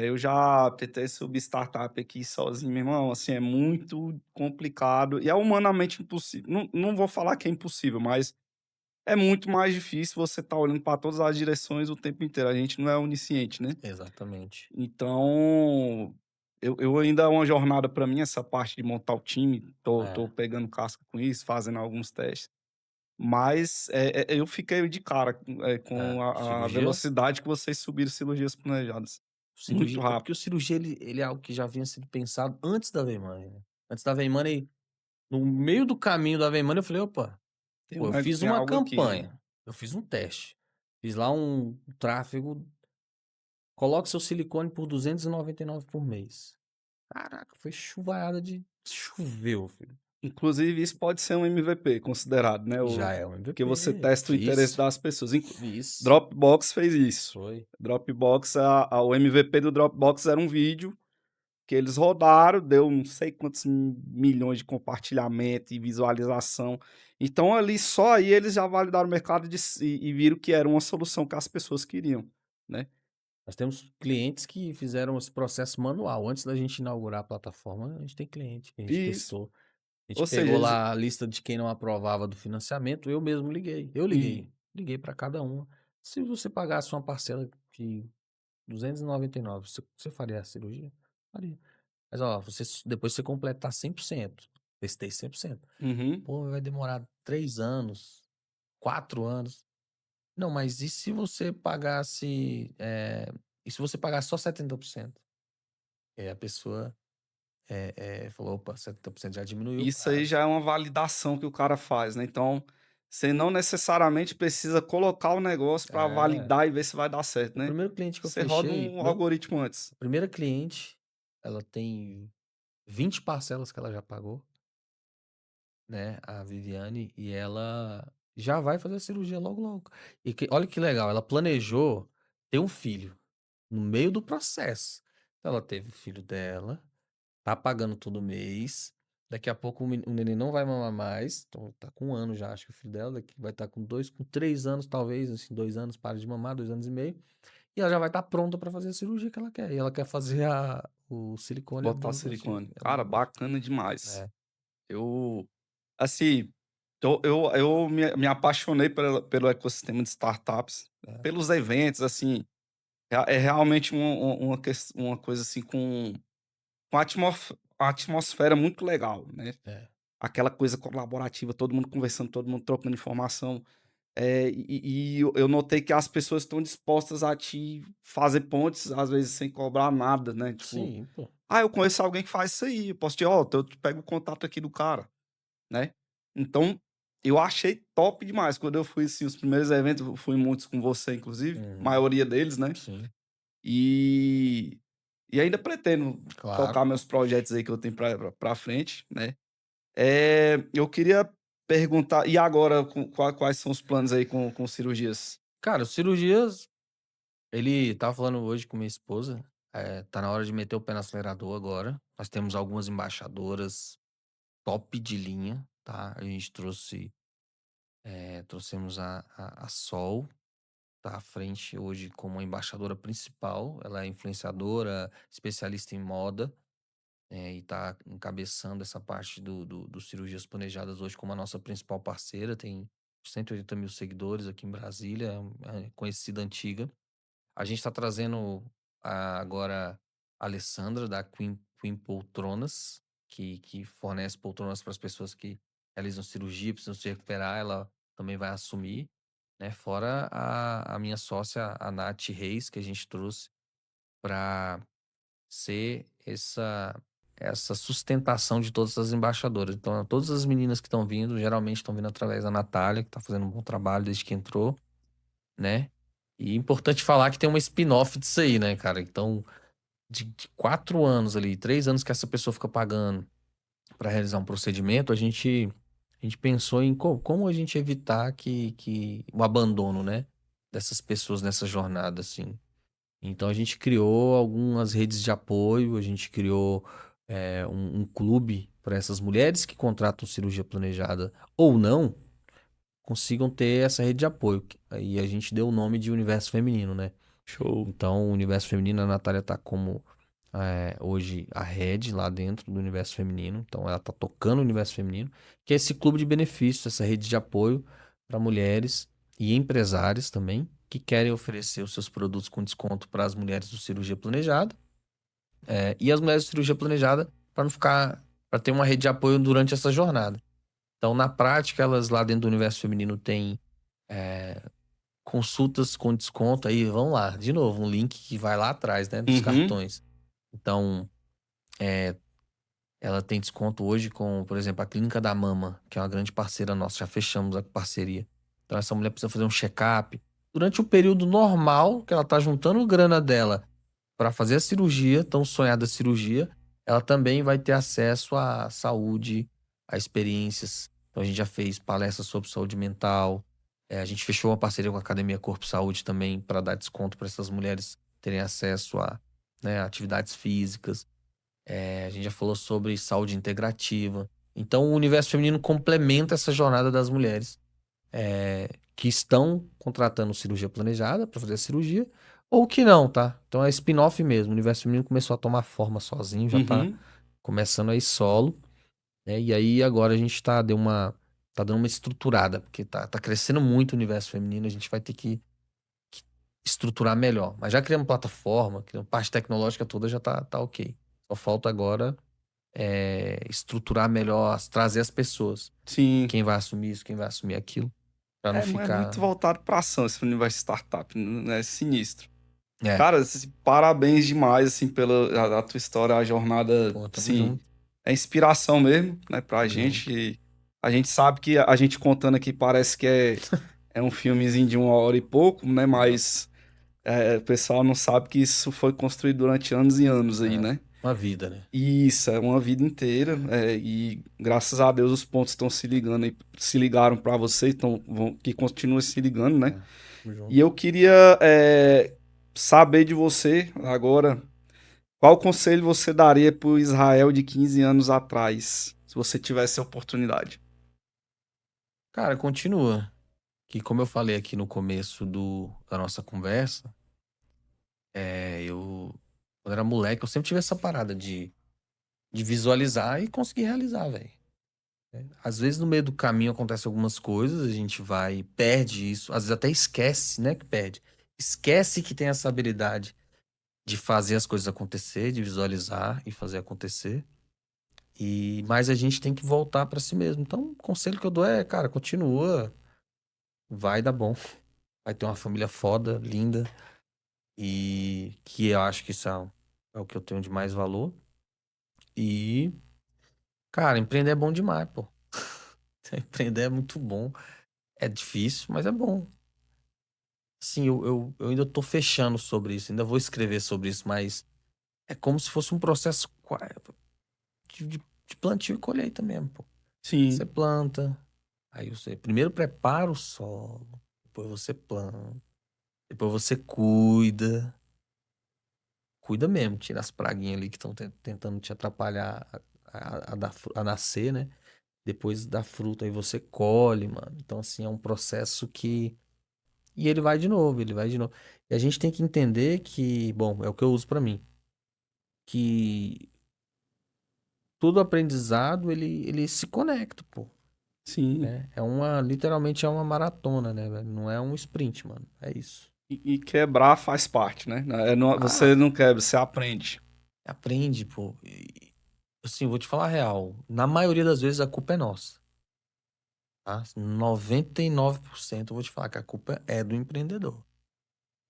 eu já tentei subir startup aqui sozinho, meu irmão, assim, é muito complicado e é humanamente impossível. Não vou falar que é impossível, mas é muito mais difícil você estar olhando para todas as direções o tempo inteiro. A gente não é onisciente, né? Exatamente. Então, eu ainda é uma jornada para mim essa parte de montar o time. Tô É, pegando casca com isso, fazendo alguns testes. Mas eu fiquei de cara com a cirurgias? velocidade que vocês subiram cirurgias planejadas. Muito Cirurgia, é porque rápido. o cirurgia ele é algo que já vinha sendo pensado antes da Vemani, né? Antes da Vemani, no meio do caminho da Vemani, eu falei, opa, pô, eu fiz Tem uma algo aqui, né? campanha, eu fiz um teste, fiz lá um tráfego, coloque seu silicone por 299 por mês. Caraca, foi chuvaiada de choveu, filho. Inclusive, isso pode ser um MVP considerado, né? Já é um Que você MVP. testa o interesse das pessoas. Fiz, Dropbox fez isso. foi. Dropbox, o MVP do Dropbox era um vídeo que eles rodaram, deu não sei quantos milhões de compartilhamento e visualização. Então, ali, só aí eles já validaram o mercado e viram que era uma solução que as pessoas queriam, né? Nós temos clientes que fizeram esse processo manual. Antes da gente inaugurar a plataforma, a gente tem cliente que a gente Isso. testou. A gente Ou seja, pegou lá a lista de quem não aprovava do financiamento, eu mesmo liguei. Eu e- liguei para cada uma. Se você pagasse uma parcela de 299, você faria a cirurgia? Faria. Mas ó, depois você completar 100%. Testei 100%. Uhum. Pô, vai demorar 3 anos, 4 anos. Não, mas e se você pagasse, e se você pagasse só 70%? E aí a pessoa falou, opa, 70% já diminuiu o Isso aí prazo. já é uma validação que o cara faz, né? Então, você não necessariamente precisa colocar o negócio para É, validar e ver se vai dar certo, o né? primeiro cliente que eu Você roda fechei, um algoritmo antes. a primeira cliente, ela tem 20 parcelas que ela já pagou, né, a Viviane, e ela já vai fazer a cirurgia logo, logo. E olha que legal, ela planejou ter um filho no meio do processo. Então, ela teve o filho dela, tá pagando todo mês. Daqui a pouco o neném não vai mamar mais. Então tá com 1 ano já, acho que o filho dela. Daqui vai estar com 3 anos, talvez, assim, 2 anos, para de mamar, 2 anos e meio. E ela já vai estar pronta para fazer a cirurgia que ela quer. E ela quer fazer o silicone Botar silicone. Cara, abdôminoplastia. bacana demais. É, Eu, assim, eu me apaixonei pelo ecossistema de startups, é, pelos eventos, assim, é realmente uma coisa assim com uma atmosfera muito legal, né? é. Aquela coisa colaborativa, todo mundo conversando, todo mundo trocando informação. E eu notei que as pessoas estão dispostas a te fazer pontes, às vezes sem cobrar nada, né? Tipo, Sim, pô. eu conheço alguém que faz isso aí, eu posso te, ó, eu te pego o contato aqui do cara, né? Então, eu achei top demais. Quando eu fui, assim, os primeiros eventos, eu fui muitos com você, inclusive, Uhum, maioria deles, né? sim, E, e ainda pretendo claro. tocar meus projetos aí que eu tenho pra frente, né? Eu queria perguntar, e agora, quais são os planos aí com cirurgias? Cara, cirurgias. Ele tava falando hoje com minha esposa, tá na hora de meter o pé no acelerador agora. Nós temos algumas embaixadoras top de linha, tá? A gente trouxemos a Sol, tá à frente hoje como a embaixadora principal. Ela é influenciadora, especialista em moda, e tá encabeçando essa parte do Cirurgias Planejadas hoje como a nossa principal parceira. Tem 180 mil seguidores aqui em Brasília, é conhecida antiga. A gente está trazendo agora a Alessandra, da Queen Poltronas, que fornece poltronas para as pessoas que realizam cirurgia, precisam se recuperar. Ela também vai assumir, né? Fora a minha sócia, a Nath Reis, que a gente trouxe para ser essa sustentação de todas as embaixadoras. Então, todas as meninas que estão vindo, geralmente estão vindo através da Natália, que está fazendo um bom trabalho desde que entrou, né? E é importante falar que tem uma spin-off disso aí, né, cara? Então, de 4 anos ali, 3 anos que essa pessoa fica pagando para realizar um procedimento, a gente pensou em como a gente evitar que o abandono, né, dessas pessoas nessa jornada, assim. Então, a gente criou algumas redes de apoio, a gente criou um clube para essas mulheres que contratam cirurgia planejada ou não, consigam ter essa rede de apoio. E a gente deu o nome de Universo Feminino, né? Show. Então, o Universo Feminino, a Natália tá como hoje a head lá dentro do Universo Feminino. Então, ela tá tocando o Universo Feminino, que é esse clube de benefícios, essa rede de apoio para mulheres e empresárias também, que querem oferecer os seus produtos com desconto para as mulheres do cirurgia planejada. E as mulheres do cirurgia planejada, para não ficar, para ter uma rede de apoio durante essa jornada. Então, na prática, elas lá dentro do Universo Feminino têm consultas com desconto. Aí, vão lá, de novo, um link que vai lá atrás, né, dos Uhum. cartões. Então, ela tem desconto hoje com, por exemplo, a Clínica da Mama, que é uma grande parceira nossa, já fechamos a parceria. Então, essa mulher precisa fazer um check-up. Durante o período normal, que ela tá juntando grana dela para fazer a cirurgia, tão sonhada cirurgia, ela também vai ter acesso à saúde, a experiências. Então, a gente já fez palestras sobre saúde mental. A gente fechou uma parceria com a Academia Corpo Saúde também para dar desconto para essas mulheres terem acesso a, né, atividades físicas. A gente já falou sobre saúde integrativa. Então, o universo feminino complementa essa jornada das mulheres que estão contratando cirurgia planejada para fazer a cirurgia, ou que não, tá? Então é spin-off mesmo. O universo feminino começou a tomar forma sozinho, já tá Uhum. começando aí solo, né? E aí agora a gente tá dando uma estruturada, porque tá crescendo muito o universo feminino, a gente vai ter que estruturar melhor. Mas já criamos plataforma, criamos parte tecnológica toda, já tá ok. Só falta agora estruturar melhor, trazer as pessoas. Sim. Quem vai assumir isso, quem vai assumir aquilo, para não É muito ficar. voltado pra ação esse universo startup, né? É sinistro. É, Cara, assim, parabéns demais, assim, pela a tua história, a jornada, pô, tamo assim, junto, é inspiração mesmo, né, pra tamo gente. junto. E a gente sabe que a gente contando aqui parece que é um filmezinho de 1 hora e pouco, né, Não, mas o pessoal não sabe que isso foi construído durante anos e anos aí, é né? uma vida, né? E isso, é uma vida inteira, e graças a Deus os pontos estão se ligando e se ligaram pra você, que continuem se ligando, né? É, tamo E junto. eu queria saber de você agora, qual conselho você daria pro Israel de 15 anos atrás, se você tivesse a oportunidade? Cara, continua. Que como eu falei aqui no começo da nossa conversa, quando era moleque, eu sempre tive essa parada de visualizar e conseguir realizar, velho. Às vezes no meio do caminho acontece algumas coisas, a gente vai e perde isso, às vezes até esquece, né, que perde. Esquece que tem essa habilidade de fazer as coisas acontecer, de visualizar e fazer acontecer. Mas a gente tem que voltar pra si mesmo. Então, o conselho que eu dou é, cara, continua, vai dar bom. Vai ter uma família foda, linda, e que eu acho que isso é o que eu tenho de mais valor. E, cara, empreender é bom demais, pô. Empreender é muito bom. É difícil, mas é bom. Sim, eu ainda tô fechando sobre isso, ainda vou escrever sobre isso, mas é como se fosse um processo de plantio e colheita mesmo, pô. Você Sim. planta, aí você primeiro prepara o solo, depois você planta. Depois você cuida. Cuida mesmo, tira as praguinhas ali que estão tentando te atrapalhar a nascer, né? Depois da fruta aí você colhe, mano. Então, assim, é um processo que. E ele vai de novo, ele vai de novo. E a gente tem que entender que, bom, é o que eu uso pra mim, que todo aprendizado ele se conecta, pô. Sim. Né? Literalmente é uma maratona, né, velho? Não é um sprint, mano. É isso. E quebrar faz parte, né? Ah, Você não quebra, você aprende. aprende, pô. E, assim, eu vou te falar a real. Na maioria das vezes a culpa é nossa. Tá? 99% eu vou te falar que a culpa é do empreendedor.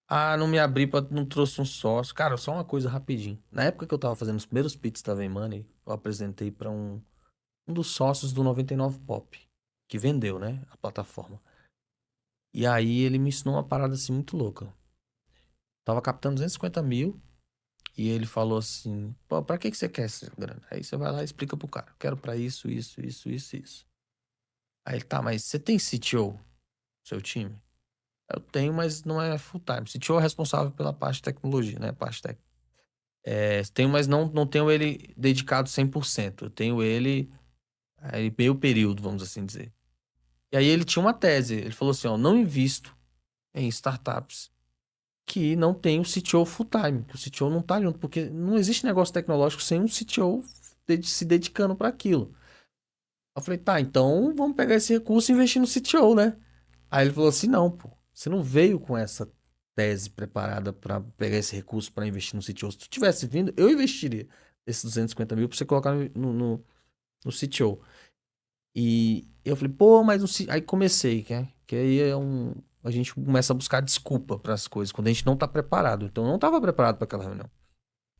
Ah, não me abri, não trouxe um sócio. Cara, só uma coisa rapidinho. Na época que eu tava fazendo os primeiros pits da Money, eu apresentei pra um dos sócios do 99 Pop, que vendeu, né, a plataforma. E aí ele me ensinou uma parada assim muito louca. Tava captando 250 mil e ele falou assim: pô, pra que você quer essa grana? Aí você vai lá e explica pro cara: quero pra isso, isso, isso, isso, isso. Aí ele, tá, mas você tem CTO, seu time? Eu tenho, mas não é full time. CTO é responsável pela parte de tecnologia, né? Parte tech. Tenho, mas não tenho ele dedicado 100%. Eu tenho ele meio período, vamos assim dizer. E aí ele tinha uma tese. Ele falou assim, ó, não invisto em startups que não tem o CTO full time, que o CTO não tá junto, porque não existe negócio tecnológico sem um CTO se dedicando para aquilo. Eu falei, tá, então vamos pegar esse recurso e investir no CTO, né? Aí ele falou assim, não, pô, você não veio com essa tese preparada para pegar esse recurso para investir no CTO. Se tu tivesse vindo, eu investiria esses 250 mil para você colocar no CTO. E eu falei, pô, mas aí comecei, né? Que aí a gente começa a buscar desculpa para as coisas quando a gente não tá preparado. Então eu não tava preparado para aquela reunião.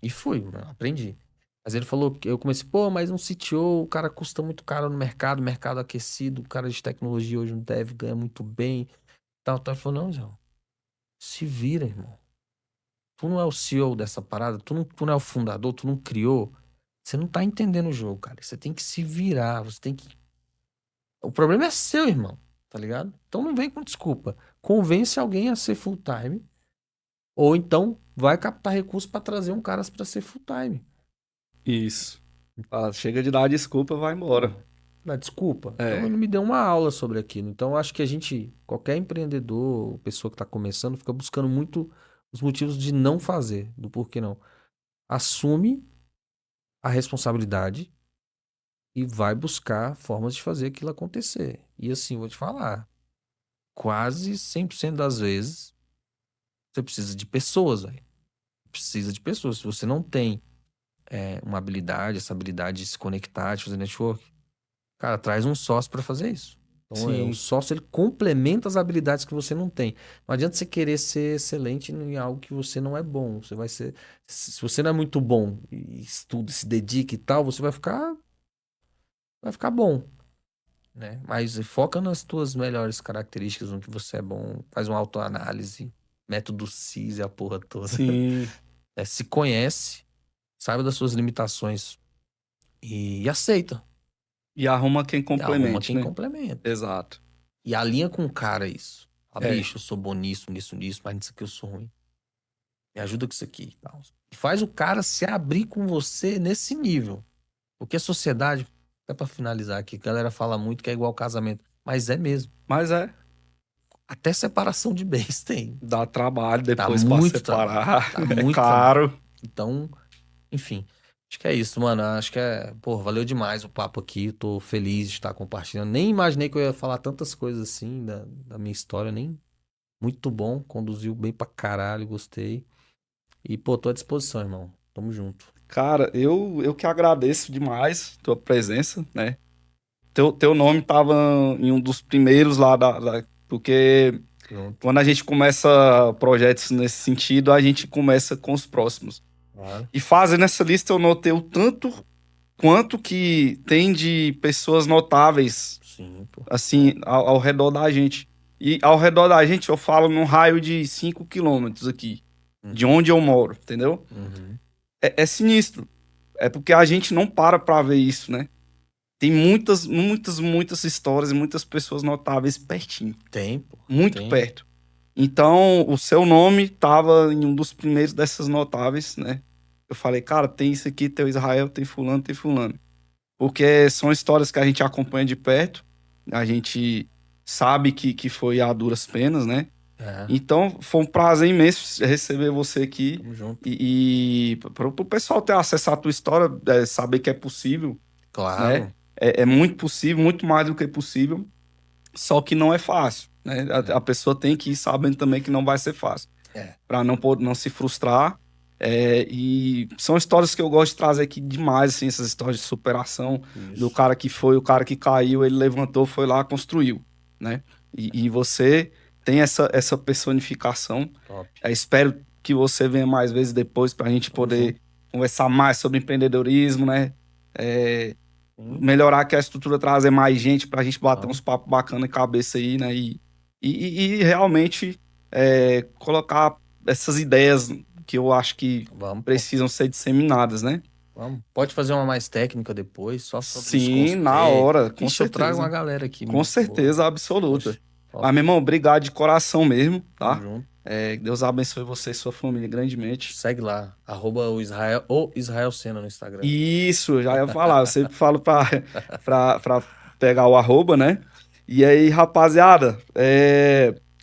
E fui, né? Aprendi. Mas ele falou que eu comecei, pô, mas um CTO, o cara custa muito caro no mercado, mercado aquecido, o cara de tecnologia hoje não deve ganhar muito bem. Tal, tal. Ele falou, não, Zé, se vira, irmão. Tu não é o CEO dessa parada, tu não é o fundador, tu não criou. Você não tá entendendo o jogo, cara. Você tem que se virar, você tem que. O problema é seu, irmão, tá ligado? Então não vem com desculpa. Convence alguém a ser full time, ou então vai captar recursos pra trazer um cara pra ser full time. Isso. Ah, chega de dar desculpa, vai embora. Pô, na desculpa. Então É. ele me deu uma aula sobre aquilo. Então eu acho que a gente, qualquer empreendedor, pessoa que tá começando, fica buscando muito os motivos de não fazer, do porquê não. Assume a responsabilidade e vai buscar formas de fazer aquilo acontecer. E assim, vou te falar, quase 100% das vezes você precisa de pessoas, velho. Precisa de pessoas. Se você não tem uma habilidade, essa habilidade de se conectar, de fazer network, cara, traz um sócio para fazer isso. Então, o Sim. sócio ele complementa as habilidades que você não tem. Não adianta você querer ser excelente em algo que você não é bom. Você vai ser, se você não é muito bom e estuda, se dedica e tal, você vai ficar bom, né? Mas foca nas tuas melhores características, no que você é bom, faz uma autoanálise, método CIS e a porra toda. Sim. Se conhece, saiba das suas limitações e aceita. E arruma quem E arruma complemente, quem né? complementa. Exato. E alinha com o cara isso. Ah, É. bicho, eu sou bom nisso, nisso, nisso, mas nisso aqui eu sou ruim. Me ajuda com isso aqui e tal. E faz o cara se abrir com você nesse nível. Porque a sociedade, até pra finalizar aqui, a galera fala muito que é igual casamento. Mas é mesmo. Mas é. Até separação de bens tem. Dá trabalho Dá depois pra muito trabalho. separar. Dá É muito trabalho. caro. Então, enfim. Acho que é isso, mano. Acho que pô, valeu demais o papo aqui. Tô feliz de estar compartilhando. Nem imaginei que eu ia falar tantas coisas assim da minha história. Nem muito bom. Conduziu bem pra caralho. Gostei. E, pô, tô à disposição, irmão. Tamo junto. Cara, eu que agradeço demais tua presença, né? Teu nome tava em um dos primeiros lá porque Pronto. quando a gente começa projetos nesse sentido, a gente começa com os próximos. Claro. E fazendo essa lista, eu notei o tanto quanto que tem de pessoas notáveis, Sim, pô. assim, ao redor da gente. E ao redor da gente, eu falo num raio de 5 quilômetros aqui, de Uhum. onde eu moro, entendeu? Uhum. É sinistro. É porque a gente não para pra ver isso, né? Tem muitas, muitas, muitas histórias e muitas pessoas notáveis pertinho, Tem, pô. muito Tem. perto. Então, o seu nome estava em um dos primeiros dessas notáveis, né? Eu falei, cara, tem isso aqui, tem o Israel, tem fulano, tem fulano. Porque são histórias que a gente acompanha de perto, a gente sabe que foi a duras penas, né? É, Então, foi um prazer imenso receber você aqui tamo junto. e para o pessoal ter acesso à tua história, saber que é possível, né? Claro. É muito possível, muito mais do que possível, só que não é fácil, né? A pessoa tem que ir sabendo também que não vai ser fácil, É. para não se frustrar. E são histórias que eu gosto de trazer aqui demais, assim, essas histórias de superação do Isso. cara que foi, o cara que caiu, ele levantou, foi lá, construiu, né? E você tem essa personificação. Top. Espero que você venha mais vezes depois para a gente Tamo poder junto. conversar mais sobre empreendedorismo, né? É, Sim. melhorar aqui a estrutura, trazer mais gente para a gente bater Vamos. uns papos bacanas em cabeça aí, né? E realmente colocar essas ideias que eu acho que Vamos, pô. precisam ser disseminadas, né? Vamos. Pode fazer uma mais técnica depois, só sobre os Sim, na hora, com Ixi, eu trago uma certeza. galera aqui Com muito boa. certeza absoluta. Poxa, top. Mas, meu irmão, obrigado de coração mesmo, Tamo tá? junto. Deus abençoe você e sua família grandemente. Segue lá, @o Israel Sena no Instagram. Isso, já ia falar. Eu sempre falo pra pegar o arroba, né? E aí, rapaziada,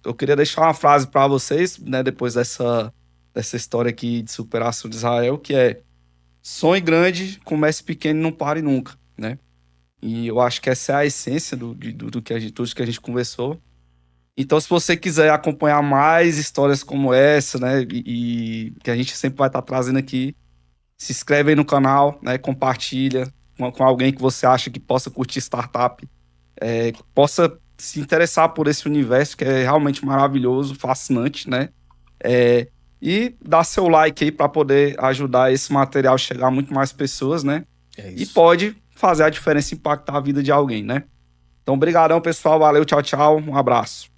eu queria deixar uma frase pra vocês, né? Depois dessa história aqui de superação de Israel, que é: sonhe grande, comece pequeno e não pare nunca, né? E eu acho que essa é a essência do que tudo que a gente conversou. Então, se você quiser acompanhar mais histórias como essa, né? E que a gente sempre vai estar trazendo aqui, se inscreve aí no canal, né? Compartilha com alguém que você acha que possa curtir startup, que possa se interessar por esse universo que é realmente maravilhoso, fascinante, né? E dá seu like aí para poder ajudar esse material a chegar a muito mais pessoas, né? É E isso. pode fazer a diferença, impactar a vida de alguém, né? Então, brigadão, pessoal. Valeu, tchau, tchau. Um abraço.